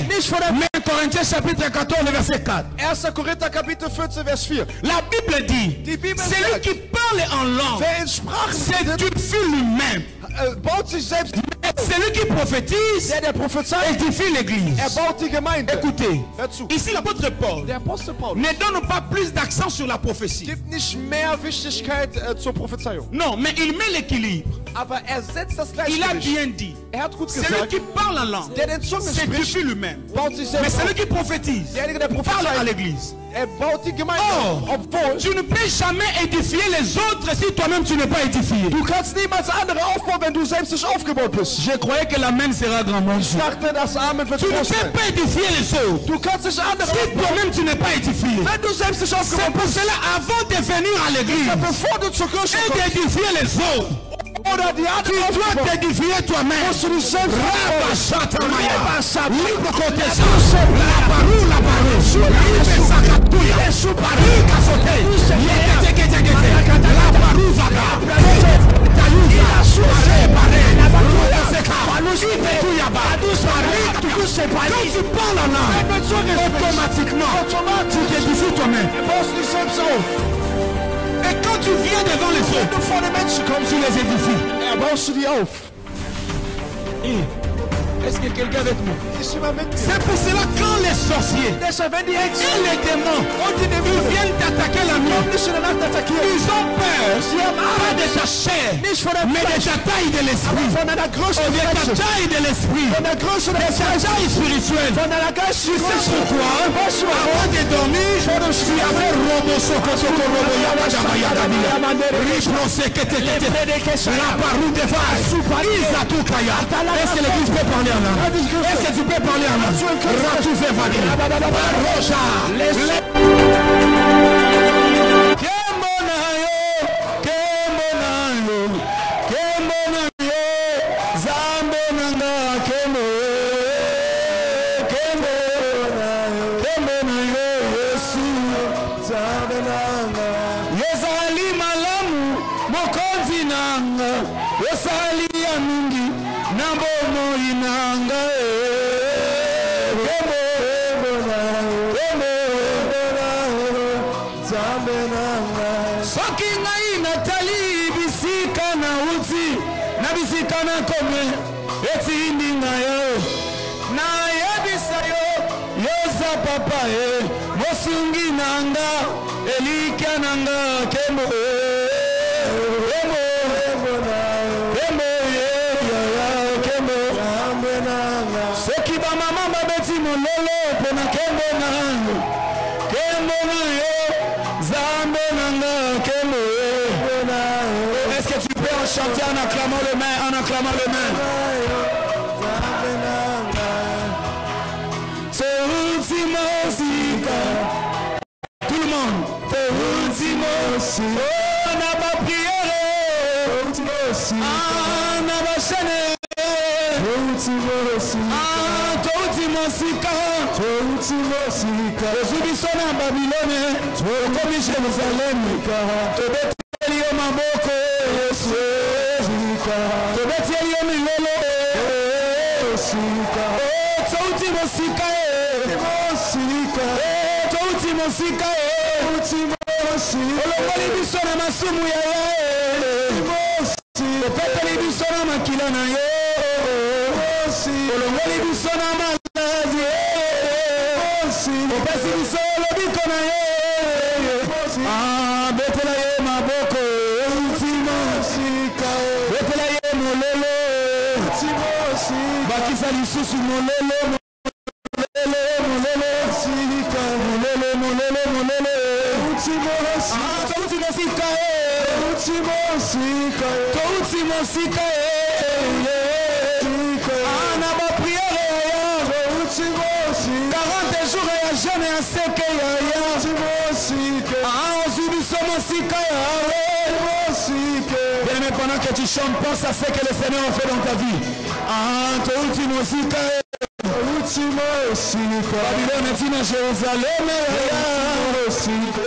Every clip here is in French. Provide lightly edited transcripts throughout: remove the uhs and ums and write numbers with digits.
Mais Corinthiens chapitre 14, verset 4. 1. Korinther Kapitel 14, Vers 4. La Bible dit, celui qui parle en langue, Wer in Sprachen s'édifie lui-même. baut sich selbst. Celui qui prophétise, Der prophezeit, édifie l'église. baut die Gemeinde. Écoutez, Hör zu. ici l'apôtre Paul Der Apostel Paulus ne donne pas plus d'accent sur la prophétie. gibt nicht mehr Wichtigkeit zur Prophezeiung. Non, mais il met l'équilibre. Aber setzt das Il a Gleichgewicht. bien dit, Hat gut celui gesagt, qui parle en langue, der den Zungen s'édifie spricht, lui-même. baut sich Mais selbst celui auf. qui prophétise, Derjenige, der parle à prophezeit, l'église. baut die Gemeinde Oh, auf. Obwohl, tu ne peux jamais édifier les autres si toi-même tu n'es pas édifié. du kannst niemals andere aufbauen, wenn du selbst nicht aufgebaut bist. Je croyais que l'amen sera grandement Ich juste. dachte, das Amen wird Tu ne groß peux sein. pas édifier les autres Du kannst nicht andere si aufbauen, toi-même tu n'es pas édifié. wenn du selbst nicht C'est aufgebaut pour bist. cela, avant de venir à l'église Bevor du zur Kirche et kommst d'édifier les autres, oder die tu anderen dois aufbauen, t'édifier toi-même. musst du dich selbst aufbauen. Rabashatamaya. Libre côté ça. La parole, la parole. Libre sakatuya. Parika sote. Yekete, kete, kete. La parole, zaka. Tayuza. Pare, pare. Ruya seka. Ibe tuyaba. Quand tu parles en langue, automatiquement, tu t'édifies toi-même. Baust dich selbst auf. Et quand tu viens devant les Wenn autres, du vor den Menschen kommst, tu les édifies. baust du die auf. Est-ce que quelqu'un avec moi? Ist jemand mit dir? C'est pour cela quand les sorciers Deshalb, wenn die Hexen et les démons und die ils Dämonen viennent t'attaquer la nuit, nicht in der Nacht attackieren, ils ont peur, sie haben pas Angst, de ta chair, nicht von der mais de Fleisch, ta taille de aber l'esprit, von deiner Größe de des ta Fleisches, taille de l'esprit, von der Größe de des ta Fleisches, taille spirituelle. von deiner Tu geistigen sais Größe. pourquoi? Weißt du warum? Avant de dormir, tu avais robo soko soko robo yaba yaba yaba yaba. Ripro sekete kete. La parole de vache. Isa tukaya. Est-ce que l'église peut parler en langue? Est-ce que tu peux parler en langue? Ratu fevadi. Rocha. Yezali malamu mokonzi nanga yosali ya mingi na bomo inanga soki ngai natali bisika na uti na bisika na kome etindi ngayo na yebisa yo yoza papa mosungi nanga elikia nanga kemo soki bamama babeti mololo mpona kembo nanga yo zambe nanga kembo. Est-ce que tu peux en chanter en acclamant les mains, en acclamant les mains? Tout le monde. On a ma prière. On a ma chaîne. Zubisona Babylone, comme Jérusalem, Tobeteli o maboko, Tobeteli o milolo, Touti Mosika, Touti Mosika, Olokoli bisona masumu ya Tobeteli bisona makila na yo, Olokoli bisona malazi, Opesi bisolo bikona yo, betela ye maboko, betela ye mololo, bakisa lisusu mololo, touti mosika na ba prière 40 jours ya jeune ya seke ozubiso mosika bien pendant que tu chantes, pense à ce que le Seigneur a fait dans ta vie. Touti mosika Babylone tina Jérusalem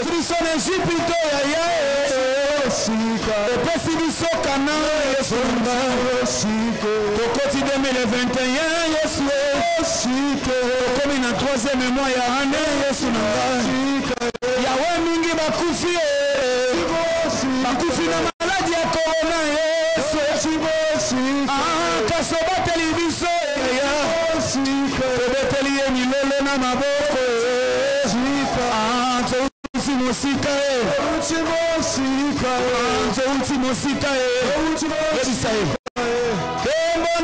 Triso na Égypte Opesi biso Kana Tokoti 2021 Yesu voisin moi ya ane Yesu na ngai yawe mingi bakufi bakufi na maladi ya corona Yesu kasobateli biso ya kobeteli ye milolo na maboko touti mosika touti mosika yebisa ye kembo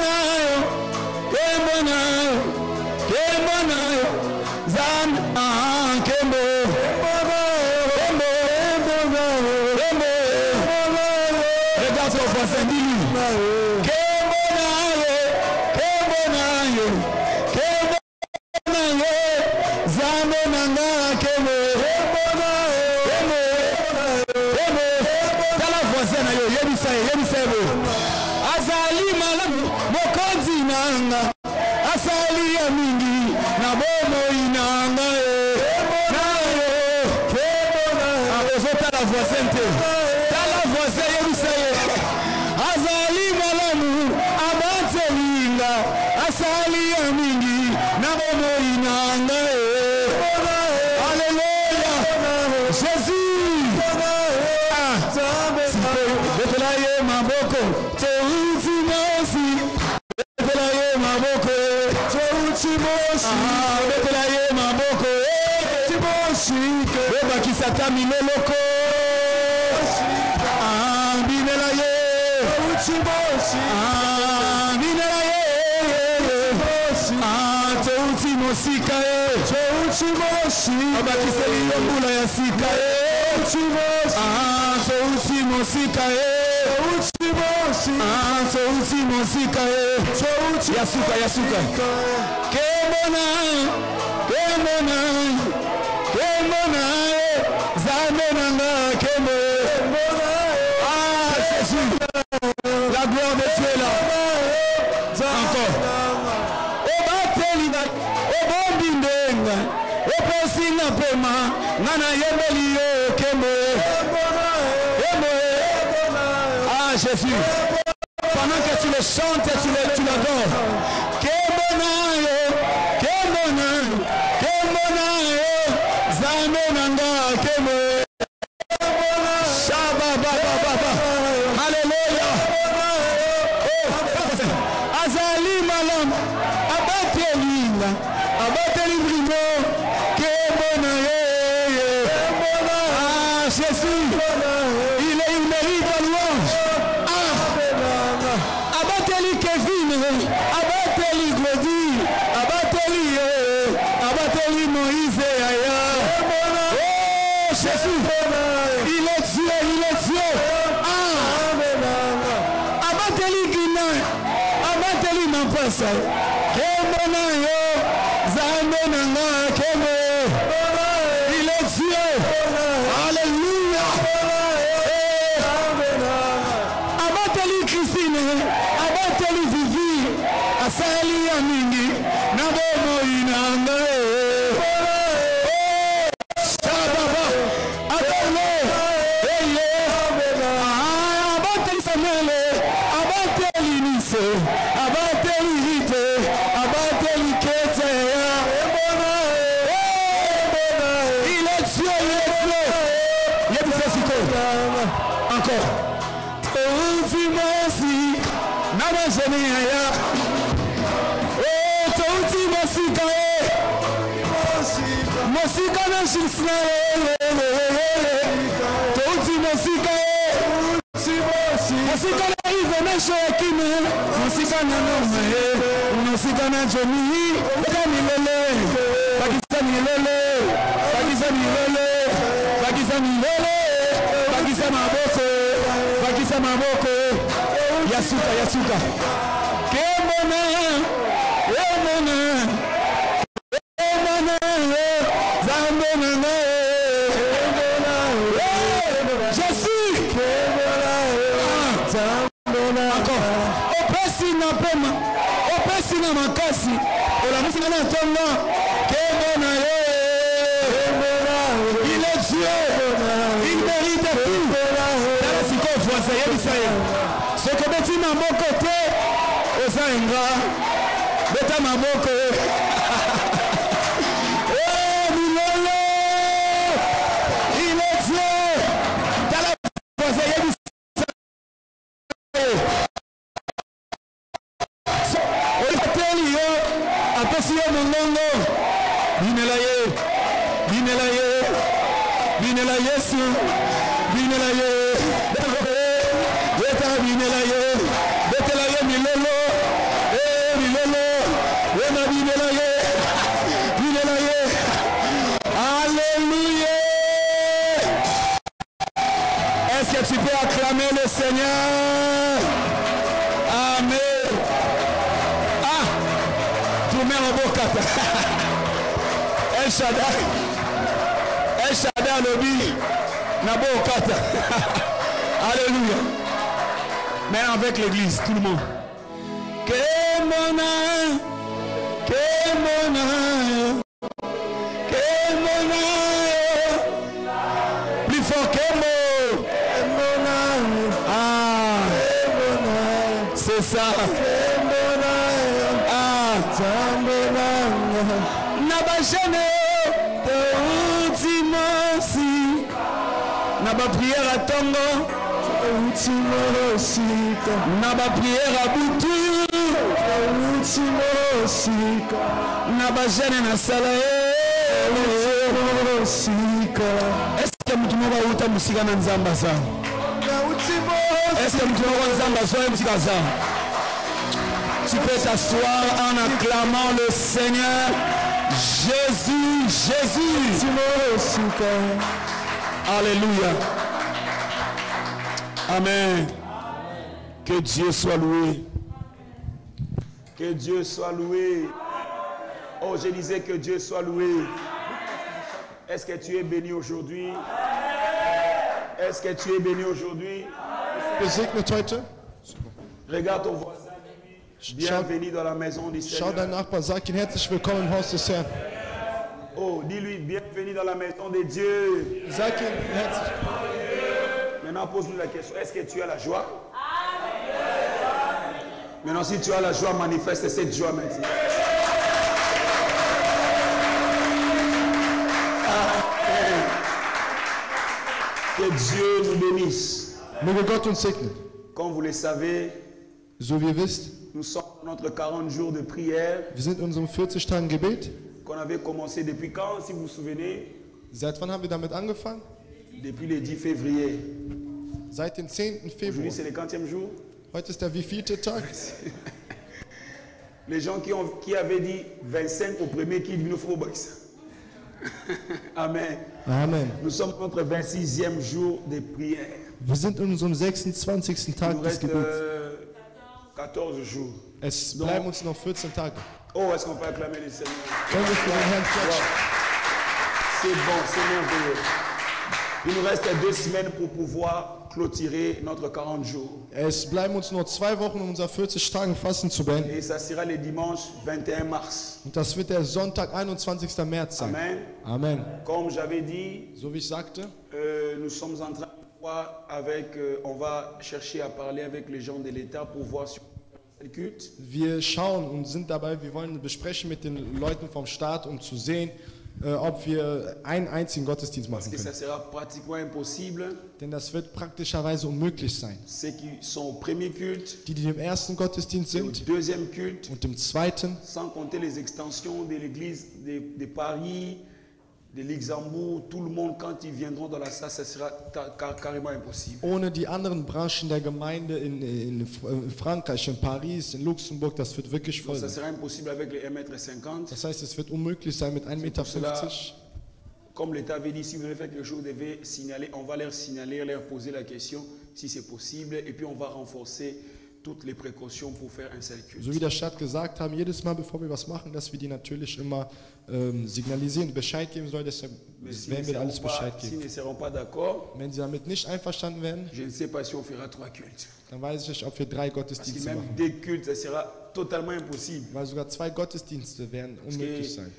na yo zan kembo regarde ton voisin, dis-lui kembo na yo zan nanga kembo tala voisin na yo yebisa ye azali malamu mokonzi nanga asali ya mingi na bomo inanga nayo ozota la voisin te tala voisin yebisa ye azali malamu abatelinga asali ya mingi na bomo inanga Alléluia Jésus betela ye maboko touti mosi betela ye maboko betela ye maboko ebakisa ta miloloko binela ye binela ye touti mosika obakiseli yo mbula ya sika touti mosika touti mosika yasuka kemona zamenanga kembo Jésus la gloire de Dieu là encore obatelina obombindenga oposina pema ngana yembeli yo kembo Jésus pendant que tu le chantes tu l'adores kemonayo zamenanga kemo shababa Alléluia azali malam abatelinga abatelingrimo kemonayo Jésus il mérite la louange abateli Kevin abateli Glody abateli Moïse aya oh Jésus il est Dieu abateli Guinée abateli Mapasa kemona yo zambe nanga kemo il est Dieu Alléluia abateli Christine abateli Vivi asali ya mingi na bomo inanga shababa atalo abateli Samuele abateli Nise abateli Rite abateli Kete il est Dieu encore touti namazenia touti mosika na shisna touti mosika na ivenesho ekime mosika na nome mosika na jomi kanilele pakisani maboko yasuka kemona zambona Jésus encore opesi na pema opesi na makasi olamusi na tonga kemona il est Dieu il mérite tout ce que beti maboko te ozainga beta maboko Yesu yo mongongo. Binela ye. Binela ye. Binela Yesu. Binela ye. Beta binela ye. Betela ye milolo. Milolo. Wena binela ye. Binela ye. Alléluia. Est-ce que tu peux acclamer le Seigneur? Amen. Ah, tu mets un beau kata. El Shaddai. El Shaddai lobby. Nabo kata. Alléluia. Mais avec l'église, tout le monde. Que mona. Plus fort que moi. Ah, c'est ça. Ah, Nabajane, Naba prière à Tongo, Naba prière à Boutou, Nabajane na Salae. Est-ce que tu m'as dit que tu as Nzamba ça? Est-ce que tu m'as dit que tu peux t'asseoir en acclamant le Seigneur Jésus, Jésus. Alléluia. Amen. Que Dieu soit loué. Que Dieu soit loué. Oh, je disais que Dieu soit loué. Est-ce que tu es béni aujourd'hui? Est-ce que tu es béni aujourd'hui? Gesegnet heute. Regarde ton voisin. Bienvenue dans la maison du Schau deinen Seigneur. Nachbarn, sag ihm herzlich willkommen im Haus des Herrn. Oh, dis-lui bienvenue dans la maison de Dieu. Sag ihm herzlich. Maintenant, pose-lui la question. Est-ce que tu as la joie? Maintenant, si tu as la joie, manifeste cette joie maintenant. Que Dieu nous bénisse. Möge Gott uns segnen. Comme vous le savez, So wie ihr wisst, nous sommes dans notre 40 jours de prière wir sind in unserem 40 Tagen Gebet. qu'on avait commencé depuis quand, si vous vous souvenez? Seit wann haben wir damit angefangen? Depuis le 10 février. Seit dem 10. Aujourd'hui, Februar. c'est le 40e jour. Heute ist der wievielte Tag? Les gens qui avaient dit 25 au premier qui nous font box. Amen. Amen. Nous sommes notre 26e jour de prière. Wir sind in unserem 26. Il Tag nous des reste Gebets. 14 jours. Es bleiben uns noch 14 Tage. Oh, est-ce qu'on peut acclamer le Seigneur? Können wir für den Herrn klatschen? C'est bon, c'est merveilleux. Il nous reste 2 semaines pour pouvoir clôturer notre 40 jours. Es bleiben uns nur 2 Wochen, um unser 40 Tagen Fasten zu beenden. Et ça sera le dimanche 21 mars. Und das wird der Sonntag, 21. März sein. Amen. Amen. Comme j'avais dit, So wie ich sagte, nous sommes en train de voir avec, on va chercher à parler avec les gens de l'État pour voir sur le culte. wir schauen und sind dabei, wir wollen besprechen mit den Leuten vom Staat, um zu sehen, ob wir einen einzigen Gottesdienst Parce machen que ça können. sera pratiquement impossible. Denn das wird praktischerweise unmöglich sein. Ceux qui sont au premier culte, Die im ersten Gottesdienst et au sind deuxième culte, und im zweiten, sans compter les extensions de l'église de Paris, de Luxembourg, tout le monde, quand ils viendront dans la salle, ça sera carrément impossible. ohne die anderen Branchen der Gemeinde in Frankreich, in Paris, in Luxemburg, das wird wirklich voll Donc ça sein. sera impossible avec les 1,50 m. Das heißt, es wird unmöglich sein mit 1,50 Meter. Comme l'État avait dit, si vous devez faire quelque chose, vous devez signaler. On va leur signaler, leur poser la question si c'est possible. Et puis on va renforcer toutes les précautions pour faire un seul culte. So wie der Staat gesagt haben, jedes Mal, bevor wir was machen, dass wir die natürlich immer signalisieren, Bescheid geben sollen, deshalb werden wir alles Bescheid S'ils geben. ne seront pas d'accord, Wenn sie damit nicht einverstanden werden, je ne sais pas si on fera 3 cultes. dann weiß ich nicht, ob wir 3 Parce que Gottesdienste même machen. 2 cultes, ça sera totalement impossible. Weil sogar 2 Gottesdienste werden unmöglich sein.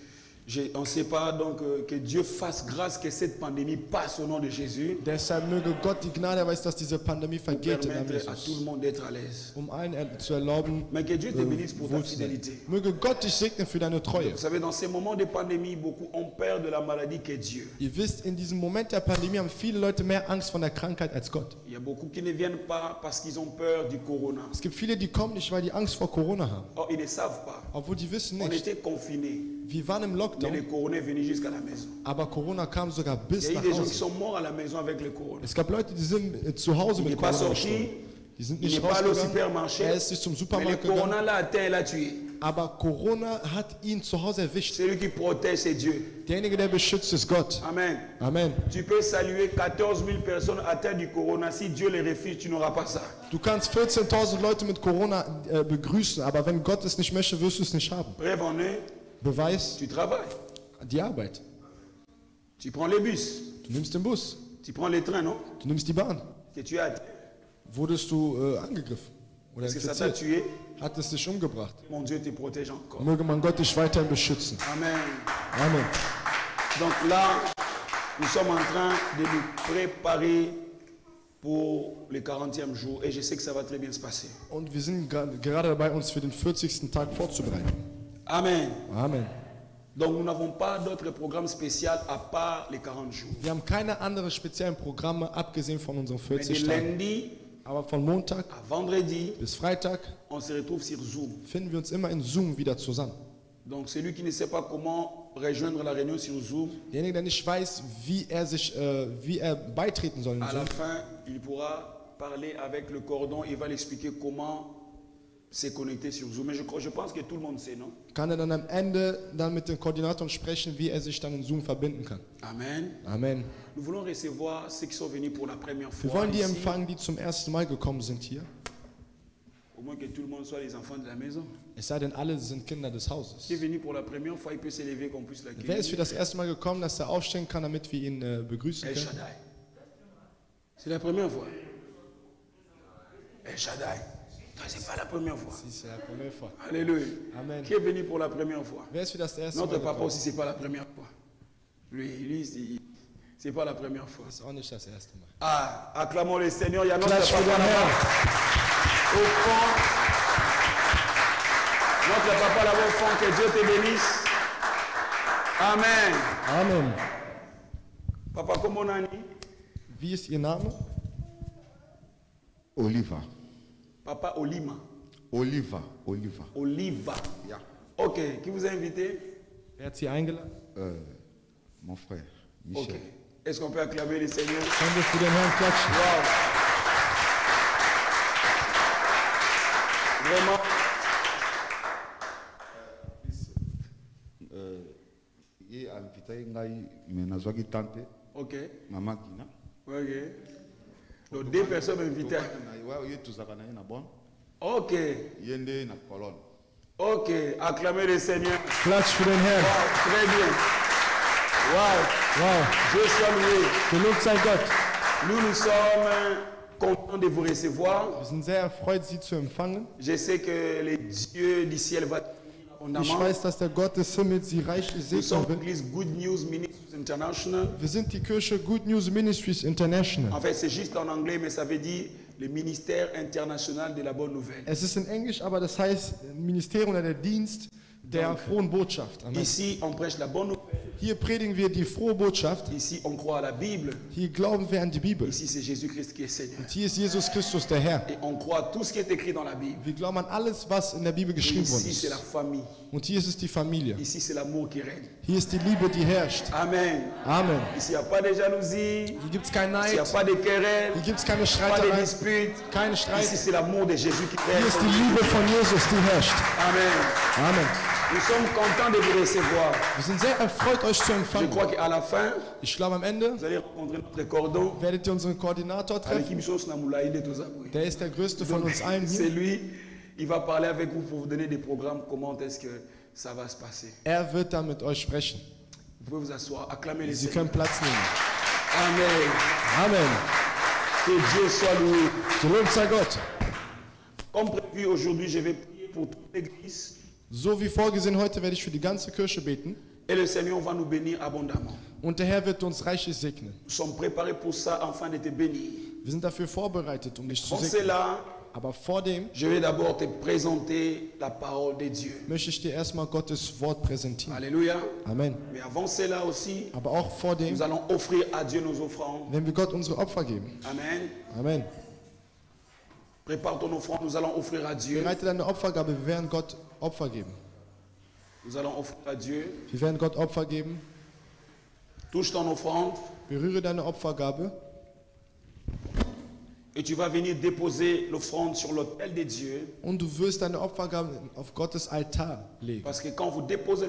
On ne sait pas donc que Dieu fasse grâce que cette pandémie passe au nom de Jésus. Deshalb möge Gott die Gnade erweisen, dass diese Pandemie vergeht im Namen Permettre à tout le Jesus. monde d'être à l'aise. Allen zu erlauben, Mais que Dieu te bénisse pour ta wohl zu sein. fidélité. Möge Gott dich segnen für deine Treue. Vous savez, dans ces moments de pandémie, beaucoup ont peur de la maladie que Dieu. Ihr wisst, in diesem Moment der Pandemie haben viele Leute mehr Angst vor der Krankheit als Gott. Il y a beaucoup qui ne viennent pas parce qu'ils ont peur du corona. Es gibt viele, die kommen nicht, weil die Angst vor Corona haben. Or, ils ne savent pas. Obwohl die wissen On nicht. était confinés, Wir waren im mais le Lockdown, corona est venu jusqu'à la maison. aber Corona kam sogar Il bis y a eu nach des gens qui Hause. sont morts à la maison avec le corona. Es gab Leute, die sind zu Hause Il n'est mit pas Corona sorti, gestorben. Die sind il nicht n'est pas allé au rausgegangen. supermarché, Er ist nicht zum mais le Supermarkt gegangen. corona l'a atteint et l'a tué. Aber Corona hat ihn zu Hause erwischt. Celui qui protège, c'est Dieu. Derjenige, der beschützt, ist Gott. Amen. Amen. Tu peux saluer 14 000 personnes atteintes du corona. Si Dieu les refuse, tu n'auras pas ça. Du kannst 14.000 Leute mit Corona begrüßen, aber wenn Gott es nicht möchte, wirst du es nicht haben. Preuve en est, Beweis, tu travailles. die Arbeit. Tu prends les bus, Du nimmst den Bus, tu prends les trains, non? du nimmst die Bahn. Que tu as. Wurdest du angegriffen oder Est-ce que ça t'a infiziert? tué? Hat es dich umgebracht? Mon Dieu te protège encore. Möge man Gott dich weiterhin beschützen. Amen. Amen. Donc là, nous sommes en train de nous préparer pour le 40e jour et je sais que ça va très bien se passer. Und wir sind gerade dabei, uns für den 40. Tag vorzubereiten. Amen. Amen. Donc nous n'avons pas d'autre programme spécial à part les 40 jours. Wir haben keine anderen speziellen Programme, abgesehen von unseren Mais de 40 Tagen. lundi Aber von Montag à vendredi, bis Freitag on se retrouve sur Zoom. finden wir uns immer in Zoom wieder zusammen. Donc celui qui ne sait pas comment rejoindre la réunion sur Zoom, Derjenige, der nicht weiß, wie er beitreten soll in à Zoom, la fin, il pourra parler avec le cordon, il va l'expliquer comment se connecter sur Zoom. Mais je pense que tout le monde sait, non? kann er dann am Ende dann mit den Koordinatoren sprechen, wie er sich dann in Zoom verbinden kann. Amen. Amen. Nous voulons recevoir ceux qui sont venus pour la première Wir fois wollen die ici. empfangen, die zum ersten Mal gekommen sind hier. Au moins que tout le monde soit les enfants de la maison. Es sei denn, alle sind Kinder des Hauses. Qui est venu pour la première fois, il peut s'élever qu'on puisse Wer ist l'accueillir. für das erste Mal gekommen, dass er aufstehen kann, damit wir ihn begrüßen El können? Shaddai. C'est la première fois. El Shaddai. Toi, c'est pas la première fois. C'est la première fois. Alléluia. Amen. Qui est venu pour la première fois? Wer ist für das erste Mal Notre papa gekommen? aussi, c'est pas la première fois. Lui, c'est pas la première fois. Das ist auch nicht das erste Mal. Ah, acclamons le Seigneur. Il y a notre Klatsch für papa den là-bas. Herrn. Au fond. Notre papa là-bas au fond, que Dieu te bénisse. Amen. Amen. Papa, comment on a dit? Wie ist Ihr Name? Oliva. Papa Olima. Oliva. Oliva. Oliva. Ja. Ok, qui vous a invité? Wer hat Sie eingeladen? Mon frère, Ok. Michel. Est-ce qu'on peut acclamer le Seigneur? Können wir für den Herrn klatschen? Wow. Vraiment. Ye invité ngai me nazwaki tante Ok. mama Gina. Ok. Donc deux personnes invitées. Ye tozaka na ye na bon. Ok. Ye nde na colonne. Ok. Acclamez le Seigneur. Klatsch für den Herrn. Wow. Très bien. Wow. Wow. Dieu soit loué. Gelobt sei Gott. Nous sommes contents de vous recevoir. Wir sind sehr erfreut, Sie zu empfangen. Je sais que le Dieu du ciel va Ich abondamment. weiß, dass der Gott des Himmels Sie reichlich Nous segnen sommes wird. l'église Good News Ministries International. Wir sind die Kirche Good News Ministries International. En fait, c'est juste en anglais, mais ça veut dire le ministère international de la bonne nouvelle. Es ist in Englisch, aber das heißt Ministerium oder der Dienst der frohen Botschaft. Amen. Ici, on prêche la bonne nouvelle. Hier predigen wir die frohe Botschaft. Ici, on croit à la Bible. Hier glauben wir an die Bibel. Ici, c'est Jésus-Christ qui est Seigneur. Hier ist Jesus Christus der Herr. Et on croit à tout ce qui est écrit dans la Bible. Wir glauben an alles, was in der Bibel Et geschrieben worden ici, c'est la ist. famille. Und hier ist es die Familie. Ici, c'est l'amour qui règne. Hier ist die Liebe, die herrscht. Amen. Amen. Ici, il n'y a pas de jalousie. Hier gibt es keinen Ici, il n'y a Neid. pas de querelle. Hier gibt es keine Pas de Streiterei. dispute. Keine Ici, Streit. c'est l'amour de Jésus qui Hier ist die règne. Liebe von Jesus, die herrscht. Amen. Amen. Nous sommes contents de vous recevoir. Wir sind sehr erfreut, euch zu Je empfangen. crois qu'à la fin, Ich glaube, am Ende vous allez rencontrer notre cordon werdet ihr unseren Koordinator avec qui treffen. nous sommes dans Moulaï de Tozaboui. Der ist der größte von uns allen C'est hier. lui, il va parler avec vous pour vous donner des programmes, comment est-ce que ça va se passer. Er wird dann mit euch sprechen. Vous pouvez vous asseoir, acclamer les Sie Seigneurs. können Platz nehmen. Amen. Amen. Que Dieu soit loué. Gelobt sei Gott. Comme prévu aujourd'hui, je vais prier pour toute l'église. So wie vorgesehen, heute werde ich für die ganze Kirche beten. Et le Seigneur va nous bénir abondamment. Und der Herr wird uns reichlich segnen. Nous sommes préparés pour ça afin de te bénir. Wir sind dafür vorbereitet, dich zu Pour segnen. cela, Aber vor dem je vais d'abord te présenter la parole de Dieu. möchte ich dir erstmal Gottes Wort präsentieren. Alléluia. Amen. Mais avant cela aussi, Aber auch vor dem, nous allons offrir à Dieu nos offrandes. wenn wir Gott unsere Opfer geben. Amen. Amen. Prépare ton offrande, nous allons offrir à Dieu. Bereite deine Opfergabe, wir werden Gott Opfer geben. Nous allons offrir à Dieu. Wir werden Gott Opfer geben. Touche ton offrande Berühre deine Opfergabe et tu vas venir déposer l'offrande sur l'autel de Dieu. und du wirst deine Opfergabe auf Gottes Altar legen. Parce que quand vous déposez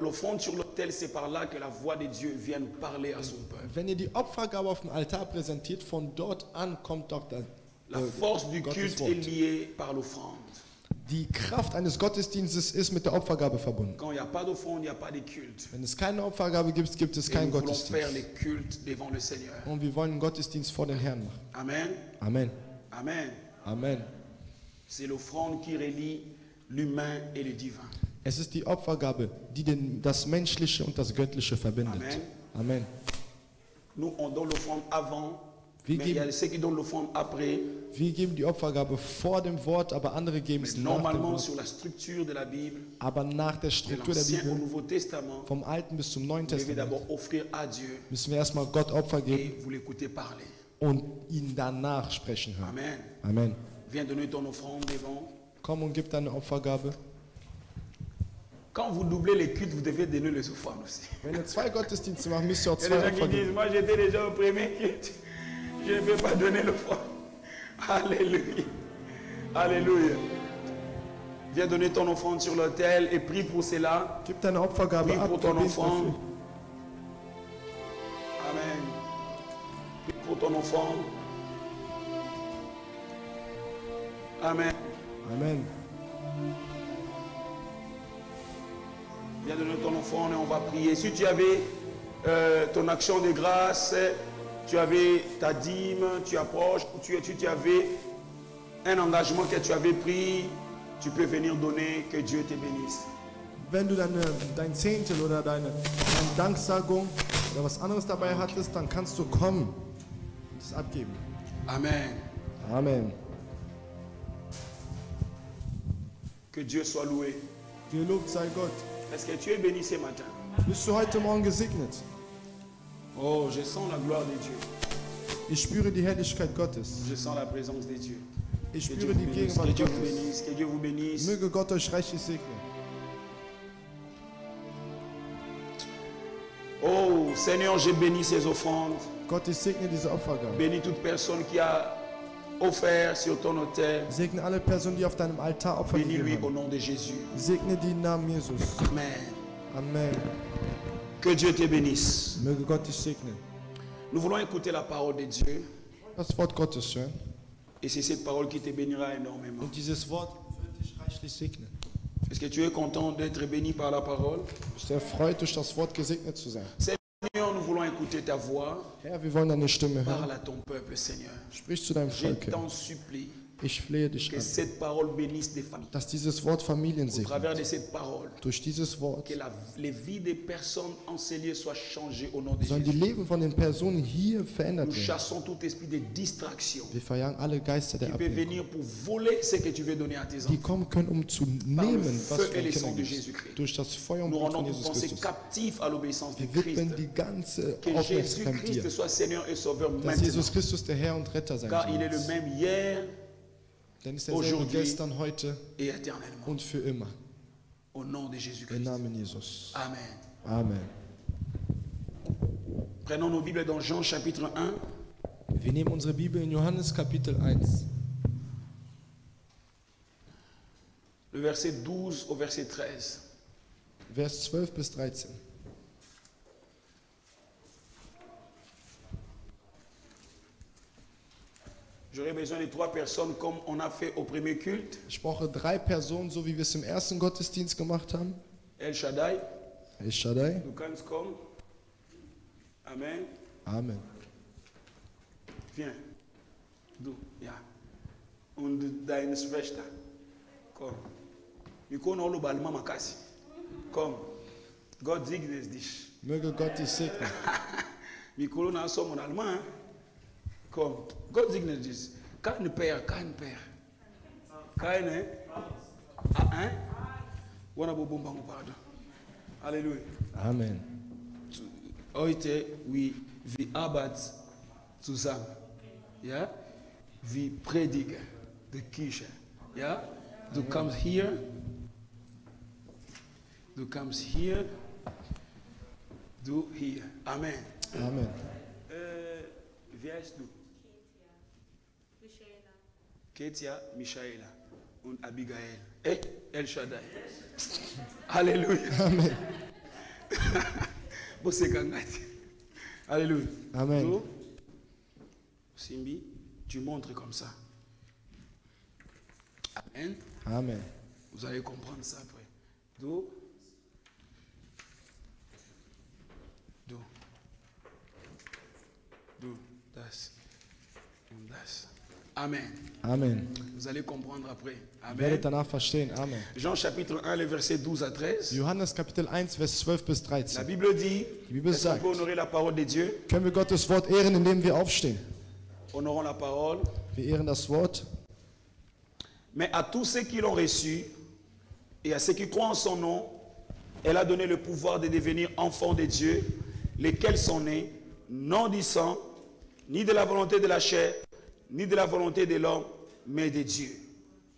l'offrande sur l'autel, c'est par là que la voix de Dieu vient parler à son peuple. Wenn ihr die Opfergabe auf dem Altar präsentiert, von dort an kommt doch La force du Gottes culte Wort. est liée par l'offrande. Die Kraft eines Gottesdienstes ist mit der Opfergabe verbunden. Quand il n'y a pas d'offrande, il n'y a pas de culte. Wenn es keine Opfergabe gibt, gibt es Et keinen nous voulons faire Gottesdienst. les cultes devant le Seigneur. Und wir wollen einen Gottesdienst vor den Herrn machen. Amen. Amen. Amen. Amen. C'est l'offrande qui relie l'humain et le divin. Es ist die Opfergabe, die das Menschliche und das Göttliche verbindet. Amen. Amen. Nous, on donne l'offrande avant, Wie mais il y a geben- ceux qui donnent l'offrande après. Wir geben die Opfergabe vor dem Wort, aber andere geben Mais es nach dem normalement, Wort. sur la structure de la Bible, Aber nach der de Struktur der l'Ancien au Bibel, Nouveau Testament, vom Alten bis zum Neuen vous devez Testament, d'abord offrir à Dieu müssen wir erstmal Gott Opfer geben et vous l'écoutez parler. und ihn danach sprechen hören. Amen. Amen. Viens donner ton offrande devant. Komm und gib deine Opfergabe. Quand vous doublez les cultes, vous devez donner les offrandes aussi. Wenn ihr 2 Gottesdienste macht, müsst ihr auch Il y 2 a des gens Opfer qui disent, geben. moi j'étais déjà au premier culte, je ne peux pas donner l'offrande. Alléluia. Alléluia. Viens donner ton offrande sur l'autel et prie pour cela. Gib deine Opfergabe Prie ab. pour ton gebet offrande. dafür. Amen. Prie pour ton offrande. Amen. Amen. Viens donner ton offrande et on va prier. Si tu avais ton action de grâce, tu avais ta dîme, tu approches, tu avais un engagement que tu avais pris, tu peux venir donner, que Dieu te bénisse. Wenn du dein Zehntel oder deine Danksagung oder was anderes dabei hattest, dann kannst du kommen und es abgeben. Amen. Amen. Que Dieu soit loué. Gelobt sei Gott. Est-ce que tu es béni ce matin? Bist du heute Morgen gesegnet? Oh, je sens la gloire de Dieu. Ich spüre die Herrlichkeit Gottes. Je sens la présence de Dieu. Ich Que Dieu spüre vous die bénisse, que Gegenwart Dieu vous Gottes. bénisse, que Dieu vous bénisse. Möge Gott euch reichlich segnen. Oh, Seigneur, j'ai béni ces offrandes. Gott, ich segne diese Opfergabe. Bénis toute personne qui a offert sur ton autel. Segne alle Personen, die auf deinem Altar Opfer Bénis-lui gegeben au haben. nom de Jésus. Segne die im Namen Jesus. Amen. Amen. Que Dieu te bénisse. Möge Gott dich segnen. Nous voulons écouter la parole de Dieu. Das Wort Gottes hören. Et c'est cette parole qui te bénira énormément. Und dieses Wort wird dich reichlich segnen. Est-ce que tu es content d'être béni par la parole? Bist du erfreut, durch das Wort gesegnet zu sein? Seigneur, nous voulons écouter ta voix. Herr, wir wollen deine Stimme hören. Parle à ton peuple, Seigneur. Sprich zu deinem Je Volk, Herr. t'en supplie Ich flehe dich que an, cette parole bénisse des familles. dass dieses Wort Familien Au travers segnet. de cette parole, Durch dieses Wort que les vies des personnes en ces lieux soient changées au nom de sollen die Jésus. Leben von den Personen hier verändert Nous werden. chassons tout esprit de distraction Wir verjagen alle Geister der qui peut Ablenkung, venir pour voler ce que tu veux donner à tes die enfants. kommen können, um zu Par le nehmen, was feu du et den le sang Kindern de gibst. Jésus-Christ. Durch das Feuer und Nous Blut von rendons Jesus nos pensées Christus. captives à l'obéissance de Wir widmen Christ. die ganze Que Aufmerksamkeit dir. Jésus-Christ soit Seigneur et Sauveur Dass maintenant. Jesus Christus der Herr und Retter sein Car il est le soll. même hier Denn ist derselbe aujourd'hui gestern, heute et éternellement. und für immer. Au nom de Im Jésus-Christ. Namen Jesus. Amen. Amen. Prenons nos Bibles dans Jean chapitre 1. Wir nehmen unsere Bibel in Johannes Kapitel 1, Le verset 12 au verset 13. Vers 12 bis 13. J'aurais besoin de 3 personnes comme on a fait au premier culte. Ich brauche 3 Personen, so wie wir es im ersten Gottesdienst gemacht haben. El Shaddai, El Shaddai. du kannst kommen. Amen. Amen. Viens. Du, ja. Und deine Schwester. Komm. Wir können alle Balma Makasi. Komm. Gott segne dich. Möge Gott dich segnen. Mikolo na somme en allemand. Hein? Comme Gott segne dich. Kein Père, kein Père. Kein, hein? Ah, hein? Pardon. Alléluia. Amen. Heute, wir arbeiten zusammen. Ja? Wir predigen die Kirche. Ja? Du kommst hier. Du kommst hier. Du hier. Amen. Amen. Wie heißt du? Ketia, Michaela und Abigail. Hey, El Shaddai. Alléluia. Amen. Alléluia. Amen. Donc, Simbi, tu montres comme ça. Amen. Amen. Vous allez comprendre ça après. Do. Do. Do. Das. Und das. Amen. Amen. Vous allez comprendre après. Ihr werdet Amen. danach verstehen. Amen. Jean chapitre 1, les versets 12 à 13. Johannes Kapitel 1, Vers 12 bis La 13. Bible dit, Die Bibel est-ce qu'on sagt, peut honorer la parole de Dieu? können wir Gottes Wort ehren, indem wir aufstehen. Honorons la parole. Wir ehren das Wort. Mais à tous ceux qui l'ont reçu et à ceux qui croient en son nom, elle a donné le pouvoir de devenir enfants de Dieu, lesquels sont nés, non du sang, ni de la volonté de la chair, ni de la volonté de l'homme, mais de Dieu.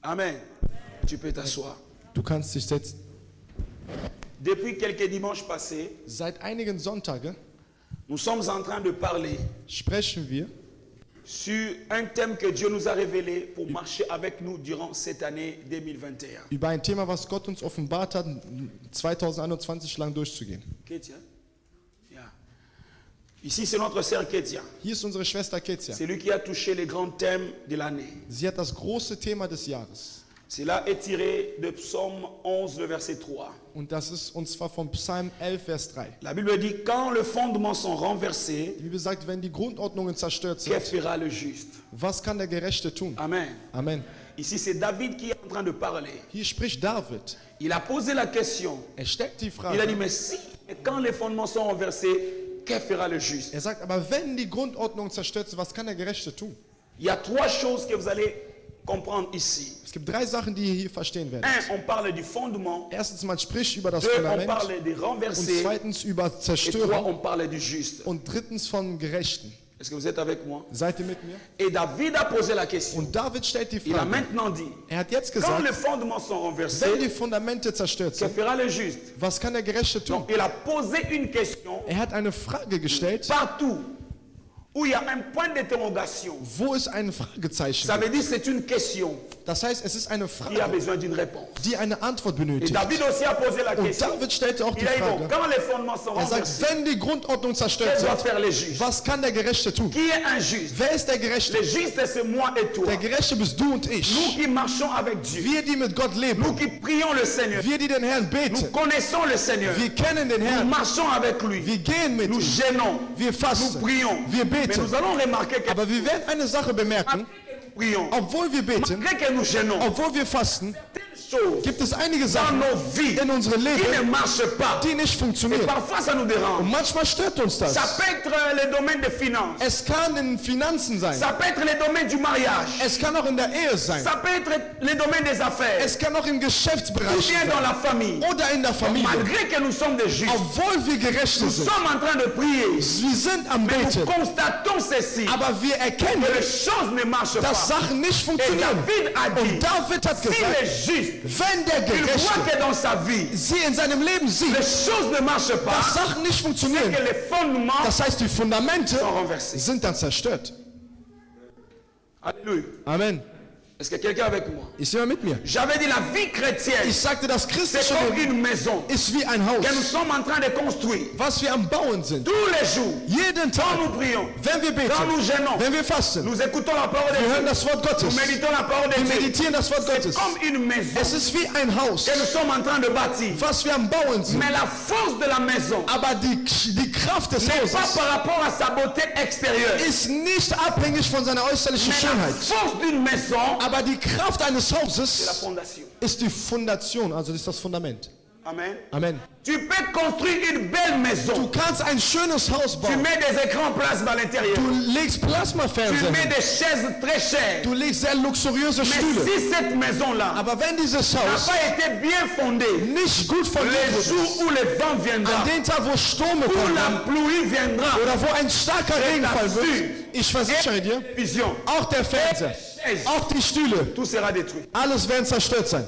Amen. Tu peux t'asseoir. Du kannst dich setzen. Depuis quelques dimanches passés, Seit einigen Sonntagen nous sommes en train de parler sprechen wir sur un thème que Dieu nous a révélé pour marcher avec nous durant cette année 2021. über ein Thema, was Gott uns offenbart hat, 2021 lang durchzugehen. Ketia? Yeah. Ici, c'est notre sœur Ketia. Hier ist unsere Schwester Ketia. C'est lui qui a touché les grands thèmes de l'année. Sie hat das große Thema des Jahres. Cela est tiré de Psaume 11, le verset 3. Und das ist, und zwar vom Psalm 11, Vers 3. La Bible dit, quand les fondements sont renversés, Die Bibel sagt, wenn die Grundordnungen zerstört que sind, fera le juste? was kann der Gerechte tun? Amen. Amen. Ici, c'est David qui est en train de parler. Hier spricht David. Il a posé la question. Stellt die Il a dit, Frage. mais si, quand les fondements sont renversés, que fera le juste? Sagt, aber wenn die Grundordnungen zerstört sind, was kann der Gerechte tun? Il y a trois choses que vous allez comprendre ici. Es gibt drei Sachen, die ihr hier verstehen werdet. Un, on parle du fondement. Erstens, man spricht über das Deux, on Fundament. parle des Und renversés. zweitens über Et trois, Zerstörung. on parle du juste. Und drittens vom Gerechten. Est-ce que vous êtes avec moi? Seid ihr mit mir? Et David a posé la question. Und David stellt die Il a Frage. maintenant dit, Er hat jetzt quand les gesagt, fondements sont wenn renversés, die Fundamente zerstört que sind, fera le juste? was kann der Gerechte tun? Donc il a posé une question Er hat eine Frage gestellt, partout où il y a un point d'interrogation. wo es ein Fragezeichen Ça gibt. veut dire que c'est une question Das heißt, es ist eine qui a Frage, besoin d'une réponse. die eine Antwort Et benötigt. David aussi a posé la Und question. David stellte auch die Il a dit, bon, Frage. quand les fondements sont Er sagt, renversés, wenn die Grundordnung zerstört que doit sind, faire le juste? was kann der Gerechte tun? Qui est injuste? Wer ist der Gerechte? Le juste, c'est moi et toi. Der Gerechte bist du und Nous ich. qui marchons avec Dieu. Wir, die mit Gott Nous leben. qui prions le Seigneur. Wir, die den Herrn Nous beten. connaissons le Seigneur. Wir kennen den Nous Herrn. marchons avec lui. Wir gehen mit Nous ihm. gênons. Wir Nous fasten. prions. Wir Mais beten. nous allons remarquer que Aber wir werden eine Sache bemerken. nous prions. Obwohl wir beten, Malgré que nous gênons. obwohl wir fasten, Choses gibt es einige dans Sachen nos vies in unserem qui Leben, ne marchent pas. die nicht Et funktionieren. parfois ça nous dérange. Und manchmal stört uns das. Ça peut être le domaine des finances. Es kann in Finanzen sein. Ça peut être le domaine du mariage. Es kann auch in der Ehe sein. Ça peut être le domaine des affaires. Es kann auch im Ou Geschäftsbereich bien dans sein. la famille. Oder in der Familie. Malgré que nous sommes des justes, Obwohl wir Gerechte nous sind. sommes en train de prier. Wir sind am Mais Beten. nous constatons ceci. Aber wir erkennen, Que les choses ne marchent pas. dass Sachen nicht Et funktionieren. David a dit, Und David hat s'il gesagt, est juste, wenn der il voit Gerechte que dans sa vie, sie in seinem Leben sieht, les choses ne marchent dass pas, Sachen nicht c'est funktionieren, que les fondements das heißt, die Fundamente sont renversés. sind dann zerstört. Alléluia. Amen. Est-ce que quelqu'un est avec moi? Ist jemand mit mir? J'avais dit la vie chrétienne, Ich sagte, das c'est christliche comme Leben une maison ist wie ein Haus, que nous sommes en train de construire. was wir am Bauen sind. Tous les jours, Jeden quand Tag, nous prions, wenn wir quand nous beten, gênons, wenn wir fasten, nous écoutons la parole de wir hören Dieu, das Wort Gottes, nous méditons la parole de wir Dieu. meditieren das Wort C'est Gottes. comme une maison Es ist wie ein Haus, que nous sommes en train de bâtir. was wir am Bauen sind. Mais la force de la maison Aber die Kraft des n'est pas Hauses par rapport à sa beauté extérieure. ist nicht abhängig von seiner äußerlichen Mais la Schönheit. force d'une maison, Aber die Kraft eines c'est la Hauses fondation. ist die Fundation, also ist das Fundament. Amen. Amen. Tu peux construire une belle maison. Du kannst ein schönes Haus Tu bauen. mets des écrans plasma à l'intérieur. Du legst Tu Plasmafernseher mets hin. des chaises très chères. Du legst sehr luxuriöse Mais Stühle. si cette maison-là n'a Aber wenn dieses Haus pas été bien fondée, nicht gut von les jours où le vent viendra, an den Tag, wo Stürme où kommen la pluie viendra, oder wo ein starker Regenfall wird, ich versichere dir, vision, auch der Fernseher, auch die Stühle, tout sera détruit. alles werden zerstört sein.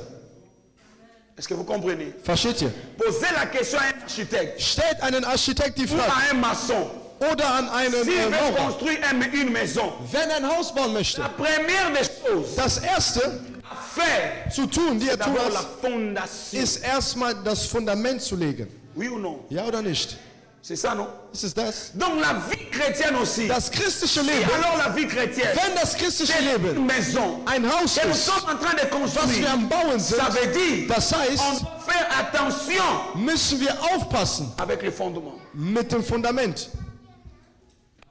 Est-ce que vous comprenez? Versteht ihr? Posez la question à un architecte Stellt einen Architekt die ou Frage à un maçon. oder an einen S'il veut Maurer, construire une maison, wenn er ein Haus bauen möchte, la première des choses das Erste à faire, zu tun, die er tun d'abord la muss, fondation. ist erstmal das Fundament zu legen. Oui ou non? Ja oder nicht? C'est ça, non? Ist es das? Donc la vie chrétienne aussi. Das christliche Et Leben, alors la vie chrétienne, wenn das christliche c'est une Leben maison ein Haus que nous ist, sommes en train de was wir construire. am Bauen sind, Ça veut dire das on heißt, doit faire attention müssen wir aufpassen avec les fondements. mit dem Fundament.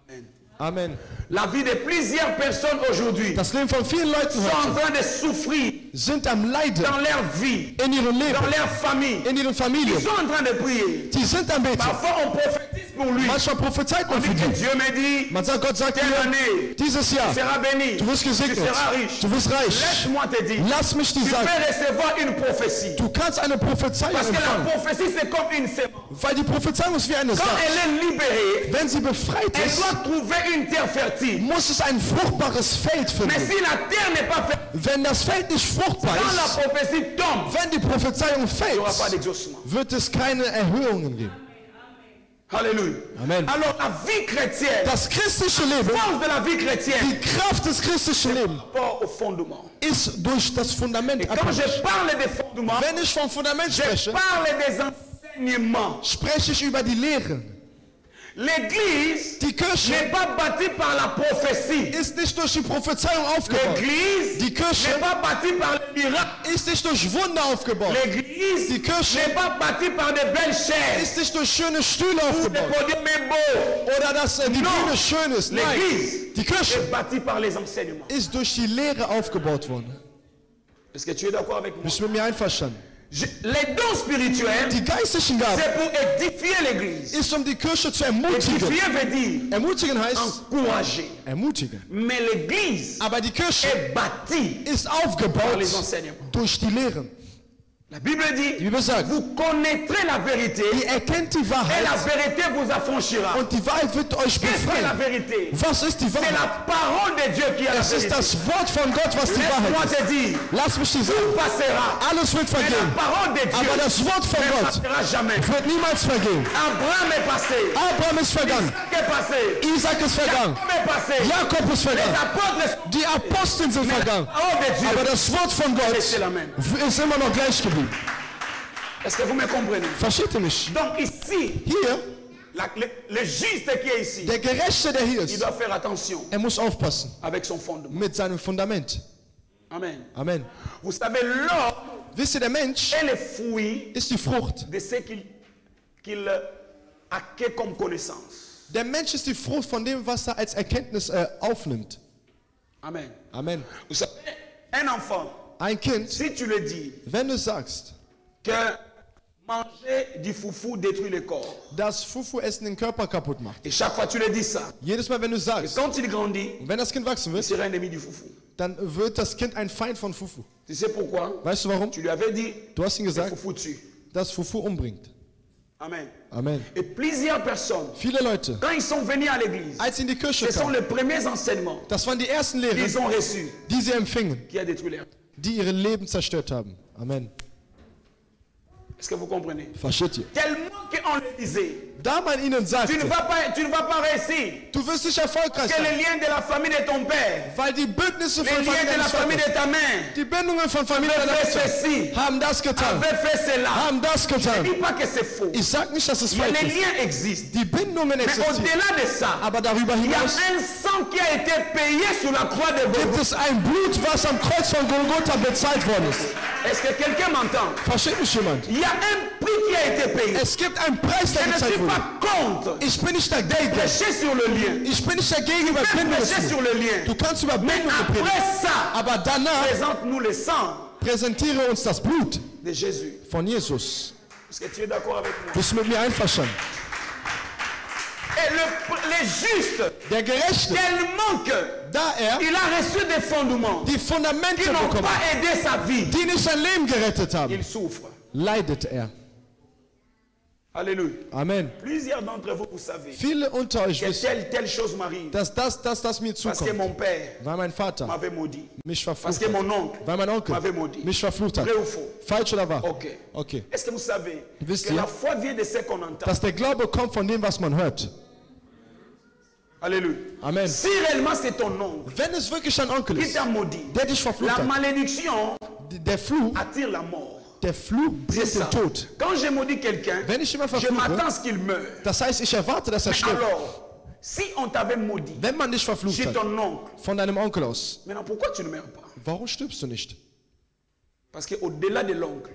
Amen. Amen. La vie de plusieurs personnes aujourd'hui Das Leben von vielen Leuten sont en heute train de souffrir sind am Leiden dans leur vie, in ihrem dans Leben, leur famille. in ihren Ils Familien. sont en train de prier. Die sind am Beten. Parfois on prophétise pour lui. Manchmal prophezeit On man dit für que die. Dieu me dit, Man sagt, Gott sagt telle dir, année, dieses Jahr, tu seras béni, du wirst tu gesegnet, seras riche. du wirst reich. Laisse-moi te dire, Lass mich dir tu peux sagen, recevoir une prophétie. du kannst eine Prophezeiung Parce que la empfangen, prophétie c'est comme une sémence. weil die Prophezeiung ist wie eine Quand Saat. elle est libérée, Wenn sie befreit elle ist, doit trouver une terre fertile. muss es ein fruchtbares Feld Mais finden. si la terre n'est pas fertile, Wenn das Feld nicht fruchtbar quand la ist, prophétie tombe, wenn die Prophezeiung il n'y fällt, aura pas d'exaucement. wird es keine Erhöhungen geben. Alléluia. Amen. Alors la vie chrétienne, Das christliche la Leben, force de la vie chrétienne, die Kraft des christlichen Lebens part au fondement. ist durch das Fundament Et quand je abhängig. parle des fondements, Wenn ich vom Fundament je spreche, parle des enseignements. spreche ich über die Lehren. L'église Die Kirche n'est pas bâtie par la prophétie. ist nicht durch die Prophezeiung aufgebaut. L'église Die Kirche n'est pas bâtie par le miracle. ist nicht durch Wunder aufgebaut. L'église Die Kirche n'est pas bâtie par de belles chaises. ist nicht durch schöne Stühle Où le aufgebaut. podium est beau. Oder dass die No. Bühne schön ist. Nein, L'église die Kirche est bâtie par les enseignements. ist durch die Lehre aufgebaut worden. Est-ce que tu es d'accord avec moi? Bist du mit mir einverstanden? Les dons spirituels, Die geistlichen Gaben c'est pour édifier l'église. ist, um die Kirche zu ermutigen. Édifier veut dire Ermutigen heißt encourager. ermutigen. Mais l'église Aber die Kirche est bâtie ist par aufgebaut les enseignements. durch die Lehren. La Bible dit, Die Bibel sagt, vous connaîtrez la vérité ihr erkennt die et la Wahrheit vérité vous affranchira. und die Wahrheit wird euch Qu'est-ce que la befreien. vérité? Was ist die C'est Wahrheit? la parole de Dieu qui est la Es ist vérité. das Wort von Gott, was die Laisse-moi Wahrheit ist. te dire, Lass mich dir tout sagen, passera. alles wird Mais la vergehen. parole de Dieu Aber das Wort von ne Gott passera jamais. wird niemals vergehen. Abraham est passé. Abraham ist vergangen. Isaac est passé. Isaac ist vergangen. Jacob est passé. Jakob ist Les vergangen. apôtres sont Die Aposteln sind Mais la vergangen. parole de Dieu Aber das Wort von Gott c'est la même. ist immer noch gleich geblieben. Est-ce que vous me comprenez? Versteht ihr mich? Donc ici, Hier, le juste qui est ici, der Gerechte, der hier il ist, doit faire attention er muss aufpassen avec son fondement. mit seinem Fundament. Amen. Amen. Vous savez, l'homme Wisst ihr, der Mensch est le fruit ist die Frucht. de ce qu'il acquiert comme connaissance. Der Mensch ist die Frucht von dem, was er als Erkenntnis aufnimmt. Amen. Amen. Vous savez, un enfant, Ein Kind, si tu le dis wenn du sagst, que manger du foufou détruit le corps, dass Fufu-Essen den Körper kaputt macht. et chaque fois tu le dis ça, Jedes Mal, wenn du sagst, quand il grandit, wenn das Kind wachsen il wird, sera ennemi du foufou. dann wird das Kind ein Feind von Fufu. Tu sais pourquoi? Weißt du warum? Tu lui avais dit, Du hast ihm le gesagt, foufou tue. dass Fufu umbringt. Amen. Amen. Et plusieurs personnes, Viele Leute, quand ils sont venus à l'église, als sie in die Kirche ce sont kamen, les premiers enseignements das waren die ersten Lehren, qu'ils ont reçus die sie empfingen, qui a détruit leur. die ihre Leben zerstört haben. Amen. Est-ce que vous comprenez? Versteht ihr? Tellement qu'on le disait, Da man ihnen sagte, tu ne vas pas réussir. du wirst nicht erfolgreich Que sein, les liens de la famille de ton père, weil die Bündnisse les von liens Familie de la deines famille Vaters, de ta mère, die Bindungen von Familie deiner avaient fait Eltern ceci, haben das getan, avaient fait cela. haben das Je ne getan. dis pas que c'est faux. Ich sag nicht, dass es Mais falsch les ist. liens existent. Die Bindungen Mais existieren. au-delà de ça, Aber darüber il y a hinaus un sang qui a été payé sur la croix de gibt Golgotha. es ein Blut, was am Kreuz von Golgotha bezahlt worden ist. Est-ce que quelqu'un m'entend? Versteht mich jemand? Il y a un prix qui a été payé. Es gibt einen Preis, der Je ne gezahlt suis wurde. pas contre. Ich bin nicht dagegen. Prêcher sur le lien. Ich bin nicht dagegen, über Prêcher Bindungen sur zu le lien. Du kannst über Mais Bindungen après predigen. ça, Aber danach présente-nous le sang präsentiere uns das Blut de Jésus. von Jesus. Est-ce que tu es d'accord avec moi? Bist du mit mir einverstanden? Et les justes, Der Gerechte, tellement que da il a reçu des fondements die Fundamente qui n'ont bekommen, pas aidé sa vie, die nicht sein Leben gerettet haben, il souffre. leidet er. Alléluia. Amen. Plusieurs d'entre vous, vous savez Viele unter euch que wissen, telle chose m'arrive dass das mir parce que zukommt, mon père weil mein Vater m'avait maudit, mich parce verflucht que hat, mon oncle weil mein Onkel m'avait maudit. mich verflucht hat. Vrai ou faux? Falsch oder wahr? Ok. Okay. Est-ce que vous savez Wisst que ihr, la foi vient de ce qu'on entend? dass der Glaube kommt von dem, was man hört. Alléluia. Amen. Si réellement c'est ton oncle Wenn es wirklich dein Onkel qui ist, t'a maudit, der dich verflucht la hat, malédiction der Fluch, attire la mort. der Fluch C'est bringt ça. den Tod. Quand je maudis quelqu'un, Wenn ich jemand je m'attends verfluche, à ce qu'il meure. das heißt, ich erwarte, dass er stirbt. Alors, si on t'avait maudit Wenn man dich verflucht chez hat, ton oncle, von deinem Onkel aus, maintenant pourquoi tu ne meurs pas? warum stirbst du nicht? Parce qu'au-delà de l'oncle,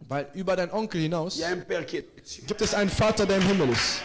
Weil über deinen Onkel hinaus il y a un père qui est dessus. gibt es einen Vater, der im Himmel ist.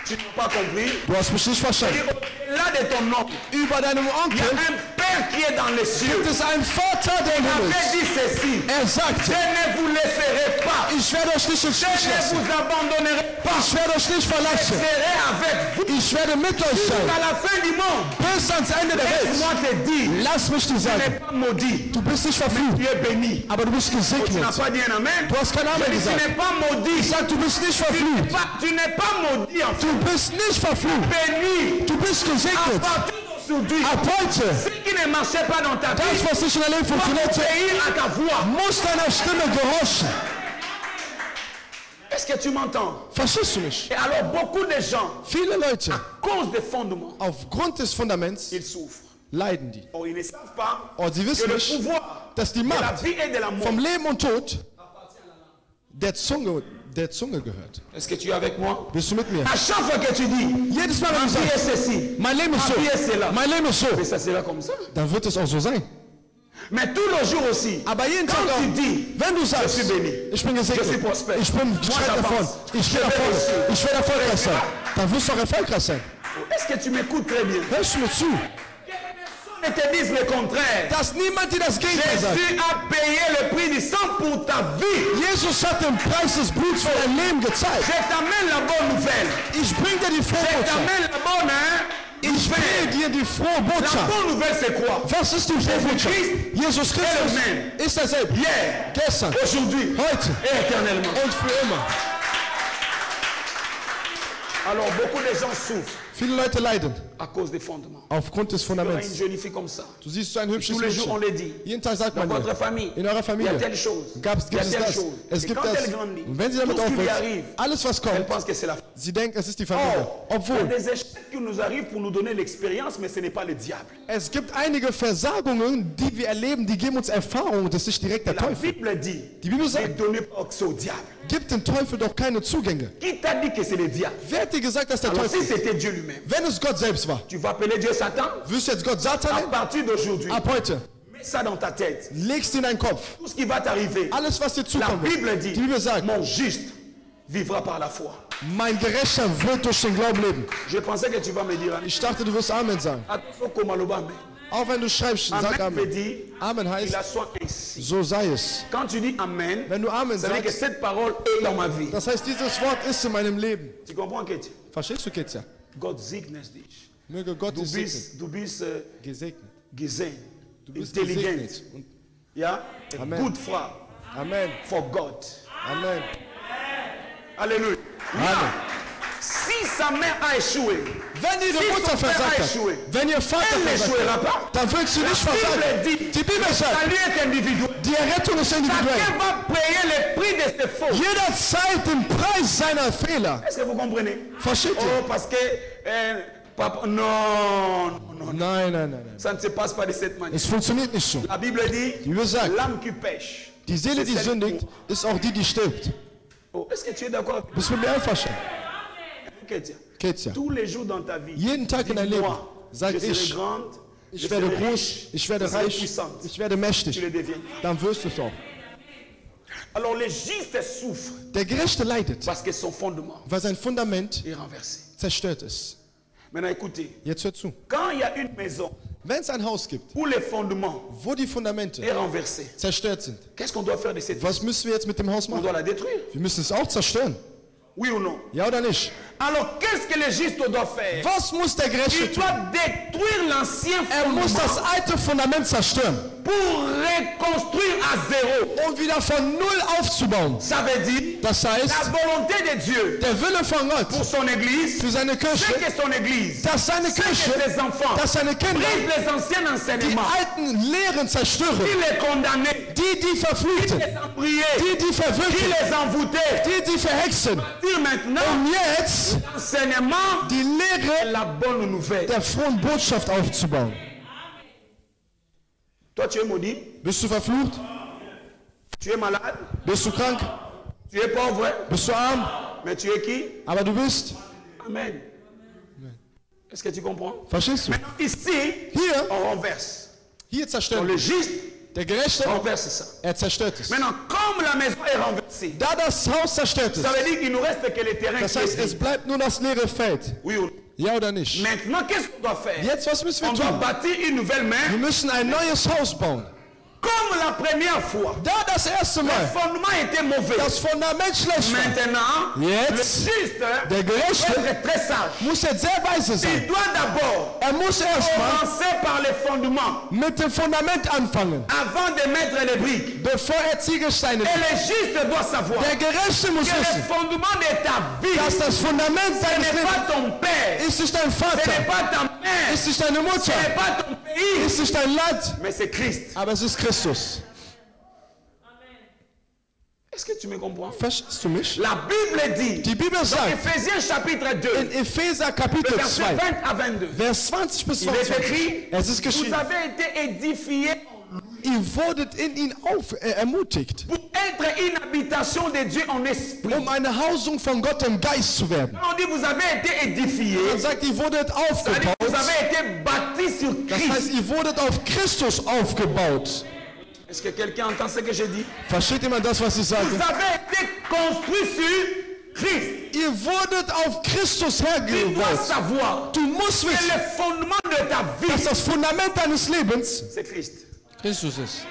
Tu n'as pas compris? Du hast mich nicht verstanden. Au-delà de ton oncle, Über deinem il y a Onkel un père qui est dans les cieux. gibt es einen Vater, der im Il Himmel avait ist. dit ceci: Er sagte, je ne vous laisserai pas, ich werde euch nicht im je Stich ne lassen. vous abandonnerai pas, Ich werde euch nicht je verlassen. serai avec vous Ich werde mit euch sein. jusqu'à la fin du monde. Bis ans Ende der Welt. Laisse-moi te dire, Lass mich dir tu n'es sagen, pas maudit, du bist nicht verflucht, tu es béni. aber du bist Tu n'as gesegnet. pas dit un amen? Du hast kein Je Amen dis, tu gesagt. n'es pas maudit. Ich sag, du bist nicht verflucht. Tu n'es pas maudit en fait. Du bist nicht verflucht. Béni. Du bist À gesegnet. partir d'aujourd'hui, Ab heute, ce qui ne marchait pas dans ta das, vie, was nicht in deinem Leben doit funktioniert, obéir à ta voix. muss deiner Stimme gehorchen. Est-ce que tu m'entends? Verstehst du mich? Et alors beaucoup de gens, Viele Leute, à cause des fondements, aufgrund des Fundaments, ils souffrent. leiden die. Or, ils ne savent pas Und sie que wissen le nicht, pouvoir dass die de la Macht vie et de la mort. vom Leben und Tod der Zunge gehört. Est-ce que tu es avec moi? Bist du mit mir? À chaque fois que tu dis, Jedes Mal, wenn ma du vie est sagst, ceci, mein Leben ist ma vie est so, cela, mein Leben ist so, mais ça sera comme ça. dann wird es auch so sein. Mais tous les jours aussi, Aber jeden quand Tag auch, tu dis, wenn du sagst, je suis béni, ich bin je suis gesegnet, prospère, ich bin schreib davon, j'avance, ich gehe je nach vais vorne, réussir. ich werde erfolgreich sein, dann wirst du auch erfolgreich sein. est-ce que tu m'écoutes très bien? Hörst du mir zu? Ne te disent le contraire. Dass niemand dir das Gegenteil sagt. Jésus a payé le prix du sang pour ta vie. Jesus hat den Preis des Bluts für dein Leben gezeigt. Je t'amène la bonne nouvelle. Ich bring dir die frohe Je Botschaft. t'amène la bonne, hein? Ich bringe dir die frohe La Botschaft. bonne nouvelle, c'est quoi? Was ist die frohe Botschaft? Jesus Christus Amen. ist derselbe. Hier, Gestern, aujourd'hui, heute et éternellement. und für immer. Alors, beaucoup de gens souffrent Viele Leute leiden à cause des fondements. aufgrund des Il y aura Fundaments. une jolie fille comme ça. Du siehst so ein hübsches Tous les jours, on Mädchen. le dit. Jeden Tag sagt Dans man votre dir, famille, in eurer il y a Familie telle chose. gibt Il y a es telle das. chose. Es Et gibt quand das. elle grandit, Und wenn sie damit tout ce qui lui aufwächst, arrive, alles was elle kommt, pense que c'est la sie denkt, es ist die Familie. Oh, il y a Obwohl, des échecs qui nous arrivent pour nous donner l'expérience, mais ce n'est pas le diable. es gibt einige Versagungen, die wir erleben, die geben uns Erfahrung, das ist nicht direkt der La Teufel. Bible dit, Die Bibel ne sagt, donnez pas accès au diable. gib dem Teufel doch keine Zugänge. Qui t'a dit que c'est le diable? Wer hat dir gesagt, dass der Alors si Teufel ist? c'était Dieu lui-même, Wenn es Gott selbst war, tu vas appeler Dieu Satan? wirst du jetzt Gott Satan À nennen? partir d'aujourd'hui, Ab heute mets ça dans ta tête. legst du in deinen Kopf. Tout ce qui va t'arriver, Alles, was dir la zukommt, Bible dit, die Bibel sagt, mon juste vivra par la foi. mein Gerechter wird durch den Glauben leben. Je pensais que tu vas me dire, Ich dachte, du wirst Amen sagen. attention comme Amen. Auch wenn du schreibst, sag Amen veut Amen. dire, Amen il heißt, a soit ainsi. so sei es. Quand tu dis Amen, Wenn du Amen ça veut dire que sagst, cette parole est dans ma vie. das heißt, dieses Wort ist in meinem Leben. Tu comprends, Ketty? Verstehst du, Ketja? Gott segnet dich. Möge Gott Du dich segnen. bist, du bist Gesegnet. gesehen, Du bist intelligent, gesegnet. Und ja? Amen. Good Frau Amen. for God. Amen. Alléluia. Amen. Si sa mère a échoué, Wenn ihre Si Mutter son Père versagt a hat, échoué, wenn ihr Vater elle versagt n'échouera hat, pas. dann wird sie nicht La versagen. Bible dit, Die Bibel le sagt, salut est individuel. die Errettung ist individuell. Chacun va payer le prix de ses fautes. Jeder zahlt den Preis seiner Fehler. Est-ce que vous comprenez? Versteht Oh, ihr? parce que papa, non, Nein, nein, nein, nein. ça ne se passe pas de cette manière. Es funktioniert nicht so. La Bible dit, Die Bibel sagt, l'âme qui pêche. die Seele, c'est die celle sündigt, ist auch die, die stirbt. Oh, est-ce que tu es d'accord avec Bist du mit mir einverstanden? Ketja? Ketja. Tous les jours dans ta vie, Jeden Tag in deinem Leben dis-moi, sag je serai ich, grande, ich je werde serai groß, riche, ich werde je serai reich, puissante. ich werde Tu mächtig. le deviens. Dann wirst du es auch. Alors les justes souffrent Der Gerechte leidet, parce que son fondement weil sein Fundament est renversé. zerstört ist. Maintenant écoutez, Jetzt hör zu. quand il y a une maison Wenn es ein Haus gibt, où les fondements wo die Fundamente est renversé, zerstört sind, qu'est-ce qu'on doit faire de cette was müssen wir jetzt mit dem Haus On doit machen? la détruire. Wir müssen es auch zerstören. Oui ou non? Ja oder nicht? Alors, qu'est-ce que le juste doit faire? Was muss der Gerechte Il tun? doit détruire l'ancien Muss das fondement alte Fundament zerstören, pour reconstruire à zéro. um wieder von Null aufzubauen. Ça veut dire Das heißt, la volonté de Dieu der Wille von Gott pour son église, für seine c'est Kirche, que son église, dass seine c'est Kirche, que ses enfants dass seine Kinder brisent les anciens die enseignements, alten Lehren zerstören, qui les condamnaient, die qui verfluchten, les embriaient, die qui verwirkten, les envoûtaient. die verhexen. Dire maintenant Um jetzt l'enseignement die est Lehre la bonne nouvelle. der frohen Botschaft aufzubauen. Toi, tu es maudit, Bist du verflucht? tu es malade, Bist du krank? tu es pauvre, Bist du arm? mais tu es qui? Aber du bist. Amen. Est-ce que tu comprends? Verstehst du? Maintenant, ici, Hier, on renverse. hier Donc, zerstört le juste der Gerechte, renverse ça. zerstört es. Maintenant, comme la maison est renversée, Da das Haus zerstört ist, ça veut dire qu'il nous reste que le terrain das qui heißt, est es vide. bleibt nur das leere Feld. Oui ou non? Ja oder nicht? Maintenant, qu'est-ce qu'on doit faire? Jetzt, was müssen wir On doit tun? bâtir une nouvelle main. Wir müssen ein neues Haus bauen. Comme la première fois, Da das erste le Mal fondement était mauvais. das Fundament schlecht war, Maintenant, le jetzt, juste der Gerechte, doit être très sage. muss jetzt sehr weise Il sein. doit d'abord Muss erstmal commencer par les fondements mit dem Fundament anfangen, avant de mettre les briques. bevor Ziegelsteine Et le juste doit savoir Der Gerechte muss que le wissen, fondement de ta vie, dass das Fundament ce seines n'est Lebens pas ton père, ist nicht dein ce n'est Vater, pas ta mère, ist nicht deine ce Mutter, n'est pas ton pays, ist nicht dein Land, mais c'est Christ. aber es ist Christus. Est-ce que tu me comprends? Verstehst du mich? La Bible dit, Die Bibel dans sagt, Ephésiens chapitre 2, in Epheser le Kapitel verset 2, 20 à 22, Vers 20 bis il est 22, écrit, es ist vous geschrieben, avez été édifiés ihr wurdet in ihn ermutigt, pour être une habitation de Dieu en esprit. eine Hausung von Gott im Geist zu werden. On dit, vous avez été édifiés, Man sagt, ihr wurdet c'est-à-dire que vous aufgebaut, avez été bâtis sur das Christ. heißt, ihr wurdet auf Christus aufgebaut. Est-ce que quelqu'un entend ce que je dis? Versteht jemand das, was ich sage? Vous avez été construits sur Christ. Ihr wurdet auf Christus Tu dois hergebaut. savoir Du musst que wissen, le fondement de ta dass vie, das Fundament deines Lebens c'est Christ. Christus ist.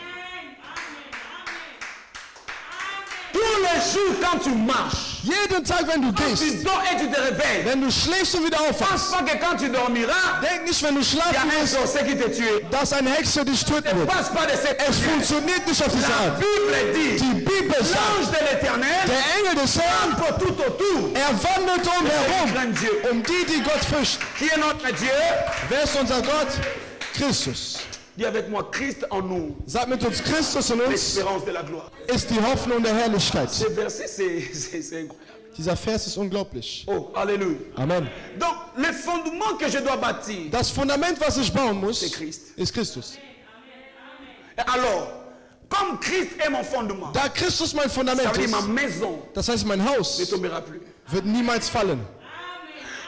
Tous les jours quand tu marches, Jeden Tag, wenn du tu gehst, dors et tu te réveilles. wenn du schläfst und wieder Pense aufwachst, pas que quand tu dormiras, denk nicht, wenn du il y schlafen a un wirst, sorcier qui te tue. dass eine Hexe dich töten Ne wird. passe pas de cette Es manière. funktioniert nicht auf diese La Art. Bible dit, Die Bibel sagt, l'ange de l'éternel der Engel des Herrn, campe tout autour. er wandelt Crains umherum, Dieu. die Gott fürchten. Qui est notre Dieu? Wer ist unser Gott? Christus. Dis avec moi, Christ en nous, Sag mit uns, Christus in uns l'espérance de la gloire. ist die Hoffnung der Herrlichkeit. Ce verset, c'est incroyable. Dieser Vers ist unglaublich. Oh, alléluia. Amen. Donc, le fondement que je dois bâtir, Das Fundament, was ich bauen muss, c'est Christ. ist Christus. Alors, comme Christ est mon fondement, Da Christus mein ça Fundament veut dire ist, ma maison das heißt, mein ne Haus tombera plus. wird niemals fallen.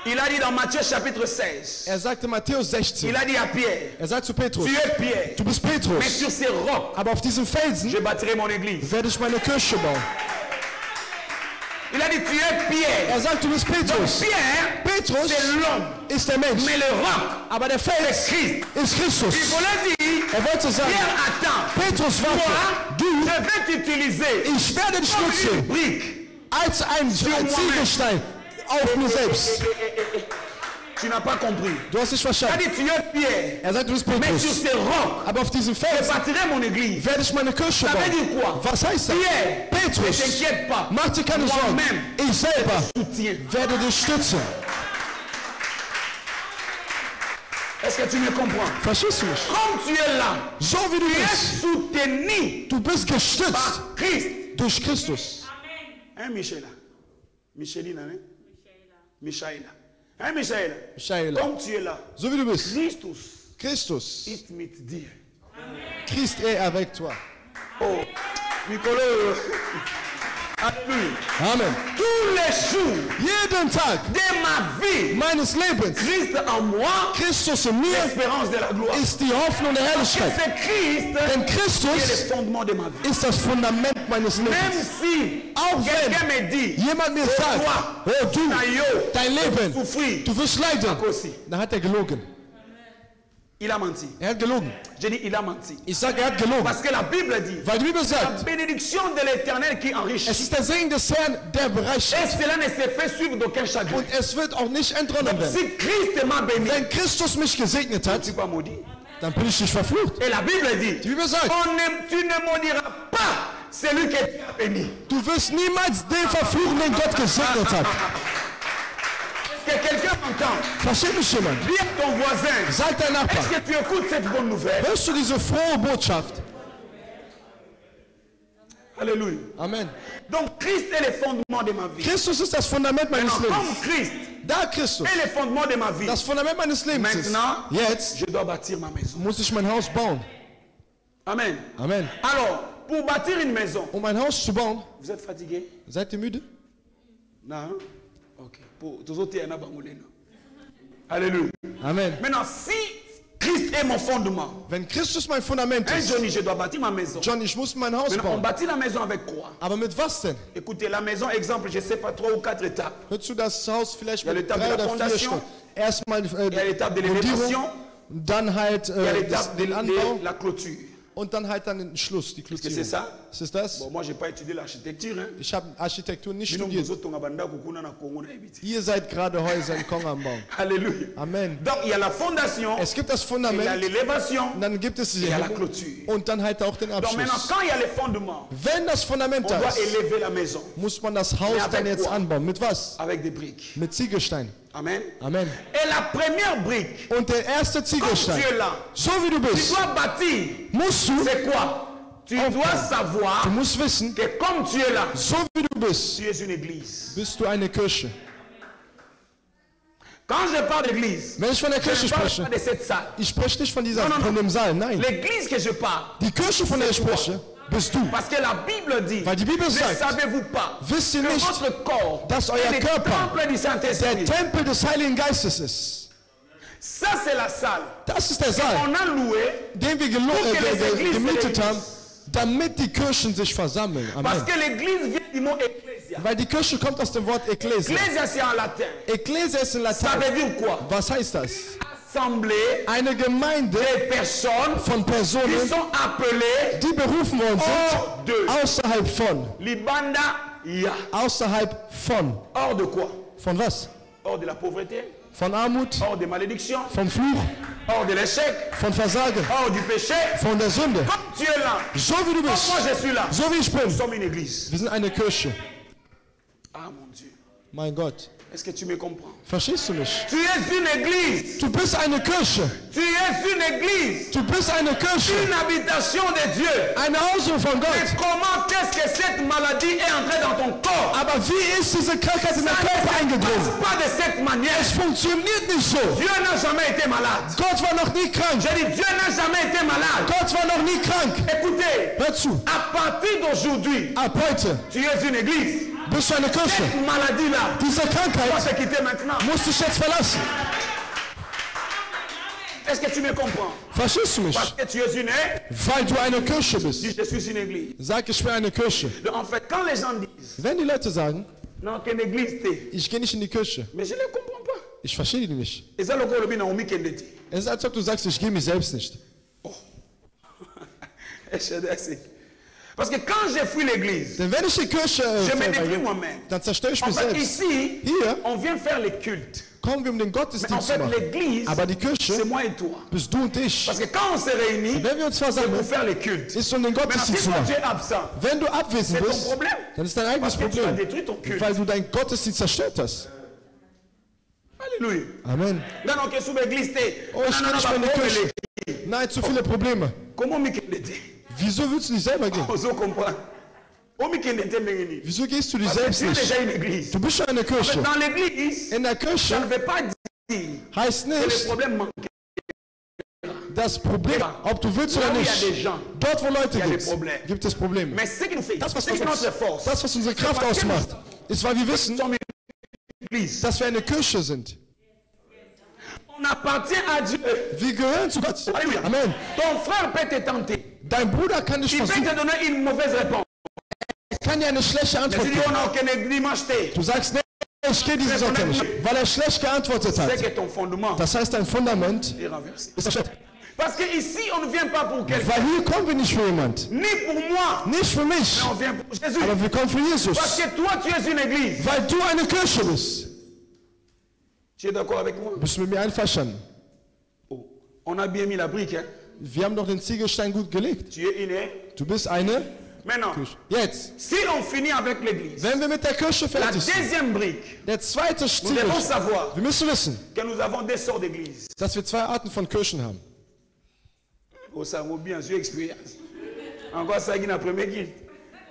Il a dit dans Matthieu chapitre 16, Er sagte Matthäus 16, il a dit à Pierre, er sagt zu Petrus, tu es Pierre, du bist mais Petrus, sur ces rocs, aber auf diesem Felsen je bâtirai mon église. werde ich meine Kirche bauen. Il a dit, tu es Pierre. Er sagt, du bist Donc Petrus. Pierre, Petrus c'est l'homme, ist der Mensch, mais le roc, aber der Fels c'est Christ. ist Christus. Il voulait dire, Er wollte sagen, Pierre, attends, Petrus, moi, warte, du, je vais t'utiliser ich werde dich comme une nutzen brique. als ein Ziegelstein auf mir selbst. Tu n'as pas compris. Du hast nicht Il a verstanden. dit, tu es Pierre, Er sagt, du bist mais sur Petrus, ces rocs, aber auf diesem je Felsen bâtirai mon église. werde ich meine Kirche Ça veut bauen. dire quoi? Was heißt das? Pierre, ne Petrus, t'inquiète pas, mach dir keine Sorgen. moi-même, Ich selber soutiens. werde dich stützen. Est-ce que tu me comprends? Verstehst du mich? Comme tu es là, So wie du tu es bist. soutenu Du bist gestützt par Christ. durch Christus. Hein, Michela? Michelina, hein? Michaela. Hein, Michaela? Michaela. Comme tu es là, So wie du bist. Christus Christus. ist mit dir. Christ est avec toi. Oh, Nicolo. Alléluia. Amen. Tous les jours Jeden Tag de ma vie, meines Lebens, Christ en moi, Christus in mir l'espérance de la gloire. ist die Hoffnung der Que Herrlichkeit. c'est Christ Denn qui est Christus le fondement de ma vie. ist das Fundament meines Même Lebens. si Auch quelqu'un wenn me dit, jemand mir sagt, oh du, Taillot, dein Leben, souffrir, du wirst leiden, aussi. dann hat er gelogen. Il a menti. Er hat gelogen. J'ai dit il a menti. Ich sage, er hat gelogen. Parce que la Bible dit, Weil die Bibel la sagt, bénédiction de l'Éternel qui es enrichit. ist der Segen des Herrn, der bereichert. Et cela ne se fait suivre d'aucun chagrin. Und es wird auch nicht entronnen werden. Si Christ m'a béni, Wenn Christus mich gesegnet je ne hat, suis pas maudit. dann bin ich nicht verflucht. Et la Bible dit, Die Bibel sagt, tu ne maudiras pas celui que tu as béni. du wirst niemals den verfluchen, den Gott gesegnet hat. Que quelqu'un m'entende. Versteht mich jemand? Dis à ton voisin, Sag dein Nachbar, est-ce que tu écoutes cette bonne nouvelle? hörst du diese frohe Botschaft? Alléluia. Amen. Donc Christ est le fondement de ma vie. Christus ist das Fundament meines Maintenant, Lebens. comme Christ Da Christus est le fondement de ma vie, das Fundament meines Lebens ist, maintenant, jetzt je dois bâtir ma maison. muss ich mein Haus bauen. Amen. Amen. Alors, pour bâtir une maison, Um ein Haus zu bauen, vous êtes fatigué? seid ihr müde? Non? Ok. Pour tous autres, il y en a pas. Alléluia. Amen. Maintenant, si Christ est mon fondement, Wenn Christus mein Fundament un ist, Johnny, je dois bâtir ma maison. John, ich muss mein Haus Maintenant, on bauen. bâtit la maison avec quoi? Aber mit was denn? Écoutez, la maison, exemple, je ne sais pas, 3 ou 4 étapes. Hörst du das Haus vielleicht Ja, mit l'étape 3 de la oder 4 Fondation. Stunden? Erstmal Il y a l'étape de Grundierung, l'élévation, dann halt il y a l'étape den Anbau de la clôture. und dann halt dann den Schluss, die Est-ce que Clôturung. c'est ça? Ist das? Bon, moi, je n'ai pas étudié l'architecture. Hein. Ich habe Architektur nicht Bino studiert. mozotonga bandako kuna na Congo na ebiti. Ihr seid gerade Häuser in Kongo am Bauen. Alléluia. Amen. Donc, il y a la fondation, Es gibt das il y a Fundament, l'élévation, und dann gibt es die il y a la Erhebung clôture. und dann halt auch den Donc, maintenant, Abschluss. quand il y a les fondements, Wenn das Fundament on da doit ist, élever la maison muss man das Haus Mais avec dann jetzt quoi? anbauen. Mit was? avec des briques. Mit Ziegelstein. Amen. Amen. Et la première brique, Und der erste comme tu Ziegelstein, es là, so wie du tu bist, dois bâtir. musst du, C'est quoi? Tu dois savoir du musst wissen, que comme tu es là, so wie du bist, tu es une église. bist du eine Kirche. Quand je parle d'église, Wenn ich von der je Kirche ne parle spreche, pas de cette salle. ich spreche nicht von Non, non, non. von dem Saal, nein. L'église que je parle, Die Kirche, von der ich spreche, bist du. parce que la Bible dit, Weil die Bibel ne sagt, savez-vous pas wisst ihr que nicht, votre corps dass euer est le Körper temple du der Saint-Esprit. Tempel des Heiligen Geistes ist? Ça, c'est la salle. Das ist der Saal, On a loué den wir gemietet haben, damit die Kirchen sich versammeln. parce Amen. que l'église vient du mot ecclesia. Weil die Kirche kommt aus dem Wort Ecclesia. Ecclesia, c'est en latin. Ecclesia ist in Ça Latein. veut dire quoi? Was heißt das? Assemblée Eine Gemeinde des personnes von qui Personen, sont appelées die berufen worden hors sind, de außerhalb von. Libanda Ya. Außerhalb von. Hors de quoi? Von was? Hors de la pauvreté, Von Armut, hors des malédictions, vom Fluch, hors de l'échec, von Versagen, hors du péché. von der Sünde. Comme tu es là, So wie du comme bist, moi je suis là, so wie ich nous bin. sommes une église. Wir sind eine Kirche. Ah mon Dieu, Mein Gott. est-ce que tu me comprends? Verstehst du mich? Tu es une église. Du bist eine Kirche. Tu es une église. Du bist eine Kirche. Une habitation de Dieu. Eine Hausung von Mais Gott. comment qu'est-ce que cette maladie est entrée dans ton corps? Aber wie ist diese Krankheit in Ça den Körper ne se eingedrungen? passe pas de cette manière. Es funktioniert nicht so. Dieu n'a jamais été malade. Gott war noch nie krank. J'ai dit Dieu n'a jamais été malade. Gott war noch nie krank. Écoutez, Hör zu. à partir d'aujourd'hui, Ab heute tu es une église. bist du eine Kirche. Cette maladie-là Diese doit Krankheit se quitter maintenant. musst dich jetzt verlassen. Est-ce que tu me comprends? Verstehst du mich? Parce que tu es une église. Weil du eine Kirche bist. Je suis une église. Sag, ich bin eine Kirche. Donc, en fait, quand les gens disent, Wenn die Leute sagen, non, qu'une église t'es, ich gehe nicht in die Kirche, mais je ne comprends pas. ich verstehe die nicht. Et ça, le gars, le bin Naomi Kendeti. Es ist, als ob du sagst, ich gehe mich selbst nicht. Parce que quand je fuis l'église, Denn wenn ich die Kirche je me détruis verweigere, moi-même. dann zerstöre ich En mich fait, selbst. ici, Hier on vient faire les cultes. kommen wir, um den Mais en Gottesdienst zu fait, machen. l'église, Aber die c'est Kirche moi et toi. bist du und ich. Parce que quand on se réunit, Wenn wir uns c'est pour versammeln, faire les cultes. ist um den Maintenant, Gottesdienst si zu toi tu machen. es absent, Wenn du abwesend c'est ton bist, problème. dann ist dein eigenes Parce que tu as Problem, détruit ton culte. weil du deinen Gottesdienst zerstört hast. Alléluia. Amen. Non, non, que sous l'église, t'es. Oh, ich kann nicht mehr in die Kirche. Nein, zu viele Probleme. Comment Mikendete? Wieso willst du nicht selber gehen? Ozo comprend. Oh, Mikendete, Mengeni. Wieso gehst du dich Parce que selbst tu es nicht? déjà une église. Du bist schon eine Kirche. Dans l'église, In der ça Kirche ne veut pas dire heißt que les nicht, problèmes manquent. das Problem, ob du willst oder Là où il y a des nicht. gens, Dort, wo Leute il y a des gibt, problèmes. gibt es Probleme. mais ce qui nous fait, Das, was ce qui est notre force, das, was unsere Kraft parce que nous ausmacht, ist, weil wir wissen, sommes une église. dass wir eine Kirche sind. On appartient à Dieu. Wir gehören zu Gott. Alléluia. Amen. Ton frère peut te tenter. Dein Bruder kann dich Il peut versuchen, te donner une mauvaise réponse. kann dir eine schlechte Mais Antwort si geben. on n'a aucun dimanche, Du sagst, nee, ich gehe diesen Sonntag nicht, weil er schlecht geantwortet c'est hat. que ton fondement Das heißt, dein Fundament est renversé. ist zerstört. Parce que ici, on ne vient pas pour quelqu'un. Weil hier kommen wir nicht für jemand. Ni pour moi. Nicht für mich. Mais on vient pour Jésus. Aber wir kommen für Jesus. Parce que toi, tu es une église. Weil du eine Kirche bist. Tu es d'accord avec moi? Bist du mit mir einverstanden? Oh, on a bien mis la brique. Hein? Wir haben doch den Ziegelstein gut gelegt. Tu es une. Du bist eine Maintenant, Kirche. Jetzt, si on finit avec l'église, wenn wir mit der Kirche la fertig sind, deuxième brique, der zweite nous devons Ziegelstein, savoir wir müssen wissen, que nous avons des sortes d'églises. dass wir zwei Arten von Kirchen haben. Oh, ça vaut bien sur expérience. Encore ça qui n'a premier guide.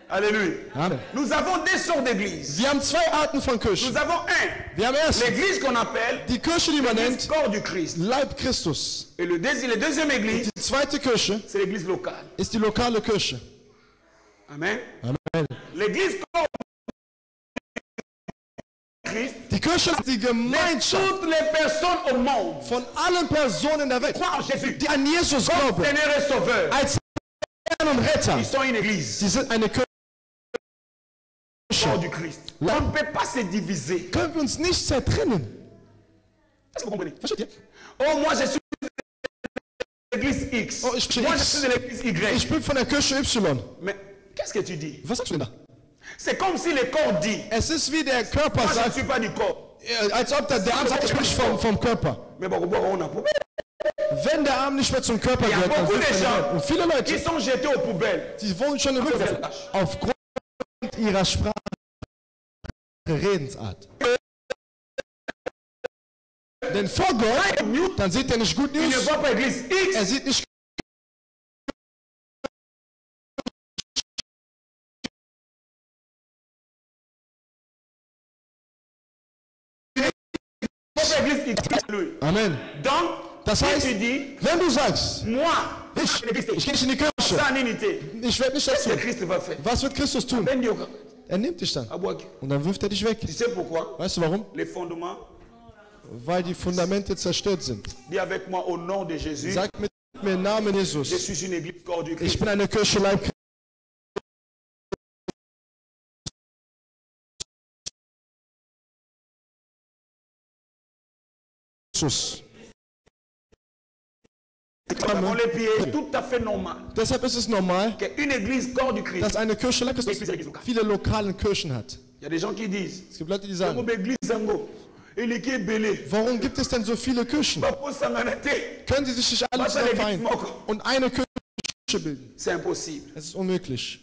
Alléluia. Amen. Nous avons des sortes d'églises. Wir haben zwei Arten von Kirchen. Nous avons un, Wir haben erst l'église qu'on appelle die Kirche, die man l'église nennt corps du Christ. Leib Christus. Et la deuxième église, Die zweite Kirche c'est l'église locale. ist die lokale Kirche. Amen. Amen. L'église corps du Christ, Die Kirche ist die Gemeinschaft toutes les personnes au monde von allen Personen der Welt, croient en Jésus. die an Jesus glauben, Seigneur et Sauveur. als Herrn und Retter. Ils sont une église. Sie sind eine Kirche. Corps du Christ. On ne peut pas se diviser. Können wir uns nicht zertrennen? Est-ce que vous comprenez? Versteht ihr? Oh, moi je suis de l'église X. Oh, ich bin Moi je X. suis de l'église Y. Ich bin von der Kirche Y. Mais qu'est-ce que tu dis? Was sagst du denn da? C'est comme si le corps dit. Es ist wie der Körper Moi je ne sagt, suis pas du corps. als ob der Arm sagt, ich bin nicht vom Körper. Mais bon, on a problème. Wenn der Arm nicht mehr zum Körper Il y a gehört, dann beaucoup wird de er gens und viele Leute, qui sont jetés aux poubelles. die wollen schon eine Rückwärts aufgrund ihrer Sprache, Redensart. Denn vor Gott, dann sieht er nicht Good Il ne News, voit pas l'église er X. sieht nicht L'église X. Alléluia. Amen. Donc, Das si heißt, tu dis, wenn du sagst, moi, ich l'église gehe X, nicht in die Kirche, sans unité, ich werde nicht qu'est-ce dazu, que Christ va faire? was wird Christus tun? Ben Dieu, Er nimmt dich dann Abouaki. und dann wirft er dich weg. Tu sais pourquoi? Weißt du warum? Les fondements. Weil die Fundamente zerstört sind. Dis avec moi au nom de Jésus. Sag mit mir im Namen Je Jesus, suis une église corps du ich Christ. bin eine Kirche Leib Christus. On les pieds, tout à fait normal. Deshalb ist es normal, Qu'une église corps du Christ. dass eine Kirche Leib Christus viele lokale Kirchen hat. Il y a des gens qui disent, Es gibt Leute, die Comme sagen, église Zango, il est qui est belé. warum gibt es denn so viele Kirchen? Pas pour s'engager. Können sie sich nicht alle zusammen vereinen und eine Kirche bilden? C'est impossible. Es ist unmöglich.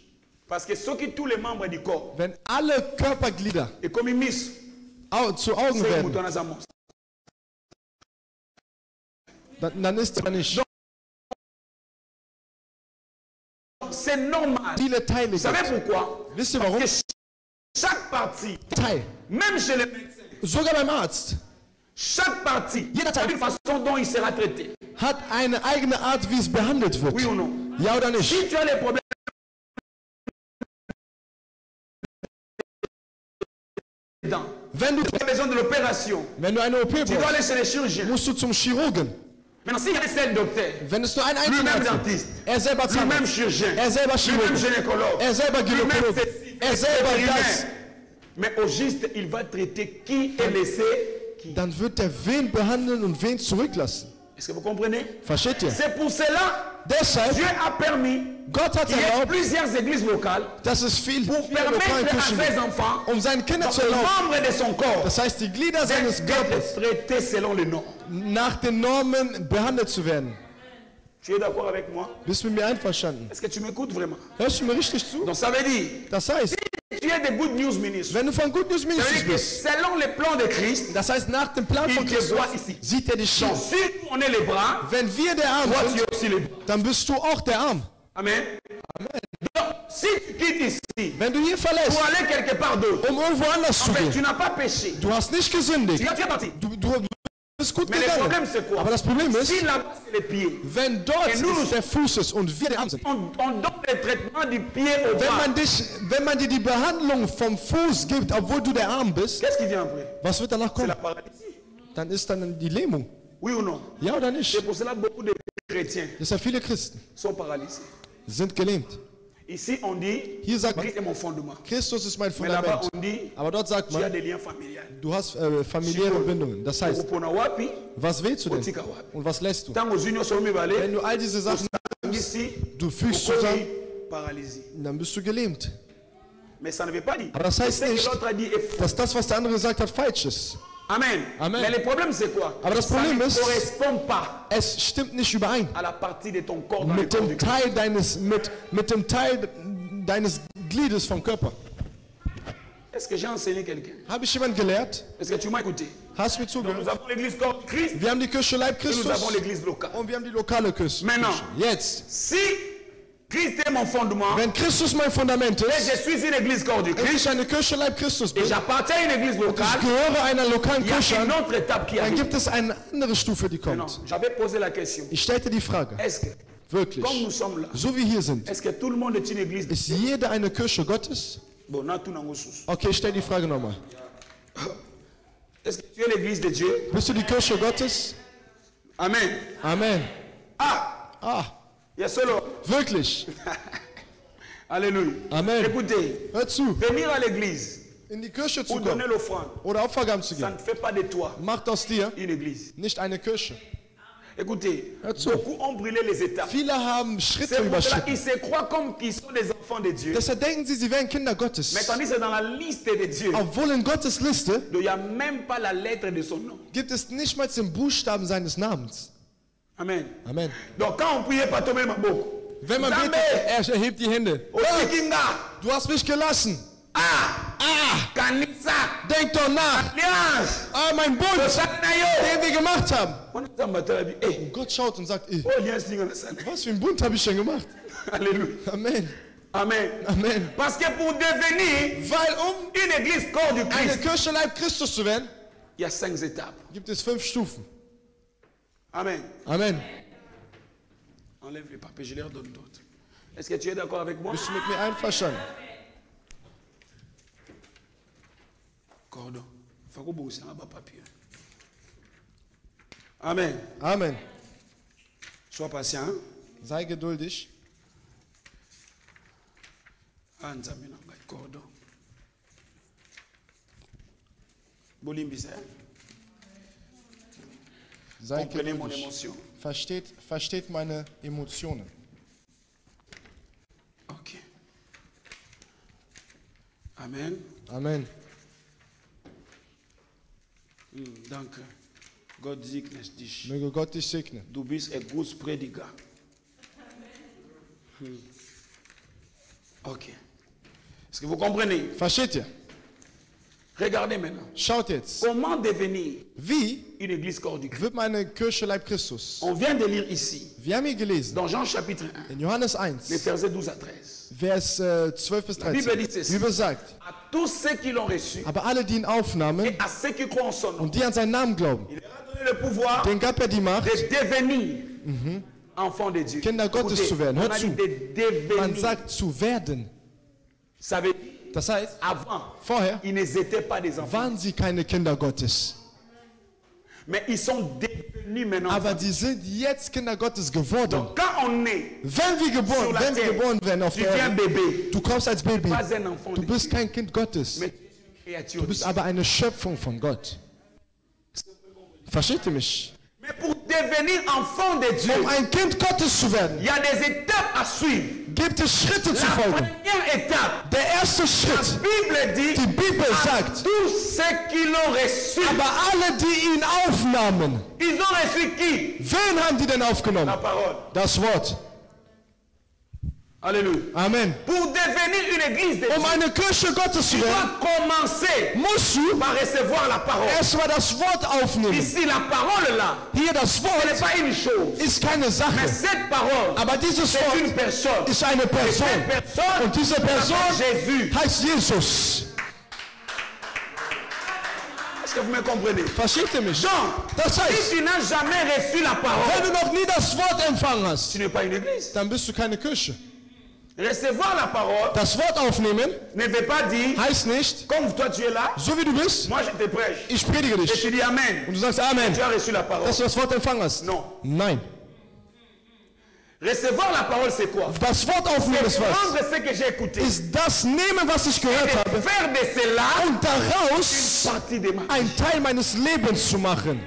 Parce que ceux qui tous les membres du corps, Wenn alle Körperglieder et comme ils misent, zu Augen c'est werden, mouton à sa monstre. dann ist er nicht C'est normal. viele Teile Vous savez gibt. pourquoi? Wisst ihr warum? Que chaque partie, Teil. même chez les médecins, Sogar beim Arzt chaque partie, Jeder a Teil. une façon dont il sera traité. hat eine eigene Art, wie es behandelt wird. Oui ou non? Ja oder nicht? Si tu as les problèmes dedans, Wenn du, tu as besoin de l'opération, wenn du eine OP tu dois aller brauchst, chez les chirurgiens. musst du zum Chirurgen. Maintenant, s'il y a un seul docteur, Wenn es nur ein lui-même einziger Arzt dentiste, gibt, er selber lui-même Zahnarzt, chirurgien, er selber lui-même Chirurg, gynécologue, er selber lui-même Gynäkologe, ceci, er selber das, vétérinaire. Mais au juste, il va traiter qui est laissé qui. dann wird er wen behandeln und wen zurücklassen. Est-ce que vous comprenez? Versteht ihr? C'est pour cela Deshalb, Dieu a permis Gott hat qu'il y ait erlaubt, plusieurs églises locales dass es viele lokale permettre à Kirchen ses gibt, enfants, um seinen Kindern donc zu les erlauben. membres de son corps, Das heißt, die Glieder seines Körpers d'être traités selon les normes. nach den Normen behandelt zu werden. Tu es d'accord avec moi? Bist du mit mir einverstanden? Est-ce que tu m'écoutes vraiment? Hörst du mir richtig zu? Donc ça veut dire, Das heißt, tu es des good news ministres. wenn du von Good News Ça veut Ministries dire que bist, selon les plans de Christ, das heißt, nach dem Plan von il te Christus voit ici. sieht er dich Donc hier. si on est les bras, Wenn wir der Arm toi tu sind, es aussi les bras. dann bist du auch der Arm. Amen. Donc si tu quittes ici Wenn du hier verlässt, pour aller quelque part d'autre, um irgendwo anders zu en fait, tu gehen, n'as pas péché. du hast nicht gesündigt, Tu es parti. du bist gut Mais le gegangen. problème c'est quoi? Aber das Problem ist, Si là-bas c'est les pieds, wenn dort Et nous- der Fuß ist und wir der Arm sind, on donne le traitement du pied au wenn bras. wenn man dir die Behandlung vom Fuß gibt, obwohl du der Arm bist, Qu'est-ce qui vient après? was wird danach C'est la kommen? paralysie. Dann ist dann die Lähmung. Oui ou non? Ja oder nicht? C'est pour cela que beaucoup de chrétiens Deshalb viele Christen sont paralysés. sind gelähmt. Ici, on dit, Hier sagt man, Christ est mon fondement. Christus ist mein Mais là-bas, Fundament. on dit, Aber dort sagt tu as man, des liens familiaux. du hast familiäre Bindungen. Das heißt, Upona wapi, was willst du denn? otika wapi. Und was lässt du? Tango zunyo somi bale, Wenn du all diese Sachen ici, du fügst ukomi zusammen, paralysie. dann bist du gelähmt. Mais ça ne veut pas dire. Aber das heißt Ce que nicht, l'autre a dit est faux. dass das, was der andere gesagt hat, falsch ist. Amen. Amen. Mais le problème c'est quoi? Aber das Ça Problem ne ist, correspond pas es stimmt nicht überein à la partie de ton corps dans le mit corps dem du Christ. Teil deines Gliedes vom Körper. Est-ce que j'ai enseigné quelqu'un? Habe ich jemand gelehrt? Est-ce que tu m'as écouté? Hast du mir Donc zugehört? nous avons l'église corps du Christ Wir haben die Kirche Leib et nous Christus avons l'église locale. und wir haben die lokale Kirche. Maintenant. Jetzt, Si Christ est mon fondement wenn Christus mein Fundament et ist je suis une église corps du und Christ ich eine Kirche Leib Christus bin, et j'appartiens à une église ich locale, gehöre einer lokalen il y a Kirche une an, autre étape qui dann arrive. gibt es eine andere Stufe, die Non, kommt. j'avais posé la question. Ich stellte die Frage, Est-ce que, wirklich, comme nous sommes là, so wie hier sind, est-ce que tout le monde est une église? ist jede eine Kirche Gottes? Bon, on a tout dans nos sous. Okay, ich stelle die Frage nochmal. Est-ce que tu es l'église de Dieu? Bist du die Kirche Gottes? Amen. Amen. Ah, Ah, il y a solo. wirklich. Alléluia. Amen. Écoutez, Hör zu, venir à l'église in die Kirche zu pour donner kommen l'offrande, oder Opfergaben zu ça geben, ne fait pas de toi macht aus dir une église. nicht eine Kirche. Écoutez, Hör zu. beaucoup ont brûlé les étapes. Viele haben Schritte C'est pour cela überschritten. qu'ils se croient comme qu'ils sont des enfants de Dieu. Deshalb denken sie wären Kinder Mais Gottes. tandis que dans la liste de Dieu, Obwohl in Gottes Liste il n'y a même pas la lettre de son nom. gibt es nicht mal den Buchstaben seines Namens. Amen. Amen. Donc quand on priait pas tomber ma bouche. Wenn man Nzambe, betet, er erhebt die Hände. Otikinga, Du hast mich gelassen. Kanisa, Denk doch nach. Alliance, Ah, mein Bund, den wir gemacht haben. On est en bataille. Eh, Gott schaut und sagt, oh, Alliance, Dinga, Sana. was für einen Bund habe ich denn gemacht? Alléluia. Amen. Amen. Amen. Parce que pour devenir Weil une église corps du eine Christ, Kirche Leib Christus zu werden, il y a 5 étapes. gibt es 5 Stufen. Amen. Amen. Enlève les papiers, je leur donne d'autres. Est-ce que tu es d'accord avec moi? Bist du mit mir einverstanden? Cordon. Faut que vous un papier. Amen. Amen. Sois patient. Hein? Sei geduldig. Nzambe na ngai cordon. Bolimbisa. Sei Comprenez mon geduldig. émotion. Versteht meine Emotionen. Ok. Amen. Amen. Donc, Gott segne dich. Möge Gott dich segnen. Du bist ein guter Prediger. Ok. Est-ce que vous comprenez? Versteht ihr? Regardez maintenant. Schaut jetzt. Comment devenir Wie une église corps du Christ? wird meine Kirche Leib Christus? On vient de lire ici, Wir haben hier gelesen, dans Jean chapitre 1, in Johannes les 1, versets 12 à 13. Vers 12 bis La Bible 13. dit ceci. Die Bibel sagt, À tous ceux qui l'ont reçu aber alle, die ihn aufnahmen et à ceux qui croient en son nom, und die an seinen Namen glauben, il leur a donné le pouvoir denen gab er die Macht, de devenir enfants de Dieu. Kinder Gottes Écoutez, zu werden. on Hört a zu. dit de man devenir. sagt zu werden. Ça veut dire, Das heißt, avant, vorher ils n'étaient pas des enfants. waren sie keine Kinder Gottes. Mais ils sont devenus maintenant. Aber die sind jetzt Kinder Gottes geworden. Donc, quand on est, Wenn wir Sur la terre, geboren werden auf tu der viens Erde, bébé, du kommst als Baby. pas un enfant Du de bist Dieu, kein Kind Gottes. mais tu es une créature. Du bist aber eine Schöpfung von Gott. Versteht ihr mich? Mais pour devenir enfant de Dieu, Um ein Kind Gottes zu werden, il y a des étapes à suivre. gibt es Schritte zu La folgen. première étape, Der erste la Schritt, Bible dit, die Bibel à sagt, tous ceux qui l'ont reçu, aber alle, die ihn aufnahmen, ils ont reçu qui? wen haben die denn aufgenommen? La parole. Das Wort. Alléluia. Amen. Pour devenir une église de Dieu, Eine Kirche Gottes zu tu werden, dois commencer musst du par recevoir la parole. erstmal das Wort aufnehmen. Ici, la parole là, Hier das ce n'est Wort pas une chose. ist keine Mais Sache, cette parole, aber dieses c'est une Wort personne. ist eine Et Person. cette personne, Und diese s'appelle Person Jésus. heißt Jesus. Est-ce que vous me comprenez? Versteht ihr mich? Jean, Das si heißt, tu n'as jamais reçu la wenn parole, du noch nie das Wort empfangen hast, tu n'es pas une église. dann bist du keine Kirche. Recevoir la parole Das Wort aufnehmen ne veut pas dire, heißt nicht, comme toi tu es là, so wie du bist, moi je te prêche. ich predige Et dich. tu dis Amen. Und du sagst Amen, Tu as reçu la parole. dass du das Wort empfangen hast. Non. Nein. Recevoir la parole, c'est quoi? Das Wort aufnehmen ist C'est was? prendre ce que j'ai écouté. Ist das Nehmen, was ich gehört Et habe, faire de cela und daraus une partie de ma vie. ein Teil meines Lebens zu machen.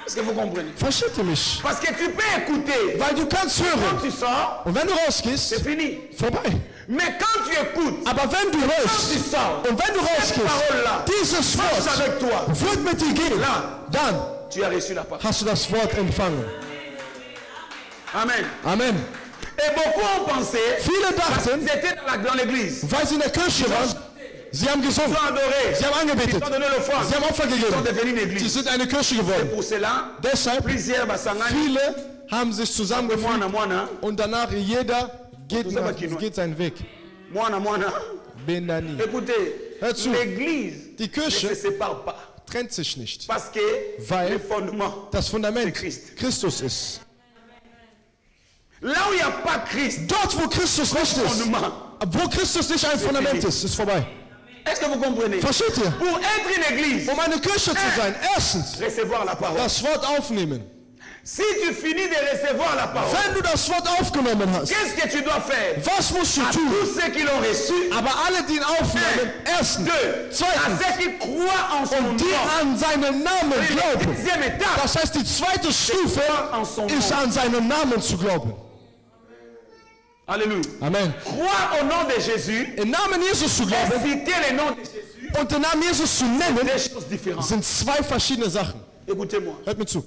Est-ce que vous comprenez? Versteht ihr mich? Parce que tu peux écouter. Weil du kannst Quand hören. tu sors, Und wenn du c'est rausgehst, fini. vorbei. Mais quand tu écoutes, Aber wenn du quand tu hörst sors, und wenn du cette rausgehst, parole-là dieses marche Wort avec toi. wird mit dir gehen, Là, dann tu as reçu la parole. hast du das Wort empfangen. Amen. Amen. Et beaucoup ont pensé, Viele parce dachten, qu'ils étaient dans l'église, weil sie in der Kirche waren, sie haben ils gesungen, ont adoré, sie haben ils angebetet, ont donné l'offrande, sie haben Opfer ils sont gegeben. devenus une Sie église. sind eine Kirche geworden. Pour cela, Deshalb, plusieurs basangani, viele haben sich zusammengefügt mwana, und danach jeder geht seinen Weg. mwana. Benani. Écoutez, Hör zu. l'église Die ne Kirche se sépare pas. trennt sich nicht, Parce que Weil le fondement, das Fundament c'est Christ. Christus ist. Là où il n'y a pas Christ, Dort, wo Christus nicht ist, fondement. wo Christus nicht ein Fundament ist, ist vorbei. Est-ce que vous comprenez? Versteht ihr? Pour être une église, Um eine Kirche zu sein, erstens recevoir la parole. das Wort aufnehmen. Si tu finis de recevoir la parole, Wenn du das Wort aufgenommen hast, qu'est-ce que tu dois faire? was musst du À tun? tous ceux qui l'ont reçu, Aber alle, die ihn aufnehmen, erstens, deux, à zweitens, ceux qui croient en son und die nom. an seinen Namen Et la glauben. deuxième étape, Das heißt, die zweite Stufe en son ist nom. an seinen Namen zu glauben. Alléluia. Amen. Croire au nom de Jésus, Im Namen Jesus zu et glauben citer le nom de Jésus, und den Namen Jesus zu nennen, deux choses différentes. sind zwei verschiedene Sachen. Écoutez-moi, Hört mir zu.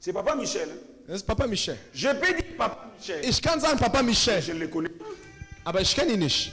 c'est Papa Michel. Hein? Das ist Papa Michel. Je peux dire Papa Michel, Ich kann sagen Papa Michel, je ne le connais pas. aber ich kenne ihn nicht.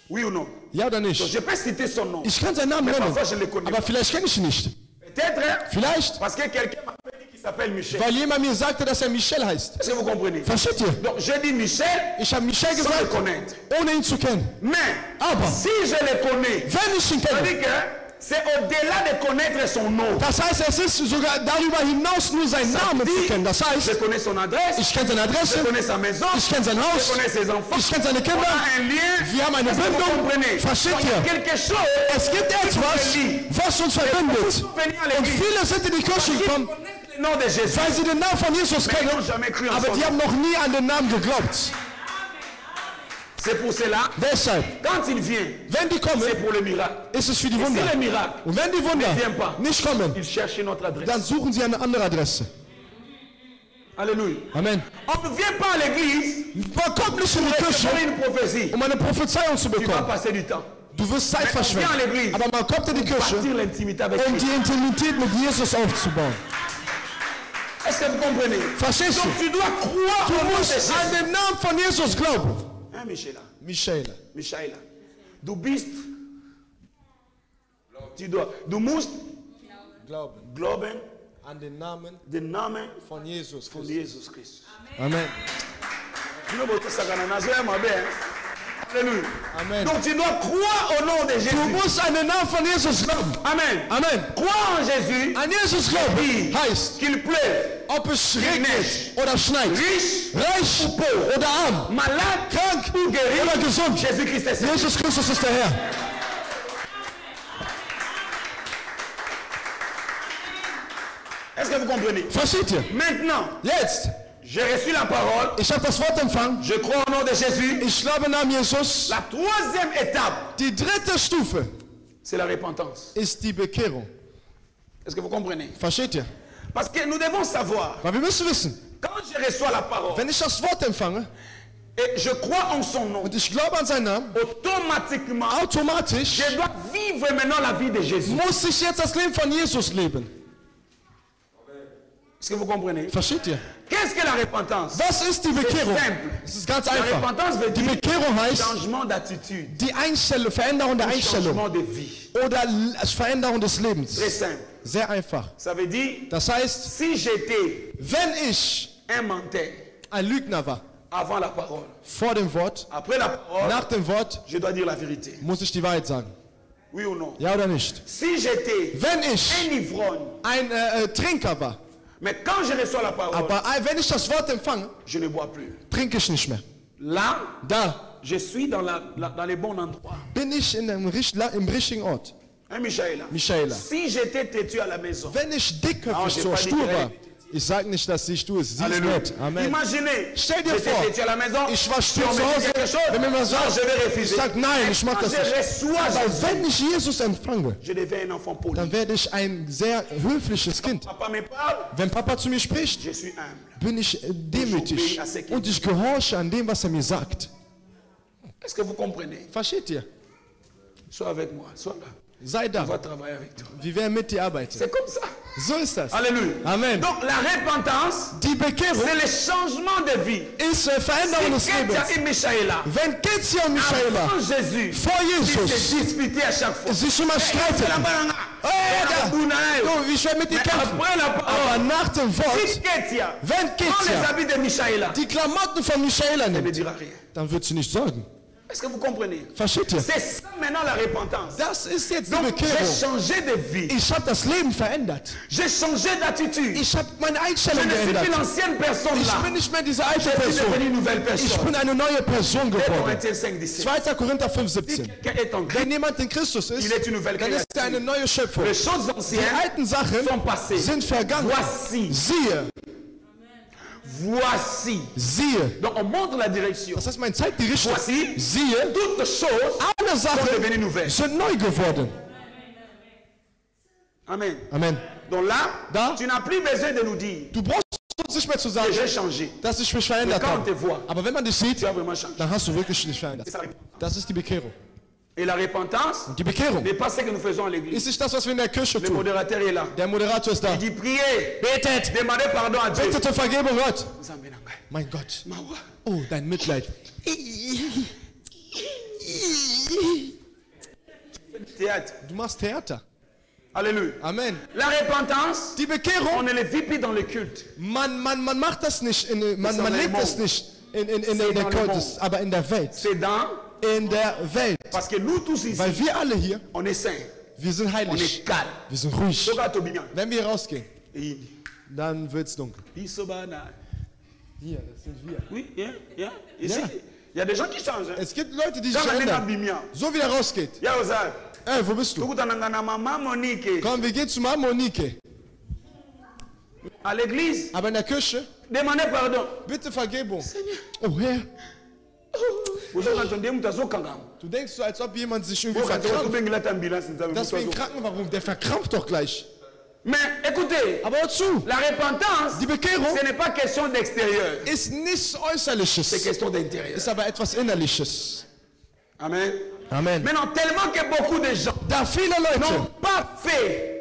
Oui ou non? Ja oder Donc, nicht? je peux citer son nom. Ich kann seinen Namen Mais nennen, parfois, je ne le connais aber pas. vielleicht kenne ich ihn nicht. Peut-être hein, Vielleicht, parce que quelqu'un m'a dit qu'il s'appelle Michel. weil jemand mir sagte, dass er Michel heißt. Est-ce que vous comprenez? Versteht ihr? Donc, je dis Michel Ich habe Michel sans le gesagt, connaître. ohne ihn zu kennen. Mais Aber si je le connais, wenn ich ihn ça veut kenne, dire que c'est au-delà de connaître son nom. das heißt, es ist sogar darüber hinaus nur seinen Namen zu kennen. Das Je heißt, connais son adresse, ich kenne seine je Adresse, connais sa maison, ich kenne sein je Haus, connais ses enfants. ich kenne seine On Kinder. a un lien. Wir haben eine Est-ce que vous Bindung. comprenez? Versteht Donc, il y a ihr? quelque chose. Es gibt etwas, was uns verbindet. Und viele sind in die Kirche gekommen, Le nom de Jésus. weil sie den Namen von Jesus Mais ils kennen, n'ont jamais cru en aber son die nom. haben noch nie an den Namen geglaubt. C'est pour cela, Deshalb, quand il vient, wenn die kommen, c'est pour le miracle. ist es für die Et si Wunder. le miracle, Und wenn die Wunder nicht kommen, il cherche notre adresse. dann suchen sie eine andere Adresse. Alléluia. Amen. On ne vient pas à l'église Man kommt nicht in die pour Kirche, recevoir une prophétie. um eine Prophezeiung zu Tu vas bekommen. passer du temps. Du wirst Zeit verschwenden. Aber man kommt in die Kirche, Bâtir l'intimité avec um Christ. die Intimität mit Jesus aufzubauen. Est-ce que vous comprenez? Verstehst du? Donc tu dois croire Du au nom de musst Jésus. an den Namen von Jesus glauben. Hein, Michela? Michaela. Michaela. Du bist. Du musst Glauben glauben an den Namen den Namen von Jesus von Christus. Jesus Christ. Amen. Alléluia. Amen. Donc tu dois croire au nom de Du Jésus. musst an den Namen von Jesus glauben. Amen. Amen. Croire en Jésus An Jesus glauben heißt, qu'il pleuve, ob es regnet oder schneit, riche, reich oder arm, malade, krank ou guéri, oder gesund. Jésus-Christ est Seigneur. Jesus Christus ist der Herr. Est-ce que vous comprenez? Versteht ihr? Maintenant, Jetzt, j'ai reçu la parole, ich habe das Wort empfangen. je crois au nom de Jésus. Ich glaube im Namen Jesus. La troisième étape, Die dritte Stufe c'est la repentance. ist die Bekehrung. Est-ce que vous comprenez? Versteht ihr? Parce que nous devons savoir, Weil wir müssen wissen, quand je reçois la parole wenn ich das Wort empfange et je crois en son nom, und ich glaube an seinen Namen, automatiquement, automatisch je dois vivre maintenant la vie de Jésus. muss ich jetzt das Leben von Jesus leben. Est-ce que vous comprenez? Versteht ihr? Qu'est-ce que la repentance? Was ist die Bekehrung? simple. Es ist ganz La einfach. repentance veut Die dire Bekehrung heißt changement d'attitude, die Veränderung der Einstellung changement de vie. oder Veränderung des Lebens. Très simple. Sehr einfach. Ça veut dire, Das heißt, si j'étais wenn ich un menteur ein Lügner war, avant la parole, vor dem Wort, après la parole, nach dem Wort, je dois dire la vérité. muss ich die Wahrheit sagen. Oui ou non? Ja oder nicht? Si j'étais Wenn ich un ivrogne, ein Trinker war, mais quand je reçois la parole, aber wenn ich das Wort empfange, je ne bois plus. trinke ich nicht mehr. Là, Da je suis dans les bons endroits. bin ich im richtigen Ort. Hein, Michaela? Michaela. Si j'étais têtu à la maison, Wenn ich dickköpfig j'ai so pas dit stur que war, Ich sage nicht, dass sie ich tue es. Sie ist Alléluia. nett. Amen. Imaginez, Stell dir j'étais vor, têtu à la maison, ich war si still on zu me dit Hause, quelque chose, wenn mir mal non, sagt, je vais ich refuser. sage nein, ich mach Quand das je nicht. reçois Aber Jésus, wenn ich Jesus empfange, je deviens un enfant poli. dann werde ich ein sehr höfliches Kind. Papa me parle, Wenn Papa zu mir spricht, je suis humble. bin ich demütig und ich gehorche an dem, was er mir sagt. Est-ce que vous comprenez? Versteht ihr? Sois avec moi, sois là. Sei On da. va travailler avec toi. Wir werden mit dir arbeiten. C'est comme ça. So ist das. Alléluia. Amen. Donc la repentance, Die Bekehrung c'est le changement de vie. ist Veränderung des Si Lebens. Ketia et Michaela, Wenn Ketia und Michaela avant Jésus, vor ils se Jesus disputaient à chaque fois. sich immer C'est la streiteten, balanga. du, ich werde mit dir kämpfen. Après la parole, Aber nach dem si Wort, Ketia wenn prend les Ketia habits de Michaela, die Klamotten von Michaela elle ne nimmt, dira rien. dann wird sie nicht sorgen. Est-ce que vous comprenez? Versteht ihr? C'est ça maintenant la repentance. Das ist jetzt die Donc j'ai Bekehrung. changé de vie. Ich habe das Leben verändert. J'ai changé d'attitude. Ich habe meine Je Einstellung ne suis plus geändert. l'ancienne personne Ich là. bin nicht mehr diese alte Je suis Person. devenu une nouvelle Ich personne. bin eine neue Person 2 geworden. Corinthiens 5, 17. 2. Korinther 5, 17. Quelqu'un est en Christ, Wenn jemand in Christus ist, il est une nouvelle dann ist er eine créature. neue Schöpfung. Les choses Die anciennes alten Sachen sont passées. sind vergangen. Voici, Siehe, voici. siehe. Donc on montre la direction. Das heißt, man zeigt die Richtung. Voici, Siehe, toutes choses alle sont Sachen devenues nouvelles. sind neu geworden. Amen. Amen. Donc là, Da. tu n'as plus besoin de nous dire Du brauchst uns nicht mehr zu sagen, que j'ai changé. dass ich mich verändert Quand on te habe. voit, Aber wenn man dich sieht, tu as vraiment changé. dann hast du wirklich dich verändert. C'est ça la repentance. Das ist die Bekehrung. Et la repentance Die Bekehrung n'est pas ce que nous faisons à l'église. ist nicht das, was wir in der Kirche Le tun. modérateur est là. Der Moderator ist da. Il dit priez, Betet, demandez pardon à Dieu. bittet um Vergebung, Gott. Nzambe na ngai. Mein Gott. Mawa. Oh, dein Mitleid. Théâtre. Du machst Theater. Alléluia. Amen. La repentance, Die on Bekehrung, ne le vit plus dans le culte. man macht das nicht, man dans le lebt es monde. nicht in C'est der dans le Kultus, monde. aber in der Welt. C'est dans, In der Welt. parce que nous tous ici, Weil wir alle hier, on est saints, wir sind on heilig. est calmes. Wir sind ruhig. Soka tobinga. Wenn wir rausgehen, Et dann wird es dunkel. biso bana. Hier, das sind wir. Oui, yeah. Ici, Yeah. il y a des gens qui changent. Hein. Es gibt Leute, die sich Quand on est dans verändern. Bimia, So wie er rausgeht. il y a Ozar. Ey, wo bist du? Tukutananga na maman Monique. Komm, wir gehen zu Mama Monique. À l'église, Aber in der Küche, demandez pardon. bitte Vergebung. Oh Herr, Aujourd'hui, mtu azokanga. du denkst so, als ob jemand sich irgendwie Quand tu verkrampft. tobengela ta ambulance, nzambe mtu Deswegen azo- kranken, warum? Der verkrampft doch gleich. Mais écoutez, Aber wozu? la repentance, Die Bekehrung ce n'est pas question d'extérieur, ist nichts c'est Äußerliches, question d'intérieur. ist aber etwas Innerliches. Amen. Amen. Maintenant, tellement que beaucoup de gens Da viele n'ont Leute pas fait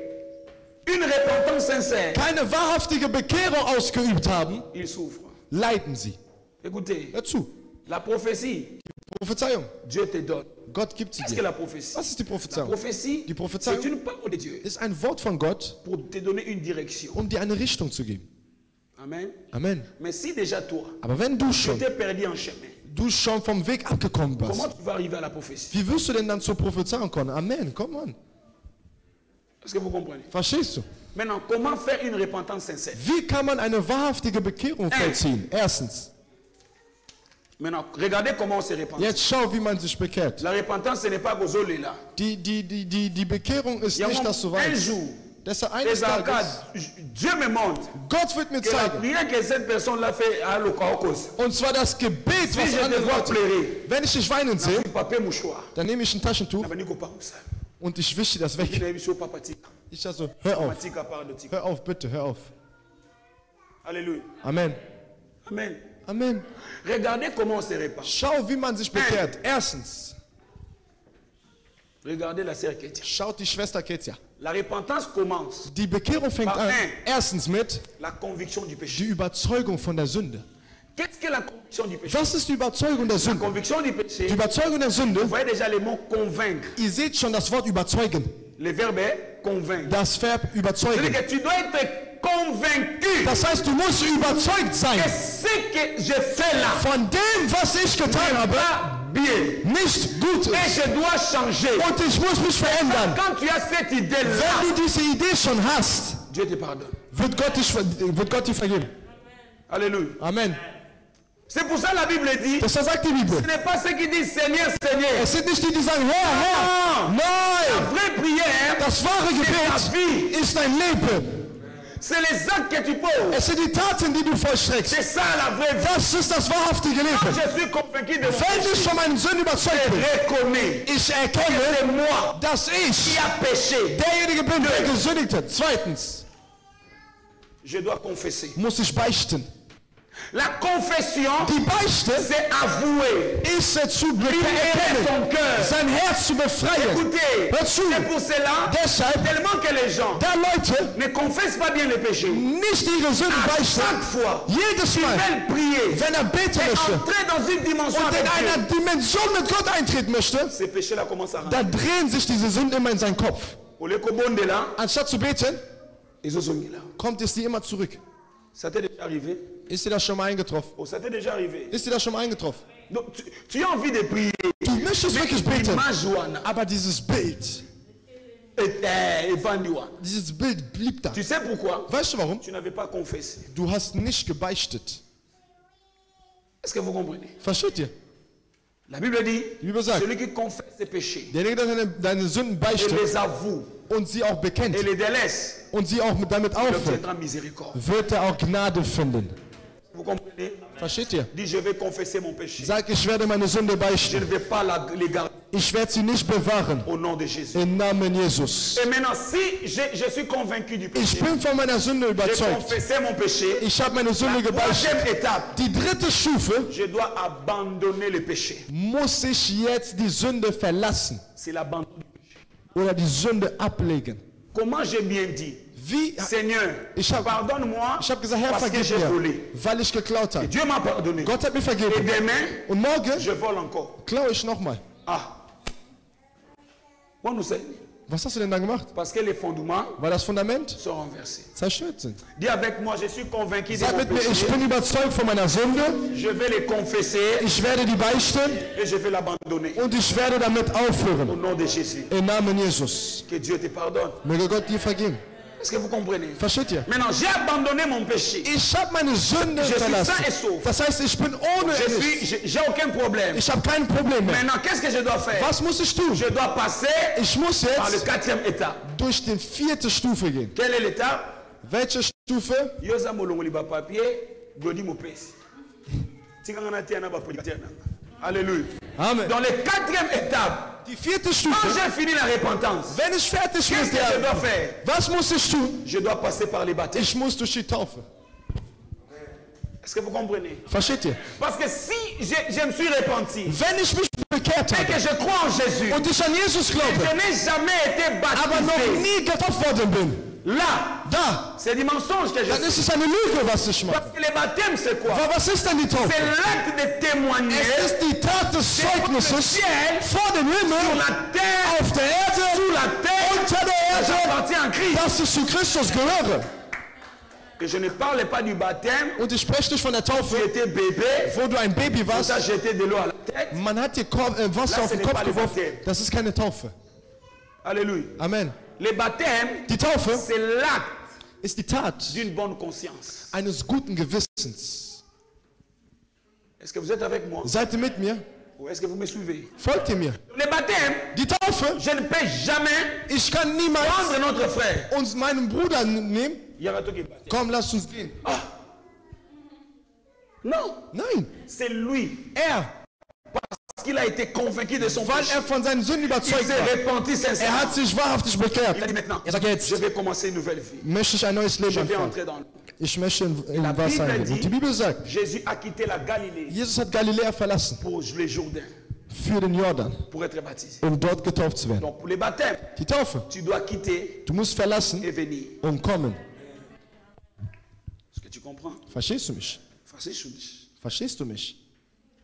une repentance sincère, keine wahrhaftige Bekehrung ausgeübt haben, ils souffrent. leiden sie. Écoutez, Dazu, la prophétie, Prophezeiung. Dieu te donne. Gott gibt sie Qu'est-ce que dir. la prophétie? Was ist die La Prophezeiung? prophétie, Die Prophezeiung c'est une parole de Dieu ist ein Wort von Gott, pour te donner une direction. um dir eine Richtung zu geben. Amen. Amen. Mais si déjà toi, Aber wenn du tu schon, t'es perdu en chemin, vom Weg abgekommen bist, comment tu vas arriver à la prophétie? wie wirst du denn dann zur Prophezeiung kommen? Amen. Komm on. Est-ce que vous comprenez? Verstehst du? Maintenant, comment faire une repentance sincère? Wie kann man eine wahrhaftige Bekehrung vollziehen? Erstens, Maintenant, regardez comment on se repent. jetzt schau, wie man sich bekehrt. La repentance, ce n'est pas Gozole là. Die Bekehrung ist Il y a nicht, dass du un weißt. jour, Deshalb les eines Tages, arcades, Dieu me montre Gott wird mir que la zeigen. prière que cette personne-là fait à l'Okaokos, Und zwar das Gebet, si was je te andere vois Leute. pleurer, Wenn ich dich weinen sehe, sur papier mouchoir, dann nehme ich ein Taschentuch na bani kopangusa. und ich wische das Il weg. a mis papa tika. Ich sage so, hör auf, Matika parle de tika. hör auf, bitte, hör auf. Alléluia. Amen. Amen. Amen. Regardez comment on se répand. Schau, wie man sich bekehrt. Erstens, Regardez la sœur Ketia. schaut die Schwester Ketia. La repentance commence Die Bekehrung fängt an, erstens mit la conviction du péché. die Überzeugung von der Sünde. Qu'est-ce que la conviction du péché? Was ist die Überzeugung der La Sünde? conviction du péché, Die Überzeugung der Sünde, vous voyez déjà le mot convaincre. ihr seht schon das Wort überzeugen. Le verbe est convaincre. Das Verb überzeugen. C'est-à-dire que tu dois être convaincu Das heißt, du musst überzeugt sein que ce que je fais là von dem, was ich getan n'est habe, pas bien. nicht gut Et ist. je dois changer. Und ich muss mich verändern. Quand tu as cette idée-là, Wenn du diese Idee schon hast, Dieu te pardonne. wird Gott dir vergeben. Alléluia. Amen. C'est pour ça que la Bible dit, Das sagt die Bibel. ce n'est pas ceux qui disent Seigneur, Seigneur. Es sind nicht die, die sagen, Herr, Herr. La Nein. vraie prière, Das wahre c'est ta Gebet vie. ist dein Leben. C'est les actes que tu poses. Es sind die Taten, die du vollstreckst. C'est ça la vraie vie. Das ist das wahrhaftige Quand Leben. je suis convaincu de mon Wenn péché, ich von meinen Sünden überzeugt bin, je reconnais ich que erkenne, c'est moi dass qui ich a péché. derjenige bin, der gesündigt hat. Zweitens Je dois confesser. muss ich beichten. La confession, Die Beichte c'est avouer. ist zu Libérer bekennen, son cœur. sein Herz zu befreien. Écoutez, Hör zu. c'est pour cela, Deshalb, tellement que les gens da Leute ne confessent pas bien les péchés. nicht ihre Sünden À beichten, chaque fois, jedes ils Mal, veulent prier, wenn beten möchte entrer dans une dimension und avec in einer Dieu. Dimension mit Gott eintreten möchte, Ces péchés-là commencent à rentrer. da drehen sich diese Sünden immer in seinen Kopf. Au lieu qu'au bon de là, Anstatt zu beten, ils ont là. kommt es dir immer zurück. Ça t'est déjà arrivé? Ist dir das schon mal eingetroffen? Oh, ça t'est déjà arrivé. Ist dir das schon mal eingetroffen? Donc, tu as envie de prier. Du möchtest wirklich beten, L'image Johanna. aber dieses Bild Dieses Bild blieb da. Tu sais pourquoi? Weißt du warum? Tu n'avais pas confessé. Du hast nicht gebeichtet. Est-ce que vous comprenez? Versteht ihr? La Bible dit, Die Bibel sagt, celui qui confesse ses péchés derjenige, der deine Sünden et beichtet les avoue und sie auch bekennt et les délaisse, und sie auch damit il aufhört, obtiendra miséricorde. wird er auch Gnade finden. Vous comprenez? Versteht ihr? Dis, je vais confesser mon péché. Sag, ich werde meine Sünde Je ne beichten. vais pas les garder Ich werde sie nicht bewahren. au nom de Jésus. Im Namen Jesus. Et maintenant, si je suis convaincu du Ich péché, bin von meiner Sünde j'ai überzeugt. confessé mon péché, Ich habe meine Sünde la gebeichtet. troisième étape, Die dritte Stufe je dois abandonner le péché. muss ich jetzt die Sünde verlassen C'est l'abandon. oder die Sünde ablegen. Comment j'ai bien dit? Wie? Seigneur, Ich habe pardonne-moi gesagt, Herr, parce que vergib j'ai mir, volé. weil ich geklaut Et habe. Dieu m'a pardonné. Gott hat mir Et vergeben. demain, Und morgen je vole encore. klaue ich nochmal. Ah. Bon, nous savons. Was hast du denn dann gemacht? Parce que les fondements Weil das Fundament sont renversés. zerstört sind. Dis avec moi, je suis convaincu de Sag mon mit mir, ich péché. bin überzeugt von meiner Sünde. Je vais les confesser Ich werde die beichten et je vais l'abandonner. und ich werde damit Au aufhören. nom de Jésus. Im Namen Jesus. Que Dieu te pardonne. Möge Gott dir vergeben. Est-ce que vous comprenez? Versteht ihr? Maintenant, j'ai abandonné mon péché. Ich habe meine Sünde Je suis verlassen. sain et sauf. Das heißt, ich bin ohne Erlös. J'ai aucun problème. Ich habe kein Problem mehr. Maintenant, qu'est-ce que je dois faire? Was muss ich tun? Je dois passer Ich muss par le jetzt quatrième état. durch die 4. Stufe gehen. Quelle est l'étape? Welche Stufe? Yoza molongoli ba papier, godi mopesi. Tinganga na tia na ba politique na. Alléluia. Amen. Dans la quatrième étape, Die 4. quand Stufe. j'ai fini la repentance, Wenn ich fertig qu'est-ce bin, que je dois faire? was muss ich tun? Je dois passer par les baptêmes. Ich muss durch die Taufe. Est-ce que vous comprenez? Versteht ihr? Parce que si je me suis repenti Wenn ich mich bekehrt et que habe je crois en Jésus, und ich an Jesus je glaube, n'ai jamais été aber noch baptisé. nie getauft worden bin, Là, da, c'est du mensonge que je dann fais. ist es eine Lüge, was ich mache. Parce que le baptême, c'est quoi? Aber was ist denn die Taufe? C'est l'acte de témoigner Es ist die Tat des Zeugnisses vor dem sur Himmel, la terre, auf der Erde, sous la terre, unter der que Erde, j'appartiens à Christ. dass ich zu Christus gehöre. Et je ne parle pas du baptême, Und ich spreche nicht von der tu Taufe, étais bébé, wo du ein Baby pour warst. ça jeter de l'eau à la tête. Man hat dir Wasser Là, auf ce den n'est Kopf pas le geworfen. baptême. Das ist keine Taufe. Alléluia. Amen. Le baptême, Die Taufe c'est l'acte ist die Tat d'une bonne conscience. eines guten Gewissens. Est-ce que vous êtes avec moi? Seid ihr mit mir? Ou est-ce que vous me suivez? Folgt ihr mir? Le baptême, Die Taufe, je ne peux jamais ich kann niemals prendre notre frère. uns meinen Bruder nehmen. Il y a un truc qui est baptême. Komm, lass uns gehen. Non, Nein, c'est lui. er, Parce qu'il a été convaincu de son weil péché. er von seinen Sünden Il überzeugt s'est war. repenti Er sincèrement. hat sich wahrhaftig Il a bekehrt. dit maintenant, Er sagt jetzt, je vais commencer une nouvelle vie. möchte ich ein neues Leben Je vais anfangen. entrer dans l'eau. Ich möchte in La Wasser Bible leben. Und die dit, Bibel sagt, Jésus a quitté la Galilée Jesus hat Galiläa verlassen pour le Jourdain, für den Jordan, pour être baptisé. um dort getauft zu werden. Donc pour les baptêmes, Die Taufe, tu dois quitter du musst verlassen et venir. und kommen. Est-ce que tu comprends? Verstehst du mich? Verstehst du mich?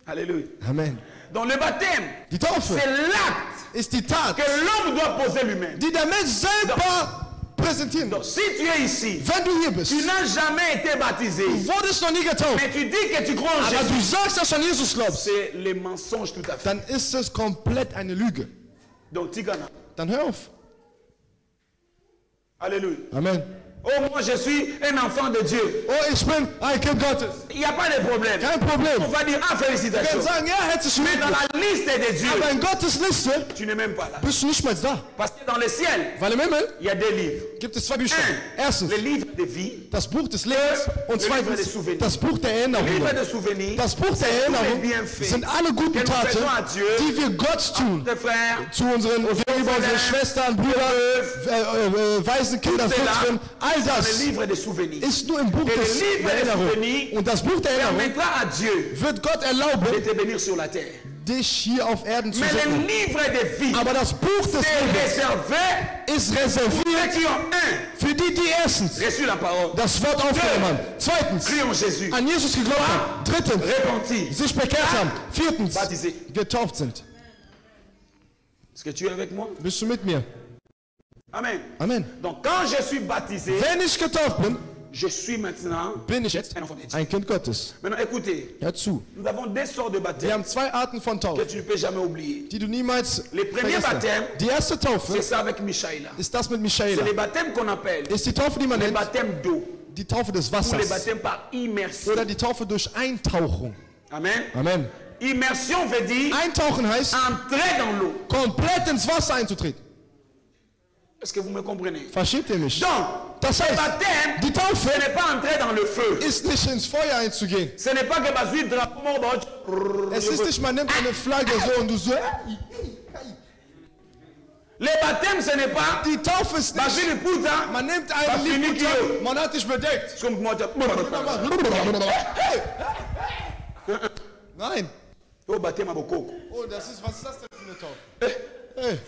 Alléluia. Amen. Donc le baptême, Die Taufe c'est l'acte ist die Tat, que l'homme doit poser lui-même. die der Mensch selber präsentieren Donc muss. si tu es ici, Wenn du hier bist, tu n'as jamais été baptisé, du wurdest noch nie getauft, mais tu dis que tu crois en aber Jésus, du sagst, dass du an Jesus glaubst, c'est le mensonge tout à fait. dann ist es komplett eine Lüge. Donc Tigana, Dann hör auf. alléluia. Amen. Oh, moi je suis un enfant de Dieu. Oh, ich bin ein Kind Gottes. Il n'y a pas de problème. Kein Problem. On va dire ah, Wir können félicitations. sagen, ja, herzlichen Mais dans Glückwunsch. la liste de Dieu, Aber in Gottes Liste tu n'es même pas là. bist du nicht mal da. Parce que dans le ciel, Weil im Himmel il y a 2 livres. gibt es 2 Bücher. Un, Erstens, le livre de vie, das Buch des Lebens und Le livre des zweitens, souvenirs. das Buch der le Erinnerung. livre de souvenirs. Das Buch der tous les Erinnerung bienfaits sind alle guten que nous Taten, faisons à Dieu, die wir Gott tun. de frères, Zu unseren gegenüber unseren Schwestern, Brüdern, Waisenkinder, Witwen, all dans le das livre de souvenirs. ist nur im Buch Et le des livre der des Erinnerung. souvenirs Und das Buch der Erinnerung permettra à Dieu wird Gott de erlauben, te bénir sur la terre. dich hier auf Erden zu Mais le segnen. livre de vie Aber das Buch des est Lebens réservé ist pour ceux reserviert qui ont un, für die, die erstens reçu la parole, das Wort aufgenommen haben, zweitens cru en Jésus, an Jesus geglaubt haben, drittens repenti, sich bekehrt haben, viertens baptisé. getauft sind. Est-ce que tu es avec moi? Bist du mit mir? Amen. Amen. Donc quand je suis baptisé, Wenn ich getauft bin, je suis maintenant bin ich jetzt un enfant de Dieu. ein Kind Gottes. Maintenant écoutez, Hör zu. nous avons 2 sortes de Wir baptême haben 2 Arten von que Taufe, tu ne peux jamais oublier. die du niemals Le premier vergessen baptême, darfst. Die erste Taufe c'est ça avec Michaela. ist das mit C'est Michaela. le baptême qu'on appelle Ist die Taufe, die man le nennt, baptême d'eau die Taufe des ou le Wassers baptême par immersion. oder die Taufe durch Eintauchung. Amen. Amen. Immersion veut dire Eintauchen heißt, entrer dans l'eau. komplett ins Wasser einzutreten. Est-ce que vous me comprenez? Versteht ihr mich? Donc, Das le heißt, baptême, die Taufe ce n'est pas entrer dans le feu. ist nicht ins Feuer einzugehen. Ce n'est pas que Basui drapeau Es ist nicht, man nimmt eine Flagge so und du so. Le baptême, ce n'est pas Die Taufe ist nicht, Basui le pouta. man nimmt einen Liebmutter, man hat dich bedeckt. Nein. Au baptême à Bokoko. Oh, was ist das denn für eine Taufe? Hey,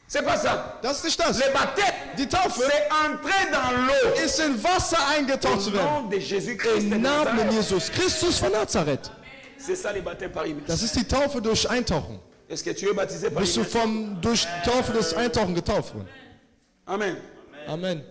C'est pas ça. das ist nicht das. Le baptême, Die Taufe c'est entrer dans l'eau. ist in Wasser eingetaucht Au zu werden. nom de Jésus-Christ de Im Namen Nazareth. Jesus Christus von Nazareth. C'est ça le baptême par immersion. Das ist die Taufe durch Eintauchen. Est-ce que tu es baptisé par Bist du immersion? durch Taufe des Eintauchen getauft worden? Amen. Amen.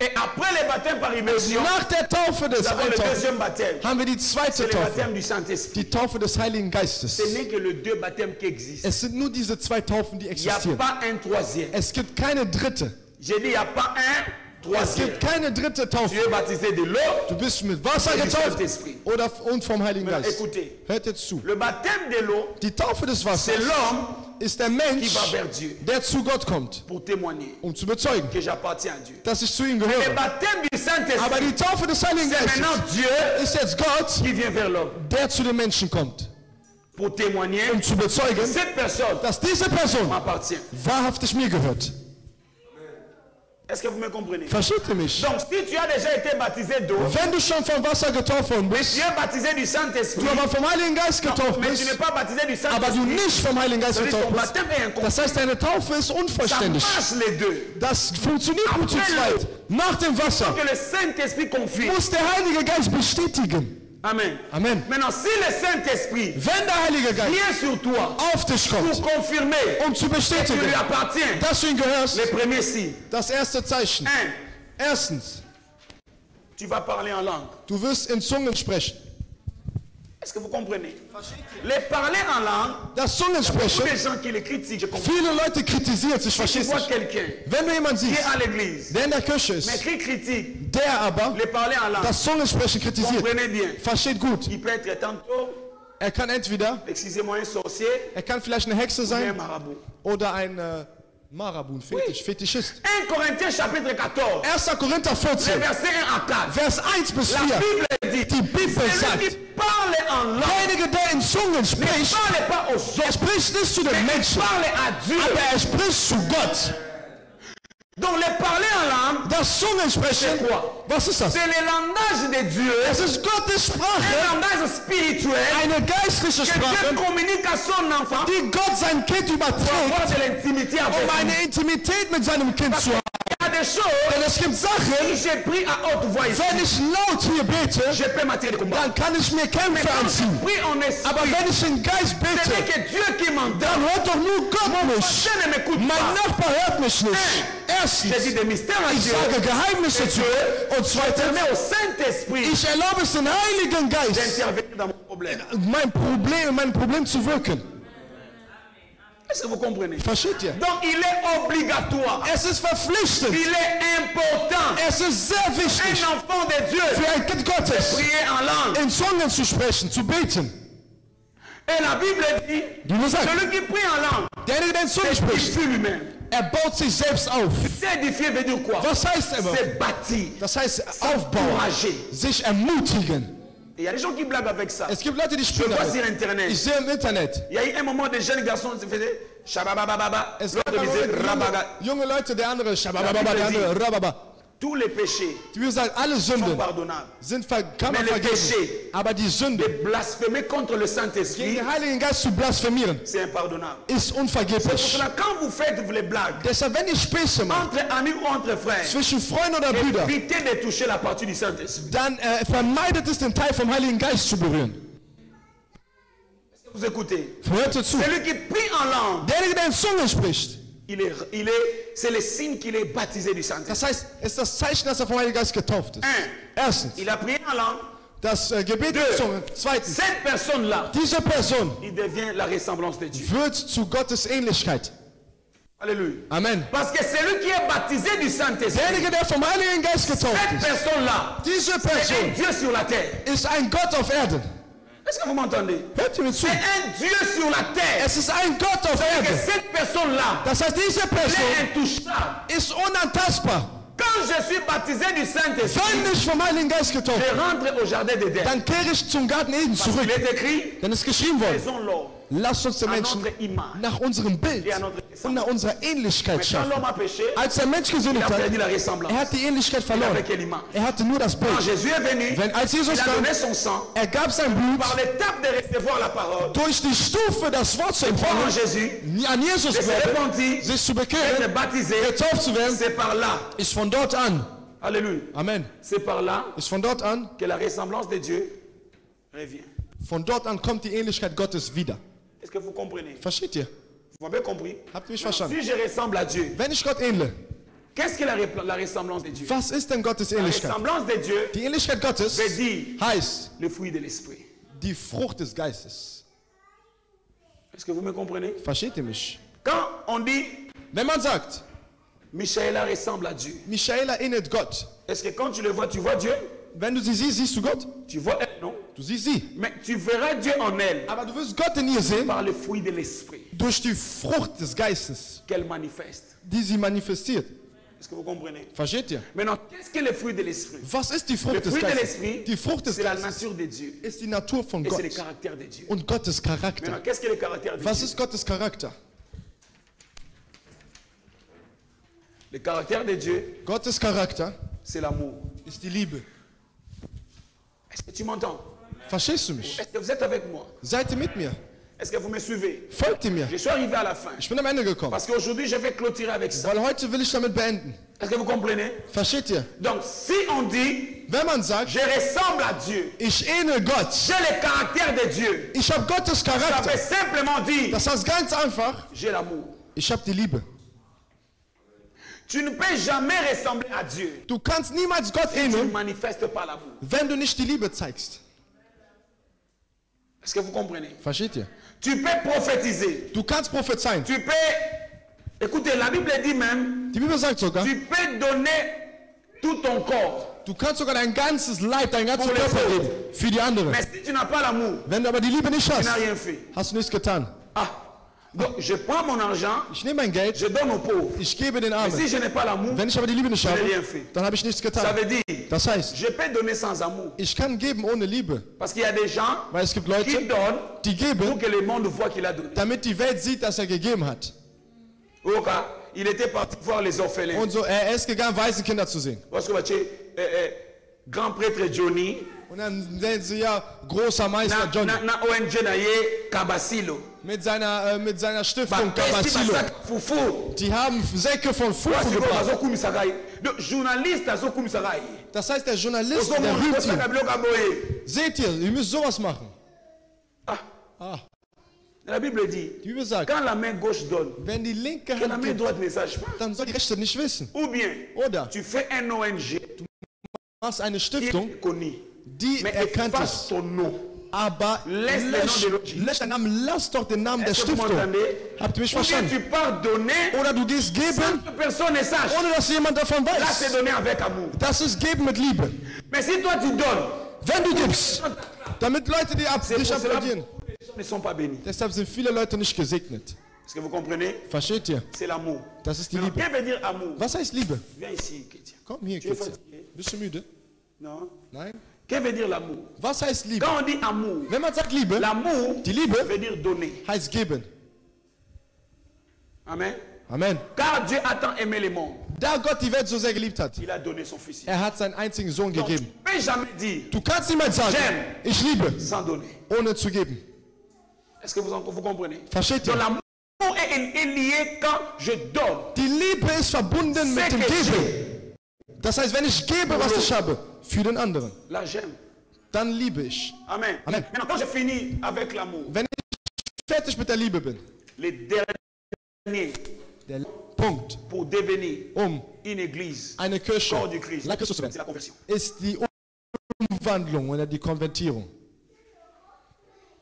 Et après le baptême par immersion, Nach der Taufe des nous avons le Eintauchens deuxième baptême. haben wir die C'est zweite le Taufe, baptême du Saint-Esprit. die Taufe des Heiligen Geistes. Ce n'est que les 2 baptêmes qui existent. Es sind nur diese 2 Taufen, die Il n'y a existieren. pas un troisième. Es gibt keine dritte. J'ai dit, il n'y a pas un Es troisième. gibt keine dritte Tu Taufe. es baptisé de l'eau. Du bist mit Wasser Et du getauft Saint-Esprit. und vom Heiligen Maintenant, Geist. écoutez, Hört jetzt zu. le baptême de l'eau, Die Taufe des c'est Wassers l'homme ist der qui Mensch, va vers Dieu der zu Gott kommt, pour témoigner zu bezeugen, que j'appartiens à Dieu. dass ich zu ihm Le gehöre. baptême du Aber Saint-Esprit, die Taufe des Heiligen c'est maintenant Geistes Dieu ist jetzt Gott, qui vient vers l'homme der zu den Menschen kommt, pour témoigner zu bezeugen, cette personne dass diese Person m'appartient. wahrhaftig mir gehört. Est-ce que vous me comprenez? Versteht ihr mich? Donc, si tu as déjà été baptisé d'eau, Wenn du schon vom Wasser getauft worden tu bist, es baptisé du Saint-Esprit, du aber vom Heiligen Geist getauft mais tu n'es bist, pas baptisé du aber du Saint-Esprit, nicht vom Heiligen Geist c'est-à-dire ton getauft bist, baptême est incomplet. das heißt, deine Taufe ist Ça unvollständig. marche les deux. Das funktioniert nur zu zweit. Nach dem Wasser Que le Saint-Esprit confirme. muss der Heilige Geist bestätigen. Amen. Amen. Maintenant, si le Saint-Esprit Wenn der Heilige Geist vient sur toi auf dich pour kommt, confirmer zu que tu bestätigen, lui appartiens, dass du ihn gehörst, le premier signe, das erste Zeichen. 1, Erstens, tu vas parler en langue. du wirst in Zungen sprechen. Est-ce que vous comprenez? Le parler en langue, Das tous Zungensprechen, les gens qui le critiquent, je comprends. viele Leute kritisieren sich, Tu verstehst vois du? quelqu'un Wenn du jemanden qui siehst, est à l'église, der in der Kirche mais ist, qui critique der aber le parler en langue, das Zungensprechen kritisiert, comprenez bien. versteht gut. Il peut être tantôt, Er kann entweder, excusez-moi, un sorcier er kann vielleicht eine Hexe ou un sein marabout. oder ein Marabun, Fetischist. 1 Corinthiens chapitre 14, 1. Korinther le 14, verset 1 à 4. Vers 1 bis La 4. Bible dit, Die Bibel celui sagt, qui parle en langue, derjenige, der in Zungen ne spricht, parle pas aux er autres, spricht nicht zu den mais il Menschen, parle à Dieu. aber er spricht zu Gott. Donc le parler en langue, Das Zungensprechen, C'est quoi? was ist das? c'est le langage de Dieu, Es ist Gottes un Sprache, langage spirituel eine geistliche que Dieu Sprache, communique à son enfant die Gott sein Kind pour avoir überträgt, de l'intimité avec lui. eine Intimität mit seinem Kind zu haben. Il y a des choses, Denn es gibt si Sachen, j'ai pris à haute voix ici, wenn ich laut hier bete, je peux m'attirer de combat. dann kann ich mir Kämpfe Quand je anziehen. prie en esprit, Aber wenn ich in Geist ce n'est bete, que Dieu qui m'entend. dann hört doch nur Gott mich. Je ne m'écoute Mein pas. Nachbar hört mich nicht. J'ai dit Erstens, des mystères à ich Dieu. sage Geheimnisse zu. Und zweitens, Permets au Saint-Esprit ich erlaube es den Heiligen Geist, d'intervenir dans mon problème. mein Problem zu wirken. Est-ce que vous comprenez? Versteht ihr? Donc il est obligatoire. Es ist verpflichtend. Il est important. Es ist sehr wichtig, Un enfant de Dieu für ein Kind Gottes prier en langue. in Zungen zu sprechen, zu beten. Et la Bible dit, Die Bibel sagt, celui qui prie en langue, derjenige, der in Zungen spricht, s'édifie lui-même. baut sich selbst auf. S'édifier veut dire quoi? Was heißt immer? C'est bâtir. Das heißt aufbauen, Encourager. sich ermutigen. Il y a des gens qui blaguent avec ça. Es gibt Leute, die Je spielen vois sur damit. Internet. Ich sehe im Internet. Il y a eu un moment des jeunes garçons qui faisaient Shababababa. Es gab L'autre disait Rabaga. junge Leute, der andere Shabababa, der andere Rababa. Tous les péchés Die Bibel sagt, alle sont Sünden pardonnables. kann man Mais le vergeben. péché Aber die Sünde, de blasphémer contre le gegen Saint-Esprit, den Heiligen Geist zu blasphemieren, c'est impardonnable. ist Pour unvergeblich. cela, quand vous faites les blagues Deshalb, wenn ihr Späße macht, entre amis ou entre frères, zwischen Freunden oder Brüdern, évitez de toucher la partie du Saint-Esprit. dann vermeidet es, den Teil vom Heiligen Geist zu berühren. Vous écoutez. Hört ihr zu. Celui qui prie en langue, Derjenige, der in Zungen spricht, c'est le signe qu'il est baptisé du Saint-Esprit. das heißt, es ist das Zeichen, dass er vom Heiligen Geist getauft ist. Erstens, Il a prié en langue. das Gebet in Zungen. Zweitens, Cette personne-là, diese Person il devient la ressemblance de Dieu. wird zu Gottes Ähnlichkeit. Alléluia. Amen. Parce que celui qui est baptisé du Saint-Esprit, Derjenige, der vom Heiligen Geist getauft cette ist, personne-là, diese c'est un Person Dieu sur la terre. ist ein Gott auf Erden. Est-ce que vous m'entendez? Hört ihr mir zu? C'est un Dieu sur la terre. Es ist ein Gott auf Que Erden. cette personne-là, Das heißt, diese elle Person est intouchable. ist unantastbar. Quand je suis baptisé du Saint-Esprit, Wenn ich vom Heiligen Geist getauft je bin, rentre au jardin d'Éden. dann kehre ich zum Garten Eden Parce zurück. qu'il est écrit, Denn es ist geschrieben worden, faisons-le lasst uns den à Menschen notre image. nach unserem Bild Et à notre und nach unserer Ähnlichkeit Mais quand schaffen. l'homme a péché, Als der Mensch il gesündigt a hat, perdu la ressemblance. hat die Ähnlichkeit Il verloren. avait quelle image? Er hatte nur das Quand Bild. Jésus est venu, Als Jesus il a kam, donné son sang er gab sein Blut, par l'étape de recevoir la parole. durch die Stufe das Wort zu Croire en empfangen, Jésus, an Jesus de se glauben, repentir, sich zu d'être bekehren, baptisé, getauft zu werden, c'est par là. ist von dort an, Alléluia. Amen, C'est par là ist von dort an, que la ressemblance de Dieu revient. von dort an kommt die Ähnlichkeit Gottes wieder. Est-ce que vous comprenez? Versteht ihr? Vous m'avez compris? Habt ihr mich Maintenant, verstanden? si je ressemble à Dieu, Wenn ich Gott ähnle, qu'est-ce que la ressemblance de Dieu? was ist denn Gottes La Ähnlichkeit? ressemblance de Dieu Die Ähnlichkeit Gottes veut dire heißt le fruit de l'esprit. die Frucht des Geistes. Est-ce que vous me comprenez? Versteht ihr mich? Quand on dit Wenn man sagt, Michaela ressemble à Dieu, Michaela ähnelt Gott, est-ce que quand tu le vois, tu vois Dieu? wenn du sie siehst, siehst du Gott? Tu vois elle, non? Du siehst sie. Mais tu verras Dieu en elle Aber du wirst Gott in ihr sehen par le fruit de l'esprit durch die Frucht des Geistes, qu'elle manifeste. die sie manifestiert. Est-ce que vous comprenez? Versteht ihr? Maintenant, qu'est-ce que le fruit de l'esprit? Was ist die Le Frucht des fruit de Geistes? l'esprit, Die Frucht des c'est la Geistes nature de Dieu. ist die Natur von Et c'est Gott le caractère de Dieu. und Gottes Charakter. Maintenant, qu'est-ce que le caractère de Was Dieu? ist Gottes Charakter? Le caractère de Dieu, Gottes Charakter c'est l'amour. ist die Liebe. Est-ce que tu m'entends? Verstehst du mich? Est-ce que vous êtes avec moi? Seid ihr mit mir? Est-ce que vous me suivez? Folgt ihr mir? Je suis arrivé à la fin. Ich bin am Ende gekommen. Parce qu'aujourd'hui, je vais clôturer avec ça. Weil heute will ich damit beenden. Est-ce que vous comprenez? Versteht ihr? Donc, si on dit, Wenn man sagt, je ressemble à Dieu, ich ähnle Gott, j'ai le caractère de Dieu, ich habe Gottes ça veut Charakter, simplement dire, das heißt ganz einfach, j'ai l'amour. ich habe die Liebe. Tu ne peux jamais ressembler à Dieu Du kannst niemals Gott si tu ne ähneln, manifestes pas l'amour. wenn du nicht die Liebe zeigst. Est-ce que vous comprenez? Versteht ihr? Tu peux prophétiser. Du kannst prophezeien. Tu peux... Écoutez, la Bible dit même, Die Bibel sagt sogar, tu peux donner tout ton corps. du kannst sogar dein ganzes Leib, deinen ganzen Pour les Körper autres. geben. Für die anderen. Mais si tu n'as pas l'amour, Wenn du aber die Liebe nicht tu hast, n'as rien fait. hast du nichts getan. Ah, donc je prends mon argent, Ich nehme mein Geld, je donne aux pauvres. ich gebe den Mais Armen. si je n'ai pas l'amour, Wenn ich aber die Liebe nicht je habe, n'ai rien fait. dann habe ich nichts Ça getan. veut dire, Das heißt, je peux donner sans amour. ich kann geben ohne Liebe. Parce qu'il y a des gens Weil es gibt qui Leute, donnent die pour geben, que le monde voit qu'il a donné. damit die Welt sieht, dass er gegeben hat. Au cas, il était parti voir les orphelins. Und so, er ist gegangen, weiße Kinder zu sehen. Parce que grand prêtre Johnny, Und dann sehen sie ja, großer Meister na Johnny ONG na ye Kabasilo. mit seiner Stiftung Bapesi Kabasilo. basaka fufu. Die haben Säcke von Fufu Parce que gebracht. bazokumisaka ye. Donc journaliste azokumisaka ye. Das heißt, der Journalist, der Ozomona rühmt kosaka ihn. biloko boye. Seht ihr, ihr müsst sowas machen. Ah. La Bible dit, Die Bibel sagt, quand la main gauche donne, wenn die linke que la Hand main gibt, droite ne sache pas. dann soll die rechte nicht wissen. Ou bien, Oder tu fais un ONG du machst eine qui Stiftung, est connue, die mais erkannt efface ist, ton nom. Aber Laisse le nom de l'autre. lösch den Namen, lass doch den Namen der Est-ce que vous Stiftung. m'entendez? Habt ihr mich Ou bien verstanden? tu pars donner Oder du gehst sans geben, que personne ne sache. ohne dass jemand davon Là, c'est weiß. donner avec amour. Das ist Geben mit Liebe. Mais si toi tu donnes, Wenn du gibst, damit Leute dich c'est pour cela applaudieren. que les gens ne sont pas bénis. Deshalb sind viele Leute nicht gesegnet. Est-ce que vous comprenez? Versteht ihr? C'est l'amour. Das ist die Maintenant, Liebe. qu'est-ce que veut dire amour? Was heißt Liebe? Viens ici, Kétia. Komm hier, Tu es Kitze. fatigué? Bist du müde? Non. Nein? Qu'est-ce que veut dire l'amour? Was heißt Liebe? Quand on dit amour, Wenn man sagt Liebe, l'amour die Liebe veut dire donner. heißt geben. Amen. Amen. Car Dieu a tant aimé le monde, Da Gott die Welt so sehr geliebt hat, il a donné son fils. hat seinen einzigen Sohn Donc, tu gegeben. ne peux jamais dire Du kannst niemals sagen, J'aime. ich liebe, sans donner. ohne zu geben. Est-ce que vous comprenez? Versteht Donc ihr? l'amour est lié quand je donne. Die Liebe ist verbunden mit C'est dem que Geben. j'ai. Das heißt, wenn ich gebe, was ich habe, für den anderen, Là, j'aime. dann liebe ich. Amen. Amen. Maintenant, quand je finis avec l'amour, Wenn ich fertig mit der Liebe bin, les derniers der Punkt, pour devenir um une église, eine Kirche, corps du Christ, Leib Christus zu c'est werden, la conversion. ist die Umwandlung oder die Konvertierung.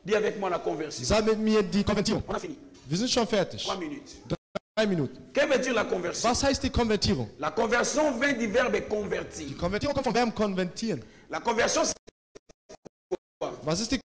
Dis avec moi la conversion. Sag mit mir die Konvertierung. On a fini. Wir sind schon fertig. 3 minutes. 3 Minuten. Que veut dire la conversion? Was heißt die Konvertierung? La conversion vient du verbe convertir. Die Konvertierung kommt vom Verb konvertieren. La conversion, c'est Was ist die un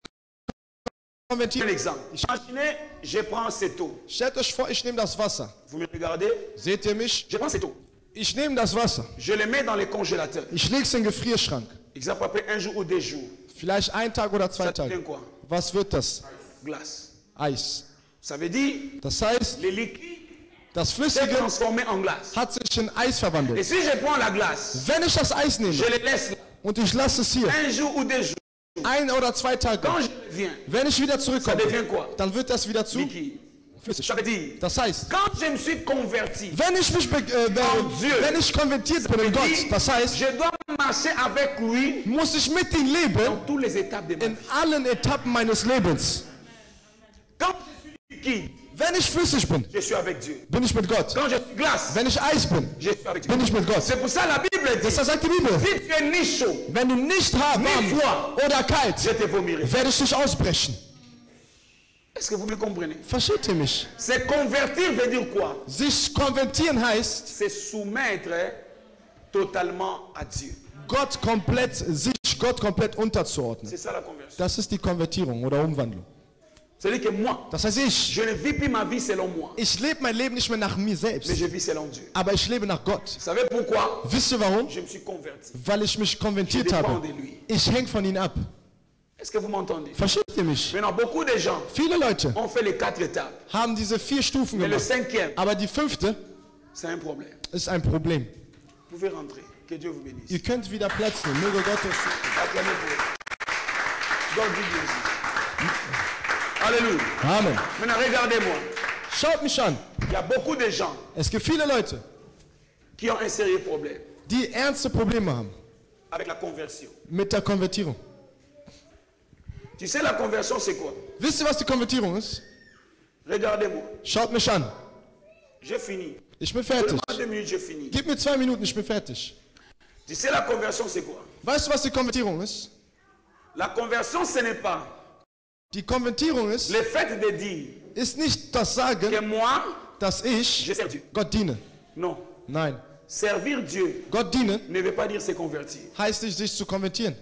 Konvertierung? exemple. Imaginez, je prends cette eau. Stellt euch vor, ich nehme das Wasser. Vous me regardez? Seht ihr mich? Je prends cette eau. Ich nehme das Wasser. Je le mets dans le congélateur. Ich lege es in den Gefrierschrank. Exemple après 1 jour ou 2 jours. Vielleicht 1 Tag oder 2 Ça devient Tage. quoi? Was wird das? Glace. Eis. Ça veut dire Das heißt, le liquide das s'est Flüssige transformé en glace. hat sich in Eis Et verwandelt. si je prends la glace, Wenn ich das Eis nehme je le laisse là, und ich lasse es hier 1 jour ou 2 jours. 1 oder 2 Tage, Quand je reviens, wenn ich wieder ça zurückkomme, devient quoi? dann wird das wieder zu Liquide. flüssig. Ça veut dire, Das heißt, quand je me suis converti, wenn ich mich wenn ich konvertiert bin in Gott, das heißt, je dois marcher avec lui muss ich mit ihm leben dans toutes les étapes de ma in vie. allen Etappen meines Lebens. Quand je suis liquide, Wenn ich flüssig bin, je suis avec Dieu. bin ich mit Gott. Quand je suis glace, Wenn ich Eis bin, je suis avec Dieu. bin ich mit Gott. C'est pour ça la Bible dit, Deshalb sagt die Bibel, si tu es ni chaud, wenn du nicht warm oder kalt, je te vomirai. werde ich dich ausbrechen. Est-ce que vous me comprenez? Versteht ihr mich? Se convertir veut dire quoi? Sich konvertieren heißt, C'est soumettre totalement à Dieu. sich Gott komplett unterzuordnen. C'est ça la conversion. Das ist die Konvertierung oder Umwandlung. C'est-à-dire que moi, Das heißt, ich je ne vis plus ma vie selon moi, lebe mein Leben nicht mehr nach mir mais selbst, je vis selon Dieu. aber ich lebe nach Gott. Vous savez pourquoi? Wisst ihr warum? Je me suis converti. Weil ich mich konvertiert Je dépends habe. de lui. Ich hänge von ihm ab. Est-ce que vous m'entendez? Versteht ihr mich? Maintenant, beaucoup de gens Viele Leute ont fait les 4 étapes. haben diese 4 Stufen Mais le gemacht. 5e, Aber die 5. c'est un problème. ist ein Problem. Vous pouvez rentrer. Que Dieu vous bénisse. Ihr könnt wieder Platz nehmen. Möge Gott euch Acclamez pour eux. God vous bénisse. Alléluia. Amen. Maintenant, regardez-moi. Schaut mich an. Il y a beaucoup de gens Es gibt viele Leute, qui ont un sérieux problème die ernste Probleme haben avec la conversion. mit der Konvertierung. Tu sais, la conversion, c'est quoi? Wisst ihr, was die Konvertierung ist? Regardez-moi. Schaut mich an. J'ai fini. Ich bin fertig. Seulement 2 minutes, j'ai fini. Gib mir 2 Minuten, ich bin fertig. Tu sais, la conversion, c'est quoi? Weißt du, was die Konvertierung ist? La conversion, ce n'est pas Die Konvertierung ist le fait de dire nicht das que Sagen, moi, dass ich je sers Dieu. Gott diene. Non. Nein. Servir Dieu Gott dienen ne veut pas dire se convertir. heißt nicht, sich zu konvertieren.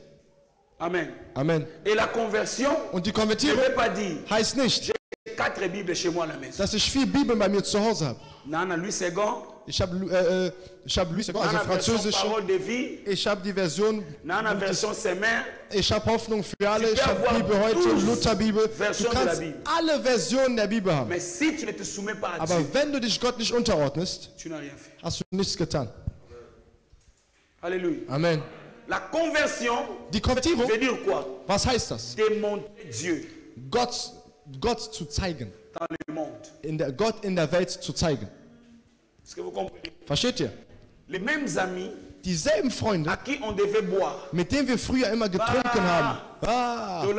Amen. Amen. Et la conversion Und die ne Konvertierung veut pas dire heißt nicht, j'ai 4 Bibles chez moi à la maison. dass ich 4 Bibeln bei mir zu Hause habe. Nana Louis II, Ich habe Louis II, also Nana version französische. Parole de vie, Ich habe die Version, Nana version Semer. ich habe Hoffnung für alle, Tu ich peux habe avoir Bibel heute, 12 Lutherbibel. Du Versionen der kannst Bibel. alle Versionen der Bibel haben. Mais si tu ne te soumets pas à Aber Dieu, wenn du dich Gott nicht unterordnest, tu n'as rien fait. hast du nichts getan. Alléluia. Amen. La conversion Die Konvertierung, veut dire quoi? was heißt das? Démontrer Dieu Gott zu zeigen. dans le monde. Gott in der Welt zu zeigen. Est-ce que vous comprenez? Versteht ihr? Les mêmes amis Dieselben Freunde, à qui on devait boire. mit denen wir früher immer getrunken haben. Wir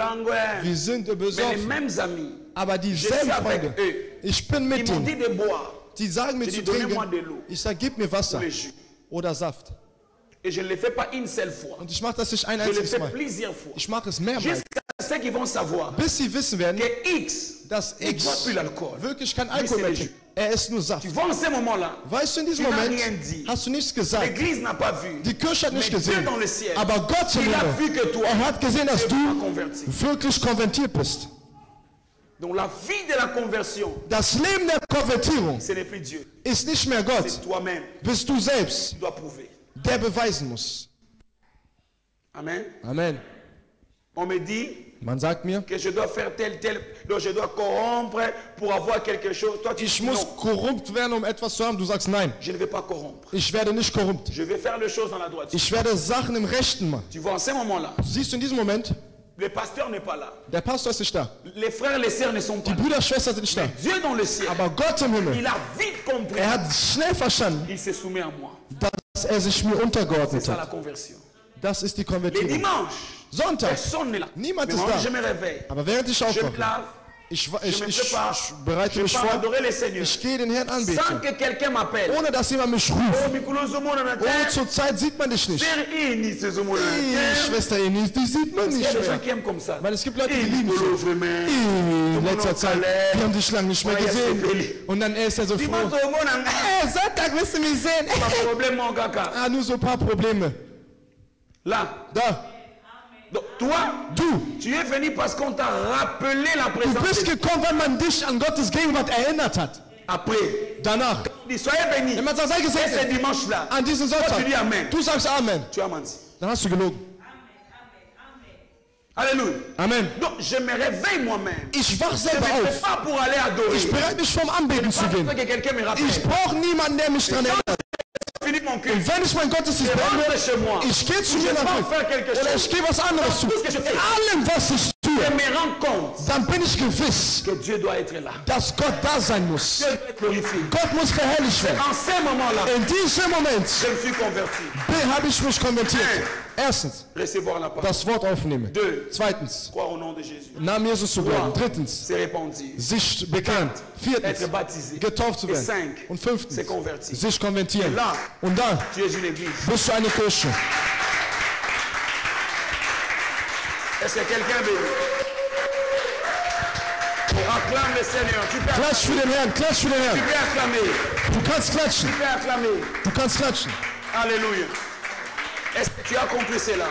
Mais sind les besoffen. mêmes amis, Aber je suis dieselben avec Freunde, eux. ich bin Ils mit m'ont dit ihnen. de boire Die sagen mir Je zu dis, donnez-moi de trinken. l'eau. Ich sage, gib mir pour Wasser les jus. oder Saft. Et je ne le fais pas une seule fois. Und ich mache das nicht ein Je le einziges fais Mal. plusieurs fois. Ich mache es mehrmals. Jusqu'à ce ce qu'ils vont savoir bis sie wissen werden, que X dass ne boit X plus l'alcool. wirklich kein Lui, Alkohol c'est mehr le trinkt. jus. Er ist nur Saft. Tu vois, en ce moment-là, Weißt du, in diesem tu n'as Moment rien dit. hast du nichts gesagt. L'église n'a pas vu. Die Kirche hat nicht Mais Dieu gesehen. dans le ciel, Aber Gott im il a vu Himmel, que toi, er hat gesehen, dass tu du es converti. wirklich konvertiert bist. Donc la vie de la conversion, Das Leben der Konvertierung ce n'est plus Dieu, ist nicht mehr Gott, c'est toi-même. bist du selbst, Tu dois prouver. der beweisen muss. Amen. Amen. On me dit Man sagt mir, que je dois faire tel, donc je dois corrompre pour avoir quelque chose. Toi, tu ich dis muss non, korrupt werden, um etwas zu haben. Du sagst nein, je ne vais pas corrompre. ich werde nicht korrupt. Je vais faire les choses dans la droiture. Ich werde Sachen im Rechten machen. Tu vois, en ce moment-là, Siehst du, in diesem Moment, le pasteur n'est pas là. der Pastor ist nicht da. Les frères et les sœurs ne sont pas Die là. Brüder, Schwestern sind nicht da. Dieu dans le ciel, Aber Gott im Himmel, il a vite compris. er hat schnell verstanden, Il se soumet à moi. dass er sich mir C'est untergeordnet ça la hat. conversion. Das ist die Les Konvertierung. dimanches, Sonntag, personne n'est là. Niemand Mais ist moi, da. je me réveille. aber während ich Je me aufwache, lave. ich Je me prépare. bereite Je mich pars vor, adorer le Seigneur. ich gehe den Herrn Sans anbeten, que quelqu'un m'appelle. ohne dass jemand mich ruft. Oh, Mikolo Zomo na Oh, terre. zur Zeit sieht man dich nicht. Faire ini ce Zomo na Hey, terre. Schwester Enis, die sieht man Il y nicht a des gens mehr. qui aiment comme ça. Weil es gibt Leute, die Eh, lieben Mikolo dich. vraiment. In letzter Zeit, wir haben dich lange nicht mehr gesehen. Und dann ist er so froh. Dimanche au monde, on a Hey, Sonntag wirst du mich sehen. un problème, mon caca. Ah, nur so ein paar Probleme. Là. Da, Donc, toi, tu es venu parce qu'on t'a rappelé la du présence bist de Dieu. gekommen, weil man dich an Gottes Gegenwart erinnert hat. Après, Danach, dis, soyez bénis. wenn man sagt, sei Et ce gesegnet, dimanche-là, an diesem toi, Sonntag, tu dis Amen. du sagst Amen, Tu as menti. dann hast du gelogen. Alléluia. Amen. Donc, je me réveille moi-même. Ich wach Je ne selber me auf. pas pour aller adorer. Ich bereite mich vom Anbeten zu Pas gehen. pour que quelqu'un me rappelle. Ich brauche niemanden, der mich daran erinnert. Fini mon cul. Und wenn ich meinen Gottesdienst Je rentre beende, chez moi. ich gehe zu Je mir nach vais Hause faire quelque oder chose. ich gehe was anderes zu. Tout ce que je fais. In allem, was ich Je tue, me rends compte dann bin ich gewiss, que Dieu doit être là. dass Gott da sein muss. Dieu doit être glorifié. Gott muss verherrlicht werden. En ce moment-là, In diesem Moment je me suis converti. habe ich mich konvertiert. Erstens, Recevoir la parole. das Wort aufnehmen. Deux, Zweitens, croire au nom de Jésus. im Namen Jesus zu glauben. Drittens, C'est répandu. sich bekannt. Viertens, Être baptisé. getauft zu Et werden. cinq, Und fünftens, c'est converti. sich konvertieren. Là, Und dann tu es une église. bist du eine Kirche. Est-ce que quelqu'un veut? Acclame le Seigneur. Tu peux Klatsch für den Herrn, klatsch für den Tu Herrn. peux acclamer. Du kannst klatschen, Tu peux acclamer. du kannst klatschen. Alléluia. Est-ce que tu as compris cela?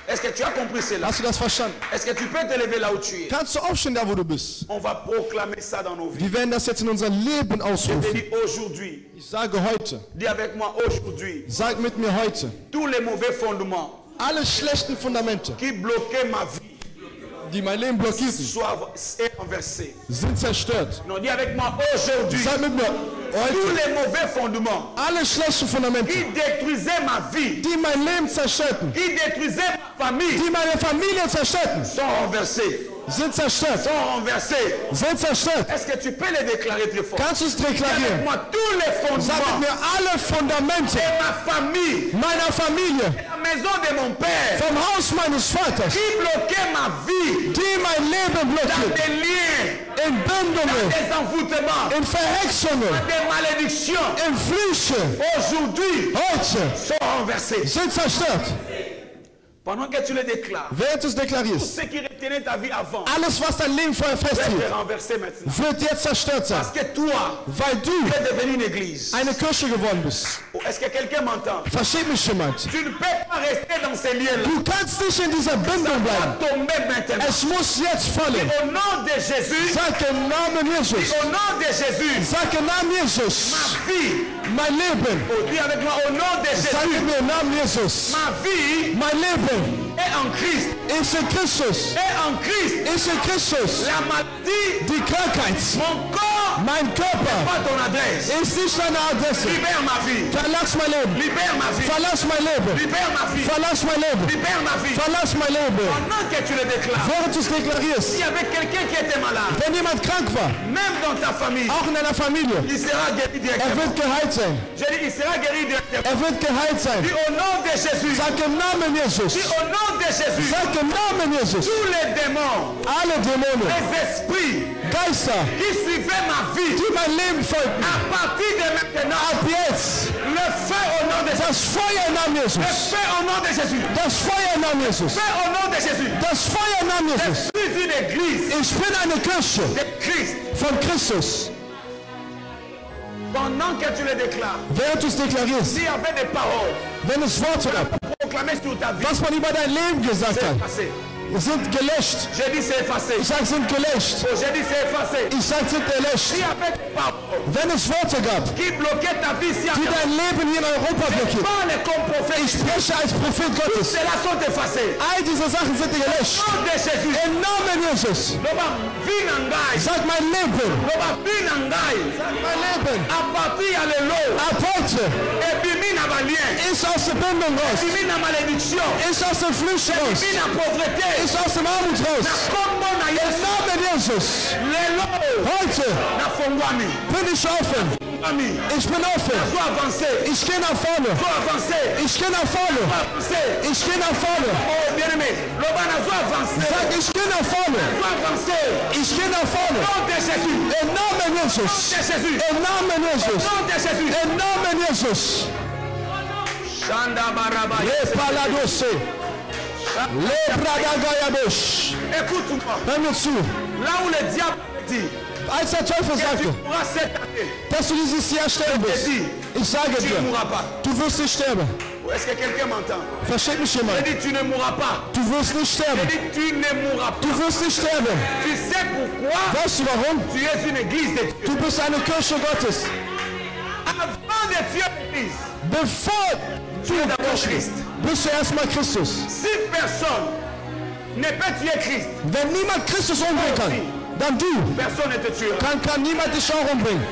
Est-ce que tu as compris cela? Hast du das verstanden? Est-ce que tu peux te lever là où tu es? Kannst du aufstehen da, wo du bist? On va proclamer ça dans nos vies. Wir werden das jetzt in unser Leben Je te ausrufen. dis aujourd'hui, Ich sage heute, dis avec moi aujourd'hui, sag mit mir heute, tous les mauvais fondements alle schlechten Fundamente, qui bloquaient ma vie die mein Leben blockierten, soient renversés. sind zerstört. Non, dis avec moi aujourd'hui, Sag mit mir tous heute, les mauvais fondements alle schlechten Fundamente, qui détruisaient ma vie, die mein Leben zerstörten, qui détruisaient ma famille, die meine Familie zerstörten, sont renversés. sind zerstört, Sont renversés. sind zerstört. Est-ce que tu peux les déclarer très fort? Kannst du es Dis avec deklarieren? moi tous les Sag mit fondements mir alle Fundamente de ma famille, meiner Familie, la maison de mon père, vom Haus meines Vaters, qui bloquaient ma vie die mein Leben dans blockiert, des liens, in Bindungen, des envoûtements, in Verhexungen, des malédictions, in Flüche, aujourd'hui heute sont renversés. sind zerstört. Pendant que tu le déclares, Während du es deklarierst, ce qui retenait ta vie avant alles, was dein Leben vorher va festhielt, être renversé maintenant. wird jetzt zerstört sein, Parce que toi, weil du tu es devenu une église. eine Kirche geworden bist. Est-ce que quelqu'un m'entend? Versteht mich jemand? Tu ne peux pas rester dans ces liens-là. Du kannst nicht in dieser Bindung Va bleiben. tomber maintenant. Es muss jetzt fallen. Au nom de Jésus, Sag im Namen Jesus. au nom de Jésus, Sag im Namen Jesus. ma vie, Mein Leben. oh, dis avec moi, au nom de Sag Jésus, mir im Namen Jesus. ma vie Mein Leben est en Christ. ist in Christus. Est en Christ. Ist in Christus. La maladie, Die Krankheit, mon corps, mein Körper, pas ton adresse. ist nicht deine Adresse. Libère ma vie. Verlass mein Leben. Libère ma vie. Verlass mein Leben. Libère ma vie. Verlass mein Leben. Libère ma vie. Verlass mein Leben. Pendant que tu le déclares, Während du es deklarierst, s'il y avait quelqu'un qui était malade, wenn jemand krank war, même dans ta famille, auch in deiner Familie, il sera guéri er directement. wird geheilt sein. Je dis, il sera guéri directement. Er wird geheilt sein. Dis au nom de Jésus. Sag im Namen Jesus. Dis au nom de Jésus. Sag im Namen Jesus. Tous les démons, Alle Dämonen, les esprits Geister, qui suivaient ma vie, die mein Leben folgten, à partir de maintenant, ab jetzt, le feu au nom de Jésus, das Feuer im Namen le Jesus, feu au nom de Jésus, das Feuer im Namen Jesus, feu au nom de Jésus. das Feuer im Namen Je Jesus. suis une église Ich bin eine Kirche de Christ. von Christus. Pendant que tu le déclares, Während du es deklarierst, s'il y avait des paroles wenn es Worte gab, proclamées sur ta vie, was man über dein Leben gesagt c'est hat, effacé. sind gelöscht. J'ai dit c'est effacé. Ich sage, sind gelöscht. Oh, j'ai dit c'est effacé. Ich sage, sind erlöscht. S'il y avait des paroles Wenn es Worte gab, qui bloquaient ta vie, si die dein Leben hier in Europa blockieren, parle comme prophète, ich spreche als Prophet Gottes. ceux-là sont effacés. All diese Sachen sind gelöscht. Au nom de Jésus, Im Namen Jesus. Loba Vinangai, Sag mein Leben. Loba Vinangai, Sag mein Leben. à partir à l'élo, Ab heute et puis mina balien, ist aus der Bindung raus. puis mina malédiction, Ist aus dem Flücht raus. mina pauvreté, Ist aus dem Armut raus. comme na Im Yesu, Namen Jesus. l'élo, Heute na fongwami, bin ich offen. ami, Ich bin offen. sois avancé, Ich gehe nach vorne. sois avancé, Ich gehe nach vorne. sois avancé. Ich gehe nach vorne. Oh bien-aimé, Loba na sois avancé, Sag, ich gehe nach vorne. sois avancé, Ich gehe nach vorne. au nom de Jésus, Im Namen au nom Jesus. de Jésus, Im Namen au Jesus. nom de Jésus. Im Namen Jesus. Shanda baraba. Lepaladose. Lebradagayabush. Écoute-moi, Hör mir zu. là où le diable dit Als der Teufel que tu sagte, pourras cette année, dass du dieses Jahr sterben wirst, ich sage tu ne dir, mourras pas. du wirst nicht sterben. Est-ce que quelqu'un m'entend? Versteht mich jemand? Je dis tu ne mourras pas. Du wirst nicht Je sterben. dis tu ne mourras pas. Du wirst nicht sterben. Tu sais pourquoi Weißt du warum? tu es une église de Dieu. Du bist eine Kirche Gottes. Avant de tuer l'église, Bevor tu es d'abord Christ. bist du erstmal Christus. Si personne ne peut tuer Christ, Wenn niemand Christus umbringen kann, dann du. personne ne te tuera. Kann niemand dich auch umbringen.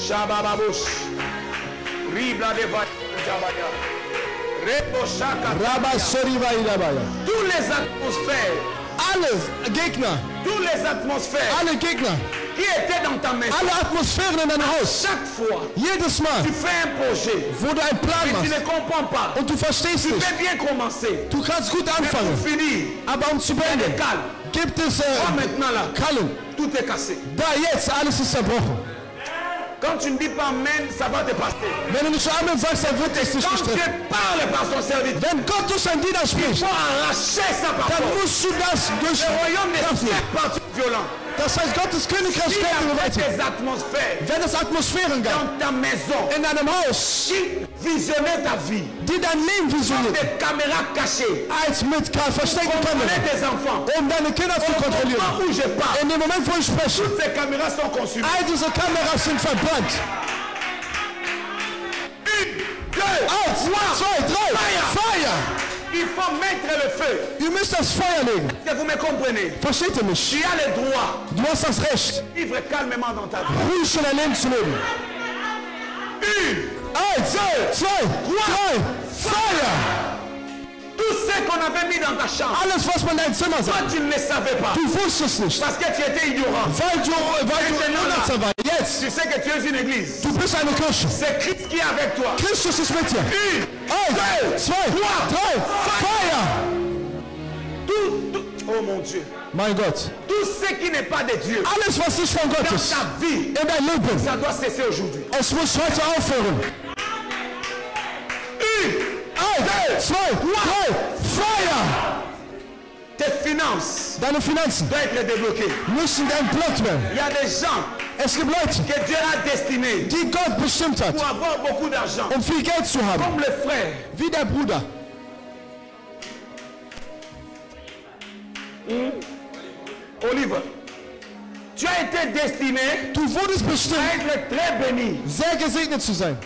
Shabababush. Ribla de Vajabaya. Rebo Shaka. Rabba Soriba Ilabaya. Tous les atmosphères, Alle Gegner, alle Gegner qui étaient dans ta maison, alle Atmosphären in deinem Haus, chaque fois jedes Mal, tu fais un projet, wo du einen Plan mais tu machst ne comprends pas. und du verstehst Tu nicht, peux bien commencer, du kannst gut mais anfangen, pour finir, aber um zu il y a beenden, des cales. gibt es Toi maintenant là, Kallen. tout est cassé. Da jetzt, alles ist zerbrochen. Quand tu ne dis pas Amen, ça va te passer. Wenn du nicht Amen sagst, dann wird es dich Quand nicht Dieu treffen. parle par son serviteur, Wenn Gott durch einen Diener il spricht, faut arracher ça par dann force. musst du das durch... Le royaume ne se fait pas violent. Das heißt, Gottes Königreich Il y geht a weiter. des atmosphères Wenn es Atmosphären gab, dans ta maison in deinem Haus, qui visionnaient ta vie, die dein Leben comme visionieren, des caméras cachées, als mit versteckten contrôler Kameras, tes enfants. um deine Kinder zu Au moment kontrollieren. où je parle, In dem Moment, wo ich spreche, toutes ces caméras sont consumées. all diese Kameras sind verbrannt. 2, 1, 2, 3, Feuer! il faut mettre le feu. Ihr müsst das Feuer legen. Est-ce que vous me comprenez? Versteht ihr mich? Tu as le droit Du hast das Recht, de vivre calmement dans ta vie. ruhig in dein Leben zu leben. 1, 2, 3, Feuer! Tout ce qu'on avait mis dans ta chambre, Alles, was man in dein Zimmer toi sagt, tu ne le savais pas. du wusstest nicht, Parce que tu étais ignorant. weil du unnützer warst. Jetzt, Tu sais que tu es une église. du bist eine Kirche. C'est Christ qui est avec toi. Christus ist mit dir. 1, 2, 3, Feuer! Oh mon Dieu. Mein Gott, Tout ce qui n'est pas de Dieu alles, was nicht von Gott dans ist, ta vie, in dein Leben, ça doit cesser aujourd'hui. es muss heute aufhören. 1, 2, 3, Feuer! Tes finances Deine Finanzen doivent être débloquées. müssen entblockt werden. Il y a des gens Es gibt Leute, que Dieu a destinés die Gott bestimmt hat, pour avoir beaucoup d'argent. um viel Geld zu haben, Comme le frère. wie der Bruder. Olive, tu as été destiné Du wurdest à bestimmt, être très béni. sehr gesegnet zu sein.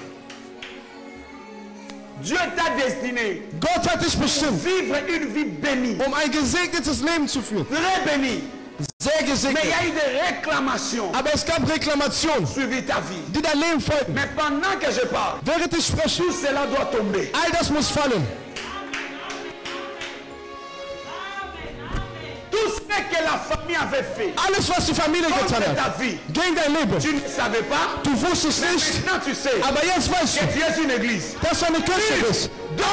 Dieu t'a destiné Gott hat dich bestimmt, vivre une vie bénie. um ein gesegnetes Leben zu führen. Très béni. Sehr Mais il gesegnet. y a eu des réclamations Aber es gab Reklamationen, suivi ta vie. die dein Leben folgen. Mais pendant que je parle, Während ich spreche, tout cela doit tomber. all das muss fallen. Tout ce que la famille avait fait Alles, was die Familie contre getan ta hat, vie, gegen dein Leben. tu ne savais pas. Du wusstest nicht, Maintenant tu sais aber jetzt weißt que du, tu es une église. dass du eine Kirche bist.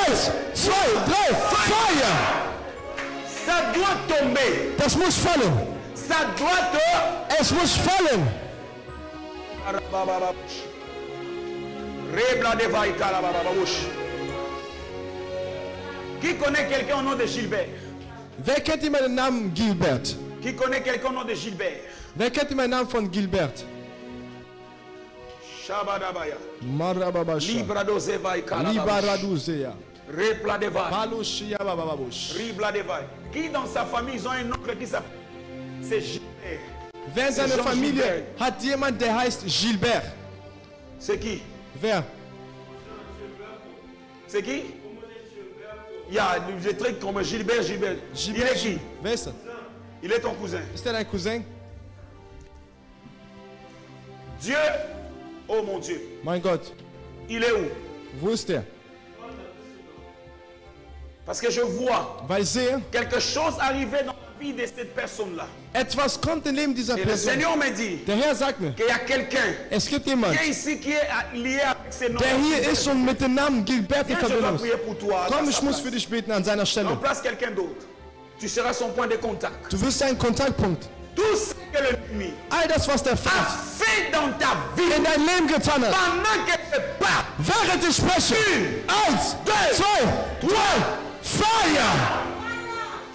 1, 2, 3, Feuer! Ça doit tomber. Das muss fallen. Ça doit tomber. Es muss fallen. Qui connaît quelqu'un au nom de Gilbert? Wer kennt immer den Namen Gilbert? Qui connaît quelqu'un au nom de Gilbert? Wer kennt immer den Namen von Gilbert? Shabadabaya. Marababasha. Libradozevai Kalababush. Libaraduzea. Repladevai. Balushia bababush. Ribladevai. Qui dans sa famille, ils ont un oncle qui s'appelle... C'est Gilbert. Wer in seiner Jean Familie Gilbert. hat jemand, der heißt Gilbert? C'est qui? Wer? C'est qui? Il y a des trucs comme Gilbert. Il est qui? Wer ist das? Il est ton cousin. Ist der dein Cousin? Dieu, oh mon Dieu, Mein Gott, il est où? wo ist der? Parce que je vois Weil ich sehe, quelque chose arriver dans la vie de cette personne-là. etwas kommt im Leben dieser Et le Person. Seigneur me dit Der Herr sagt mir, qu'il y a quelqu'un es gibt jemand, qui est ici qui est lié avec ces noms. der hier ist und mit dem Namen Gilbert in Viens, je dois Verbindung prier ist. pour toi. Komm, à ich sa muss place. für dich beten an seiner Stelle. Remplace quelqu'un d'autre. Tu seras son point de contact. Du wirst ein Kontaktpunkt. Tout ce que l'ennemi All das, was der a Feind fait dans ta vie in dein Leben getan hat, pendant que tu parles. während ich spreche. 1, 2, 3, Feuer!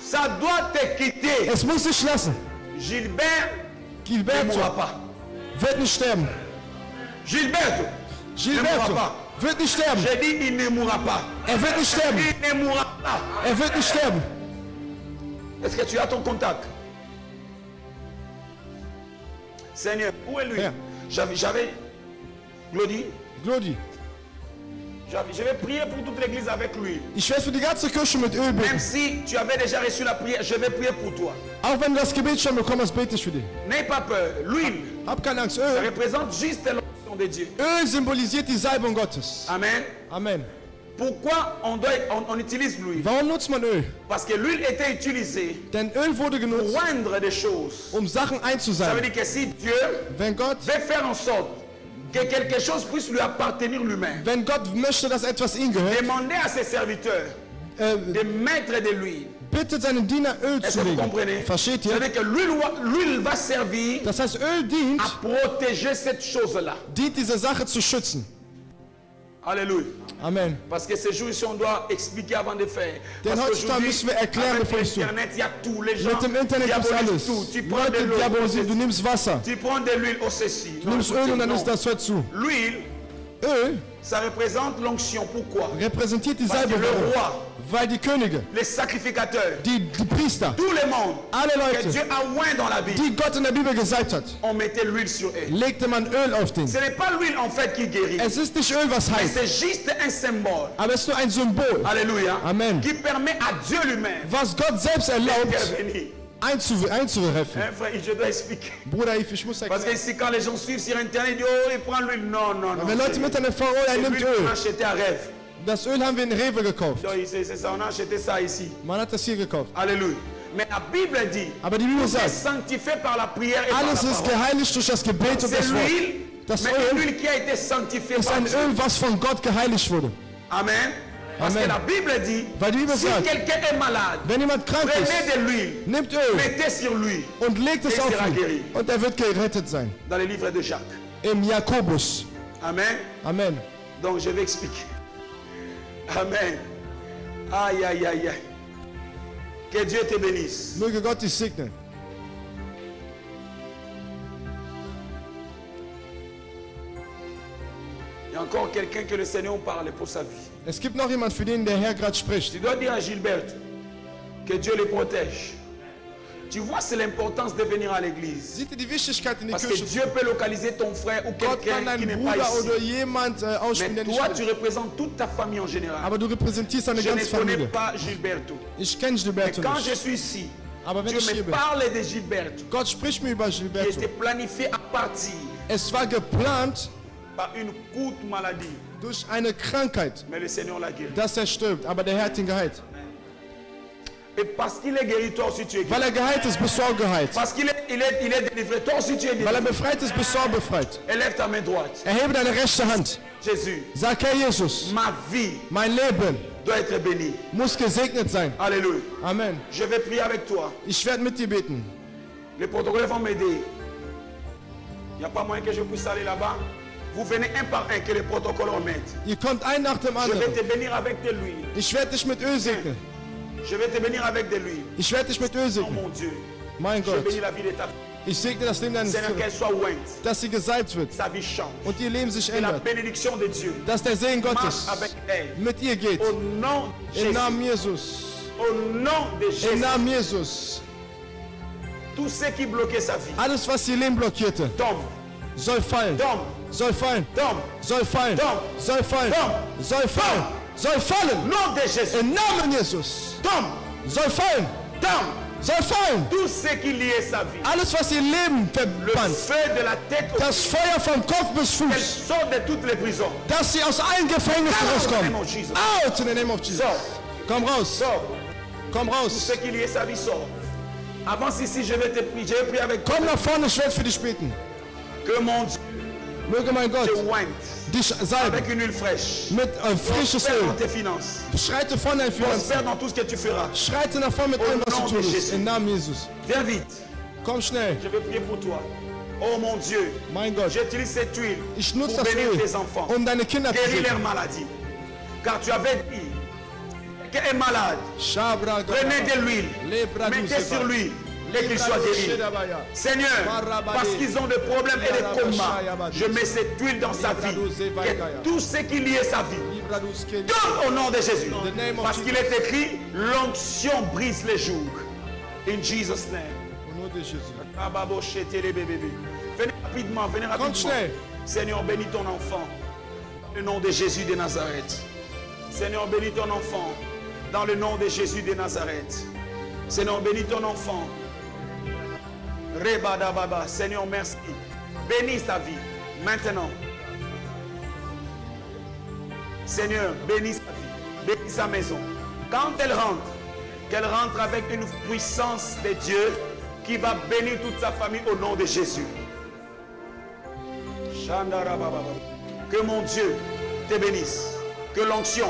Ça doit te quitter. Es muss dich lassen. Gilbert ne Gilberto mourra pas. wird nicht sterben. Gilberto Gilberto wird nicht sterben. J'ai dit il ne mourra pas. Er wird nicht sterben. Il ne mourra pas. Er wird nicht sterben. Est-ce que tu as ton contact? Seigneur, où est lui? Frère. J'avais Glody, Glodi, je vais prier pour toute l'église avec lui. ich werde für die ganze Kirche mit Öl Même beten. si tu avais déjà reçu la prière, je vais prier pour toi. Auch wenn du das Gebet schon bekommen hast, bete ich für dich. N'aie pas peur. L'huile, Hab keine Angst. ça Öl, représente juste l'onction de Dieu. Öl symbolisiert die Salbung Gottes. Amen. Amen. Pourquoi on utilise l'huile? Warum nutzt man Öl? Parce que l'huile était utilisée Denn Öl wurde pour genutzt, oindre des choses. Sachen Ça veut einzusalben. dire que si Dieu Wenn Gott faire en sorte que quelque chose puisse lui appartenir lui-même, Wenn Gott möchte, dass etwas ihm gehört, demandez à ses serviteurs de mettre de l'huile. bittet seinen Diener Öl Est-ce zu que vous legen. comprenez? Versteht Ça ihr? veut dire que l'huile va servir Das heißt, Öl dient, à protéger cette chose-là. diese Sache zu schützen. Alléluia. Amen. Parce que ces jours-ci, on doit expliquer avant de faire. Denn Parce heutzutage qu'aujourd'hui, müssen wir erklären, avec bevor wir es tun. Internet, il y a tout. Les gens Mit dem Internet gibt es diabolisent alles. tout. Tu prends de Leute l'eau, diabolisieren, du nimmst Wasser, tu prends de l'huile au ceci. du nimmst Öl und dann Non. ist das hört zu. L'huile, Öl ça représente l'onction. Pourquoi? repräsentiert die Parce que Salbung, le roi, weil die Könige, les sacrificateurs, die Priester, tout le monde alle que Leute, Dieu a oint dans la Bible, die Gott in der Bibel gesalbt hat, on mettait l'huile sur eux. legte man Öl auf den. Ce n'est pas l'huile en fait qui guérit, Es ist nicht Öl, was mais heilt, c'est juste un symbole. aber es ist nur ein Symbol, Alléluia. Amen. Qui permet à Dieu lui-même was Gott selbst erlaubt, d'intervenir. einzuhelfen. Hein, frère, je dois expliquer. Bruder, ich muss Parce que erklären. ici, quand les gens suivent sur Internet, ils disent, oh, il prend l'huile. Non, non, non. Wenn Leute mit einer Frau, er C'est nimmt l'huile qu'on a Öl. acheté à rêve. Das Öl haben wir in Rewe gekauft. Donc, c'est ça, on a acheté ça ici. Man hat das hier gekauft. Alléluia. Mais la Bible dit, Aber die Bibel c'est sagt, sanctifié par la prière et par alles la ist parole. geheiligt durch das Gebet und C'est das Wort. l'huile, Das mais Öl l'huile qui a été sanctifiée ist par ein Dieu. Öl, was von Gott geheiligt wurde. Amen. Parce Amen. que la Bible dit, Weil die Bibel si sagt, quelqu'un est malade, wenn jemand krank prenez ist, de l'huile, nimmt Öl mettez sur lui. und legt es Et auf sera ihn guéri. und er wird gerettet sein. Dans le livre de Jacques. Im Jakobus. Amen. Amen. Donc je vais expliquer. Amen. Aïe, aïe, aïe, aïe. Que Dieu te bénisse. Möge Gott dich segnen. Il y a encore quelqu'un que le Seigneur parle pour sa vie. Es gibt noch jemand, für den der Herr gerade spricht. Tu dois dire à Gilbert que Dieu le protège. Tu vois, c'est l'importance de venir à l'église. Seht ihr die Wichtigkeit in die Parce que Kirche? Dieu peut localiser ton frère ou Gott kann quelqu'un qui deinen n'est pas Bruder ici. oder jemand ausspielen, Mais der toi, nicht tu will. représentes toute ta famille en général. Aber du repräsentierst deine Je ne ganze connais Familie. pas Gilberto. Ich kenne Mais Gilberto quand je nicht. suis ici, Aber wenn Dieu ich me hier bin, parle de Gilberto. Gott spricht mir über Qui Gilberto. était planifié à partir Es war geplant par une courte maladie. durch eine Krankheit, Mais le Seigneur l'a guéri. dass er stirbt, aber der Herr hat ihn geheilt. Et parce qu'il est guéri, toi aussi tu es guéri. Weil er geheilt ist, bist du auch geheilt. Parce qu'il est délivré, toi aussi tu es Weil er délivré. befreit ist, bist du auch befreit. Élève ta main droite. Erhebe deine rechte Hand. Jésus, Sag, Herr Jesus, ma vie mein Leben doit être béni. muss gesegnet sein. Alléluia. Amen. Je vais prier avec toi. Ich werde mit dir beten. Les protocoles vont m'aider. Il n'y a pas moyen que je puisse aller là-bas. Vous venez un par un que les protocoles remettent. Ihr kommt ein nach dem Je vais anderen. te bénir avec de l'huile. Ich werde dich mit Öl segnen. Je vais te bénir avec de l'huile. Ich werde dich mit Öl Oh segnen. mon Dieu. Mein Je Gott. bénis la vie de ta fille. Ich segne das Leben deines Seigneur, qu'elle Kindes, soit ointe. dass sie gesalbt wird Sa vie change. und ihr Leben sich Et la ändert. bénédiction de Dieu Dass der Segen marche Gottes avec elle. mit ihr geht. Au nom de Im Jésus. Namen Jesus. Au nom de Im Jésus. Namen Jesus. Tout ce qui bloquait sa vie Alles, was ihr Leben blockierte, tombe, soll fallen. tombe, Soll fallen. tombe. Soll fallen. Tom. Soll fallen. Tom. Soll fallen. Soll Au fallen. nom de Jésus. Im Namen Jesus. Tombe, Soll fallen. tombe. Soll fallen. Tout ce qui liait sa vie. Alles, was ihr Leben Le verband. feu de la tête au Das Feuer vom Kopf bis Elle Fuß. sort de toutes les prisons. Dass sie aus allen Gefängnissen Out in the name rauskommen. of Jesus. Out in the name of Jesus. Sort, Komm raus. sort. Komm Tout raus. ce qui liait sa vie sort. Avance ici, je vais te prier. Je vais prier avec toi. Komm nach vorne, ich werde für dich beten. Que mon Dieu Möge mein Gott te ointe dich salben avec une huile fraîche. mit frisches Prospère dans Öl. tes finances. Schreite vorne dein Finanzen. Prospère dans tout ce que tu feras. Schreite nach vorne mit allem, was Au du nom de tust. Jésus. Im Namen Jesus. Viens vite. Komm schnell. Je vais prier pour toi. Oh mon Dieu. Mein Gott. J'utilise cette huile Ich nutze pour das bénir Öl, tes enfants. deine Kinder zu Guéris leurs segnen. maladies. Car tu avais dit qu'un est malade. Shabra Prenez de l'huile. Lebra Mettez sur lui et qu'il soit guéri. Seigneur, parce qu'ils ont des problèmes et des comas, je mets cette huile dans sa vie. Que tout ce qui liait sa vie, donne au nom de Jésus. Parce qu'il est écrit, l'onction brise les jours. In Jesus' name. Au nom de Jésus. Venez rapidement, venez rapidement. schnell. Seigneur, bénis ton enfant. Dans le nom de Jésus de Nazareth. Seigneur, bénis ton enfant. Dans le nom de Jésus de Nazareth. Seigneur, bénis ton enfant. Rebada Baba. Seigneur, merci. Bénis sa vie. Maintenant. Seigneur, bénis sa vie. Bénis sa maison. Quand elle rentre, qu'elle rentre avec une puissance de Dieu qui va bénir toute sa famille au nom de Jésus. Que mon Dieu te bénisse. Que l'onction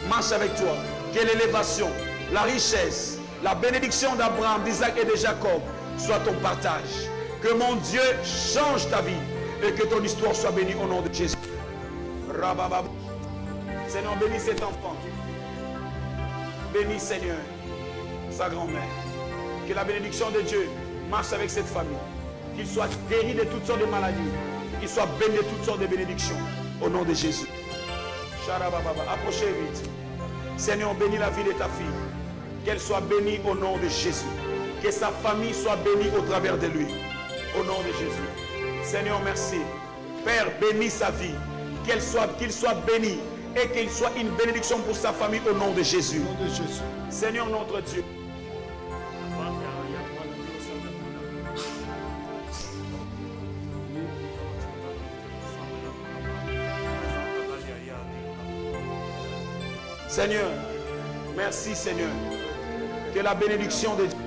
marche avec toi. Que l'élévation, la richesse, la bénédiction d'Abraham, d'Isaac et de Jacob soit ton partage. Que mon Dieu change ta vie et que ton histoire soit bénie au nom de Jésus. Seigneur, bénis cet enfant. Bénis, Seigneur, sa grand-mère. Que la bénédiction de Dieu marche avec cette famille. Qu'il soit guéri de toutes sortes de maladies. Qu'il soit béni de toutes sortes de bénédictions. Au nom de Jésus. Approchez vite. Seigneur, bénis la vie de ta fille. Qu'elle soit bénie au nom de Jésus. Que sa famille soit bénie au travers de lui. Au nom de Jésus. Seigneur, merci. Père, bénis sa vie. Qu'il soit béni. Et qu'il soit une bénédiction pour sa famille au nom de Jésus. Au nom de Jésus. Seigneur notre Dieu. Seigneur, merci Seigneur. Que la bénédiction de Dieu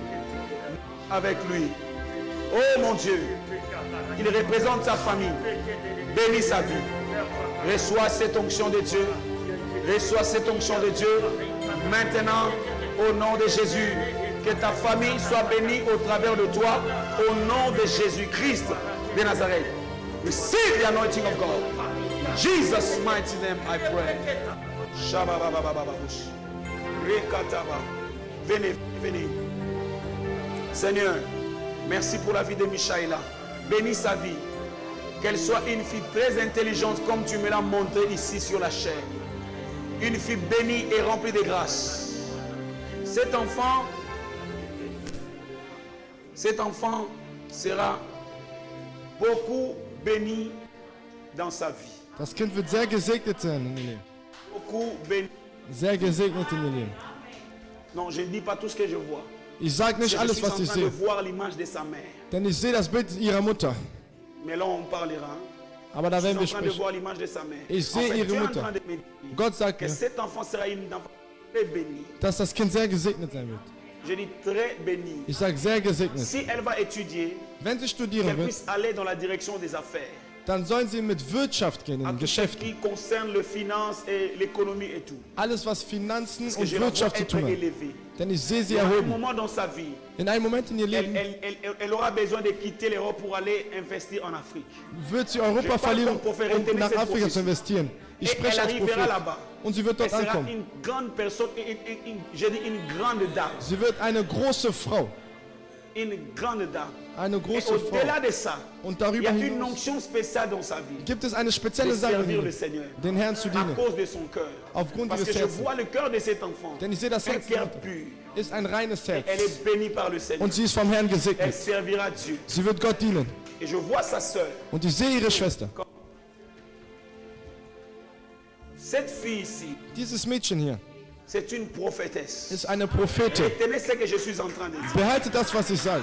avec lui. Oh mon Dieu, il représente sa famille. Bénis sa vie. Reçois cette onction de Dieu. Reçois cette onction de Dieu. Maintenant, au nom de Jésus, que ta famille soit bénie au travers de toi. Au nom de Jésus-Christ de Nazareth. Receive the anointing of God. In Jesus' mighty name I pray. Venez, venez. Seigneur, merci pour la vie de Michaela. Bénis sa vie. Qu'elle soit une fille très intelligente comme tu me l'as montré ici sur la chair. Une fille bénie et remplie de grâce. Cet enfant sera beaucoup béni dans sa vie. Das Kind wird sehr gesegnet sein in ihr Leben. Beaucoup béni. Sehr gesegnet in ihr Leben. Non, je ne dis pas tout ce que je vois. Ich sage nicht Je alles, suis was en ich train de sehe. voir l'image de sa mère. Denn ich sehe das Bild ihrer Mutter. Mais là, on parlera. Aber da Je suis werden en wir train de sprechen. voir l'image de sa mère. Ich sehe ihre tu es en Mutter. train de me dire Gott sagt que mir, cet enfant sera une enfant très bénie. dass das Kind sehr gesegnet sein wird. Je dis très bénie. Ich sage sehr gesegnet. Si elle va étudier, Wenn sie studieren qu'elle wird, puisse aller dans la direction des affaires. dann sollen sie mit Wirtschaft gehen, à in tout ce Geschäft. qui concerne les finances et l'économie et tout. Alles, was Finanzen Parce que und je la vois Wirtschaft zu être tun hat. élevée. Denn ich sehe sie Il y a un erhoben. moment dans sa vie, In einem Moment in ihr Leben elle aura besoin de quitter l'Europe pour aller investir en Afrique. wird sie Europa verlieren, um nach Afrika zu investieren. Ich Et elle spreche als arrivera Prophet. là-bas. Und sie wird Elle dort sera ankommen. une grande personne, je dis une grande dame. Sie wird eine große Frau. Une grande dame. Eine Et große au-delà Frau. de ça, Und il y a darüber une hinaus onction spéciale dans sa vie. gibt es eine spezielle De Sache, servir le Seigneur. den Herrn zu À dienen. cause de son cœur. Aufgrund Parce que ihres je Herzens. vois le cœur de cet enfant. Denn ich sehe das Un Herz cœur pur. ist ein reines Herz. Elle est bénie par le Seigneur. Und sie ist vom Herrn Elle gesegnet. servira Dieu. Sie wird Gott dienen. Et je vois sa sœur. Und ich sehe ihre Schwester. Cette fille ici, Dieses Mädchen hier c'est une prophétesse. ist eine Prophetin. Retenez ce que je suis en train de dire. Behaltet das, was ich sage.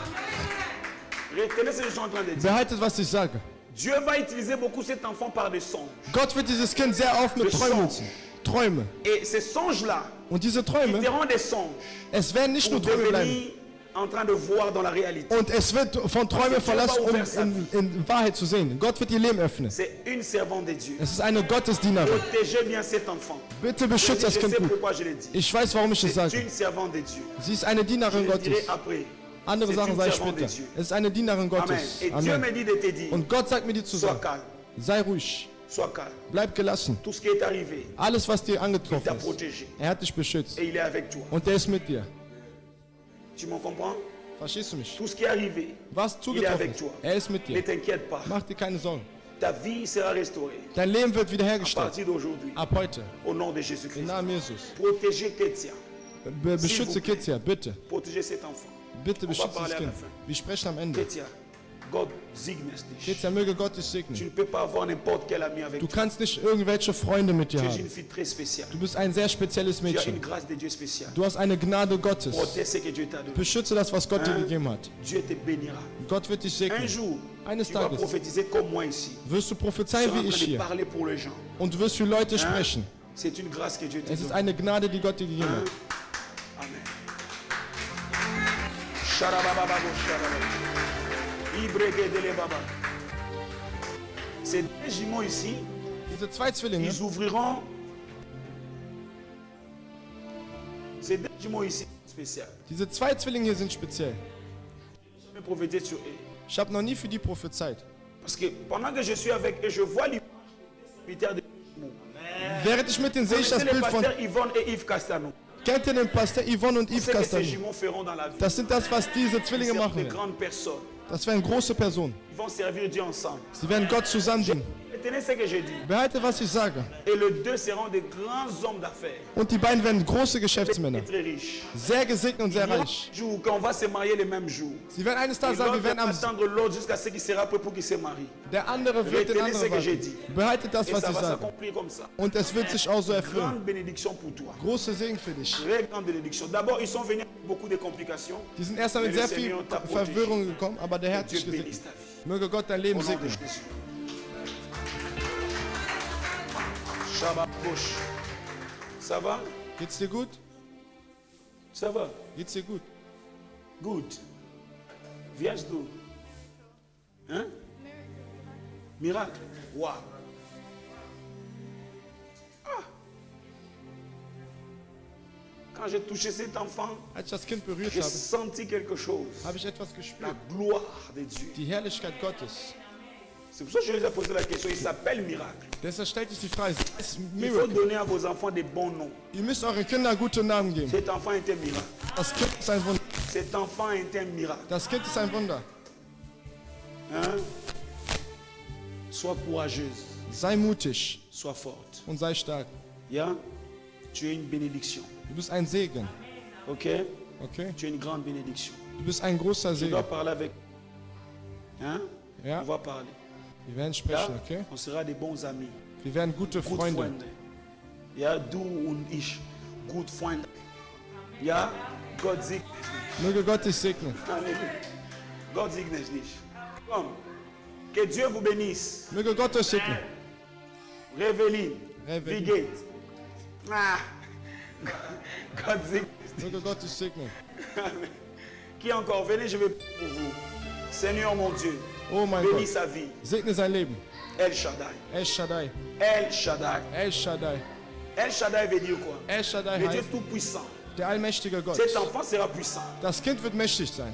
Retenez ce que je suis en train de dire. Behaltet, was ich sage. Dieu va utiliser beaucoup cet enfant par des songes. Gott wird dieses Kind sehr oft mit Träumen nutzen. Träume. Et ces songes-là, Und diese ils Träume, seront des songes es werden nicht pour nur Träume bleiben. devenir en train de voir dans la réalité. Und es wird von Träumen verlassen, um in Wahrheit zu sehen. Gott wird ihr Leben öffnen. C'est une servante de Dieu. Es ist eine Gottesdienerin. Protégez bien cet enfant. Bitte Je beschütze das sais Kind gut. pourquoi je l'ai dit. Ich weiß, warum ich es C'est sage. une servante de Dieu. Sie ist eine Je Dienerin le Gottes. dirai après. Andere C'est Sachen une sage ich servante de später. Dieu. Es ist eine Dienerin Amen. Gottes. Et Dieu Amen. me dit de te dire, Und Gott sagt mir dir zu sois sagen, calme, sei ruhig, sois calme. bleib gelassen. Tout ce qui est arrivé, Alles, was dir il t'a angetroffen ist, protégé. hat dich beschützt. Et il est avec toi. Und er ist mit dir. Tu m'en comprends? Verstehst du mich? Tout ce qui est arrivé, Was il est zugetroffen avec ist, toi. er ist mit Ne dir. t'inquiète pas. Mach dir keine Sorgen. Ta vie sera restaurée Dein Leben wird à wiederhergestellt. partir d'aujourd'hui. Ab heute. Au nom de Im Jésus-Christ. Namen Jesus. Protégez Ketia. Beschütze Ketia, bitte. Protégez cet enfant. Bitte On va beschütze parler das à la Kind. fin. Wir sprechen am Ende. Ketia, Gott segne dich. Ketia, möge Gott dich Tu segnen. ne peux pas avoir n'importe quel ami avec Du toi. kannst nicht irgendwelche Freunde mit dir Tu es haben. une fille très spéciale. Du bist ein sehr spezielles Tu as une Mädchen. grâce de Dieu spéciale. Du hast eine Gnade Gottes. Protège ce que Dieu t'a donné. Beschütze das, was Gott dir gegeben hat. Dieu te bénira. Gott wird dich Un segnen. jour, Eines tu vas Tages prophétiser comme moi ici. wirst du Tu prophezeien seras en wie ich train de hier. parler pour les gens. Und du wirst für Leute Hein? sprechen. C'est une grâce que Dieu te Es ist donne. eine Gnade, die Gott dir gegeben Hein? hat. Amen. Sharabababo, sharababa. Ibregedele baba. Ces deux jumeaux ici, Diese zwei Zwillinge, ils ouvriront. Ces deux jumeaux ici, spécial. diese zwei Zwillinge hier sind speziell. Je vais prophétiser sur eux. Ich habe noch nie für die prophezeit. Parce que pendant que je suis avec eux, je vois l'image des jumeaux. Während ich mit denen sehe ich das C'est le Bild von, pasteur Yvonne et Yves Castano. kennt ihr den Pastor Yvonne und C'est Yves ce que ces Castano? jumeaux feront dans la vie. Das sind das, was diese Ils Zwillinge seront machen de werden. grandes personnes. Das werden große Personen. Ils vont servir Dieu ensemble. Sie werden Gott zusammen dienen. Retenez ce que je dis. Behalte, was ich sage. Et les deux seront de grands hommes d'affaires. Und die beiden werden große Geschäftsmänner. Très riches. Sehr gesegnet und Il y sehr aura reich. un jour quand on va se marier le même jour. Sie werden eines Et Tages sagen, l'autre wir va werden attendre l'autre jusqu'à ce qu'il sera prêt pour qu'il se marie. der andere wird den Retenez ce anderen que j'ai warten. dit. Behalte das, Et was ça ich va sage. s'accomplir comme ça. Und es wird sich auch so erfüllen. Grande bénédiction pour toi. Große Segen für dich. Très grande bénédiction. D'abord, ils sont venus avec beaucoup de complications. Die sind erst mit sehr viel Verwirrung gekommen, aber der Herr hat Dieu dich bénisse gesegnet. ta vie. Möge Gott dein Leben Au nom de segnen. Jésus. Shabbat Bosch. Ça va? Geht's dir gut? Ça va? Geht's dir gut? Good. Viens d'où? Hein? Miracle. Wow. Ah. Quand j'ai touché cet enfant, Als ich das Kind berührt j'ai habe, senti quelque chose. habe ich etwas La gespürt. gloire de Dieu. Die Herrlichkeit Gottes. C'est pour ça que je lui ai posé la question. Il s'appelle Miracle. Deshalb stellt sich die Frage, es ist Il faut Miracle. donner à vos enfants des bons noms. Ihr müsst euren Kindern gute Namen geben. Cet enfant est un miracle. Das Kind ist ein Wunder. Cet enfant est un miracle. Das Kind ist ein Wunder. Hein? Sois courageuse. Sei mutig Sois forte. und sei stark. Yeah? Tu es une bénédiction. Du bist ein Segen. Ok? Okay? Tu es une grande bénédiction. Du bist ein großer Je dois Segen. parler avec. Hein? Ja, On va parler. wir werden Yeah? sprechen, okay? On sera des bons amis. Wir werden gute Good Freunde. friend. Ja, du und ich. Good friend. Ja? Gott segnet dich. Möge Gott dich segnen. Alléluia. Gott segnet dich. Komm. Que Dieu vous bénisse. Möge Gott euch segnen. Réveille. Réveille. Wie geht? Ah. Gott segnet dich. Möge Gott dich segnen. Qui encore? Venez, je vais prier pour vous. Seigneur mon Dieu, Oh mein Bénis Gott. sa vie. Segne sein Leben. El Shaddai. El Shaddai. El Shaddai. El Shaddai. El Shaddai veut dire quoi? El Shaddai Le Dieu heißt tout-puissant. der allmächtige Gott. Cet enfant sera puissant. Das Kind wird mächtig sein.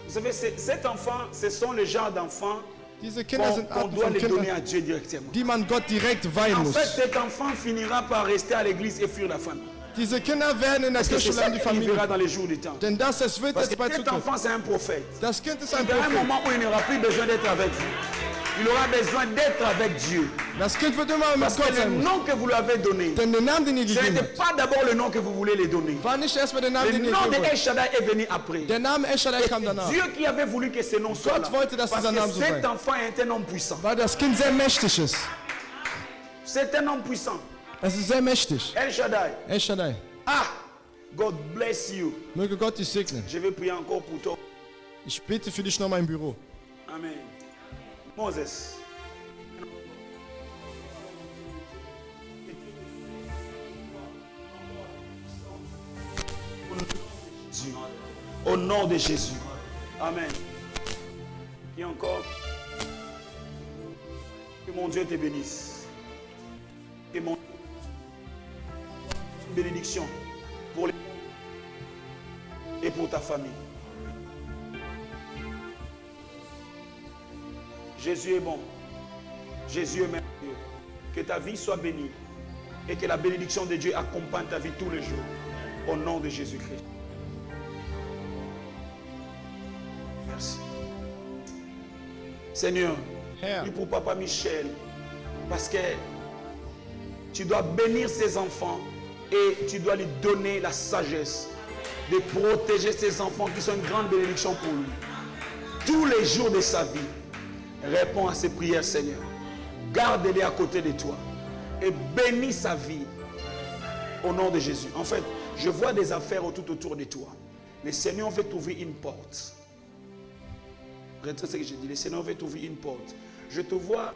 Vous savez, cet enfant, ce sont les genres d'enfants Diese Kinder sind qu'on Arten doit von les donner Kindern, à Dieu directement. die man Gott direkt weihen En muss. fait, cet enfant finira par rester à l'église et fuir la famille. Diese Kinder werden in der Parce que Kirche c'est ça bleiben, die qui Familie. arrivera dans les jours du temps. Denn das wird Parce jetzt que bald cet zutreffen. enfant, c'est un prophète. Das Kind ist ein Il y aura un Prophet. moment où il n'aura plus besoin d'être avec vous. Il aura besoin d'être avec Dieu. Das Kind wird immer mit Parce Gott que le sein müssen. nom que vous lui avez donné, Denn den Namen, den ihr ce gegeben n'était habt, pas d'abord le nom que vous voulez les donner. war nicht erstmal der Name, Le den ihr nom de gegeben El habt. Shaddai est venu après. Der Name El Shaddai kam danach. Dieu qui avait voulu que ce nom soit là. Gott wollte, dass Parce dieser Name que so cet sei. enfant est un homme puissant. Weil das Kind sehr mächtig ist. C'est un homme puissant. Es ist sehr mächtig. El Shaddai. El Shaddai. Ah, God bless you. Möge Gott dich segnen. Je vais prier encore pour toi. Ich bete für dich noch mal im Büro. Amen. Moses. Au nom de Jésus. Amen. Qui encore? Que mon Dieu te bénisse. Que mon bénédiction pour les et pour ta famille. Jésus est bon. Jésus est merveilleux. Que ta vie soit bénie et que la bénédiction de Dieu accompagne ta vie tous les jours. Au nom de Jésus-Christ. Merci. Seigneur, Herr, prie pour Papa Michel, parce que tu dois bénir ses enfants et tu dois lui donner la sagesse de protéger ses enfants qui sont une grande bénédiction pour lui. Tous les jours de sa vie, réponds à ses prières, Seigneur. Garde-les à côté de toi et bénis sa vie au nom de Jésus. En fait, je vois des affaires tout autour de toi. Le Seigneur veut t'ouvrir une porte. Retenez ce que je dis. Le Seigneur veut t'ouvrir une porte. Je te vois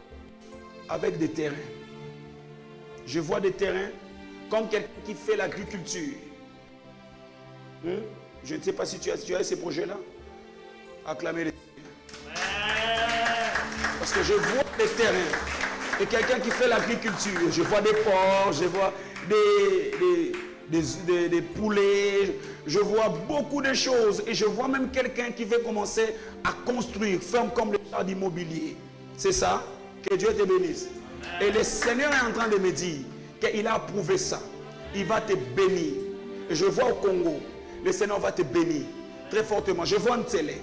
avec des terrains. Je vois des terrains comme quelqu'un qui fait l'agriculture. Je ne sais pas si tu as ces projets-là. Acclamez les Seigneur. Parce que je vois des terrains. Et quelqu'un qui fait l'agriculture. Je vois des porcs, je vois des poulets. Je vois beaucoup de choses. Et je vois même quelqu'un qui veut commencer à construire, ferme comme les gens d'immobilier. C'est ça? Que Dieu te bénisse. Et le Seigneur est en train de me dire qu'il a approuvé ça. Il va te bénir. Et je vois au Congo, le Seigneur va te bénir très fortement. Je vois une télé.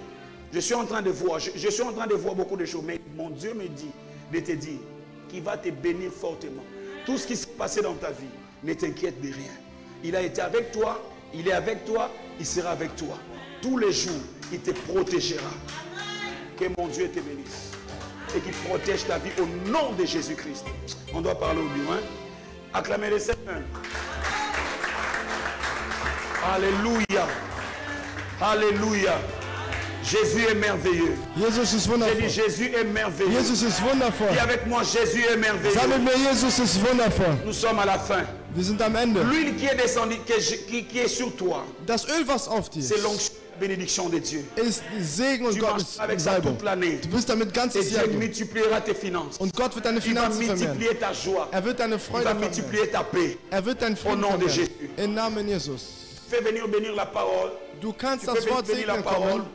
Je suis en train de voir. Je suis en train de voir beaucoup de choses. Mais mon Dieu me dit de te dire qu'il va te bénir fortement. Tout ce qui s'est passé dans ta vie, ne t'inquiète de rien. Il a été avec toi. Il est avec toi. Il sera avec toi. Tous les jours, il te protégera. Que mon Dieu te bénisse. Et qu'il protège ta vie au nom de Jésus-Christ. On doit parler au bureau. Acclamez le Seigneur. Alléluia. Alléluia. Jésus est merveilleux. Jesus ist J'ai wundervoll. dit Jésus est merveilleux. Jesus ist wundervoll. Dis avec moi, Jésus est merveilleux. Sag mit mir, Jesus ist wundervoll. Nous sommes à la fin. Wir sind am Ende. L'huile qui est descendue, qui est sur toi, Das Öl, was auf dir c'est ist, l'onction, la bénédiction de Dieu. ist Segen und Tu Gottes marches avec ça Salbung. toute l'année. Du wirst damit Et ganzes Jahr Dieu gehen. multipliera tes finances. Und Gott wird deine Il va Finanzen vermehren. multiplier ta joie. Er wird deine Il Freude va vermehren. multiplier ta paix. Er wird deinen Frieden Au nom de vermehren. Jésus. Im Namen Jesus. Fais venir bénir la parole. Du kannst Tu das fais Wort bénir la segnen parole. kommen.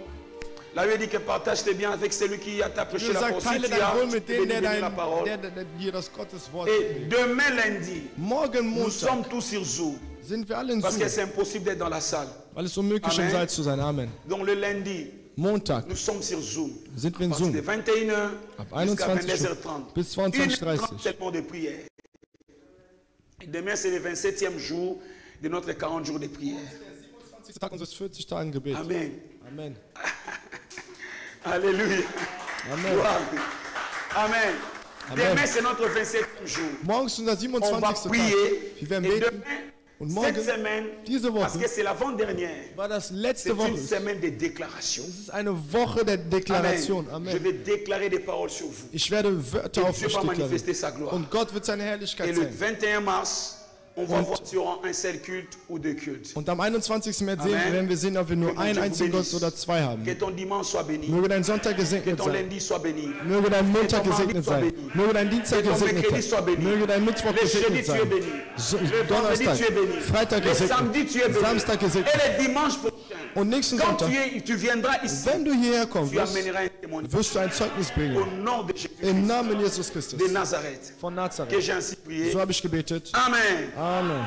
La Bible dit que partage tes biens avec celui qui t'a prêché Du la sagst, parole. Si teile tu dein as, Wohl tu mit peux dem, bénir la parole. der dir das Gottes Wort Et gibt. demain lundi, Morgen nous Montag sommes tous sur Zoom. sind wir alle in Parce que Zoom, c'est impossible d'être dans la salle. weil es unmöglich ist, im Amen. Saal zu sein. Amen. Donc le lundi, Montag nous sommes sur Zoom. sind wir in À partir de Zoom. 21h Ab jusqu'à 21 Uhr 22h30. bis 1h30 22:30. seulement de prière. Et demain, c'est le 27e jour de notre 40 jours de prière. Tag unseres 40 Tagen Gebet. Amen. Amen. Alléluia. Amen. Gloire. Amen. Amen. Demain, c'est notre 27e jour. Morgen ist unser On va 27. Tag. prier. Wir werden Et beten. demain, Und cette morgen, semaine, diese parce Woche, que c'est l'avant-dernière, war das c'est letzte Woche. une semaine de déclaration. Es ist eine Woche der Deklaration. Amen. Je Amen. vais déclarer des paroles sur vous. Ich werde Et Wörter auf Dieu euch va deklarieren. manifester sa gloire. Und Gott wird seine Et Herrlichkeit le zeigen. 21 mars, on va voir si on aura un seul culte ou deux cultes. Und am 21. März Amen. werden wir sehen, ob wir nur Que einen Dieu vous einzigen Gott bénisse. oder zwei haben. Que ton dimanche soit béni. Möge dein Sonntag Que gesegnet ton sein. lundi soit béni. Möge dein Montag Que ton gesegnet mardi soit sein. béni. Möge dein Dienstag Que ton gesegnet mercredi soit sein. béni. Möge dein Mittwoch Le jeudi gesegnet tu es sein. béni. So- Le vendredi Donnerstag, tu es béni. Freitag Le samedi gesegnet. tu es béni. Samstag gesegnet. Et le dimanche prochain, Und nächsten quand Sonntag, tu viendras ici, wenn du hierher kommen tu wirst, amèneras un témoignage wirst du ein Zeugnis au bringen. nom de Jésus Im Namen Jesus Christus de Nazareth. von Que Nazareth. j'ai ainsi prié. So habe ich gebetet. Amen. Amen.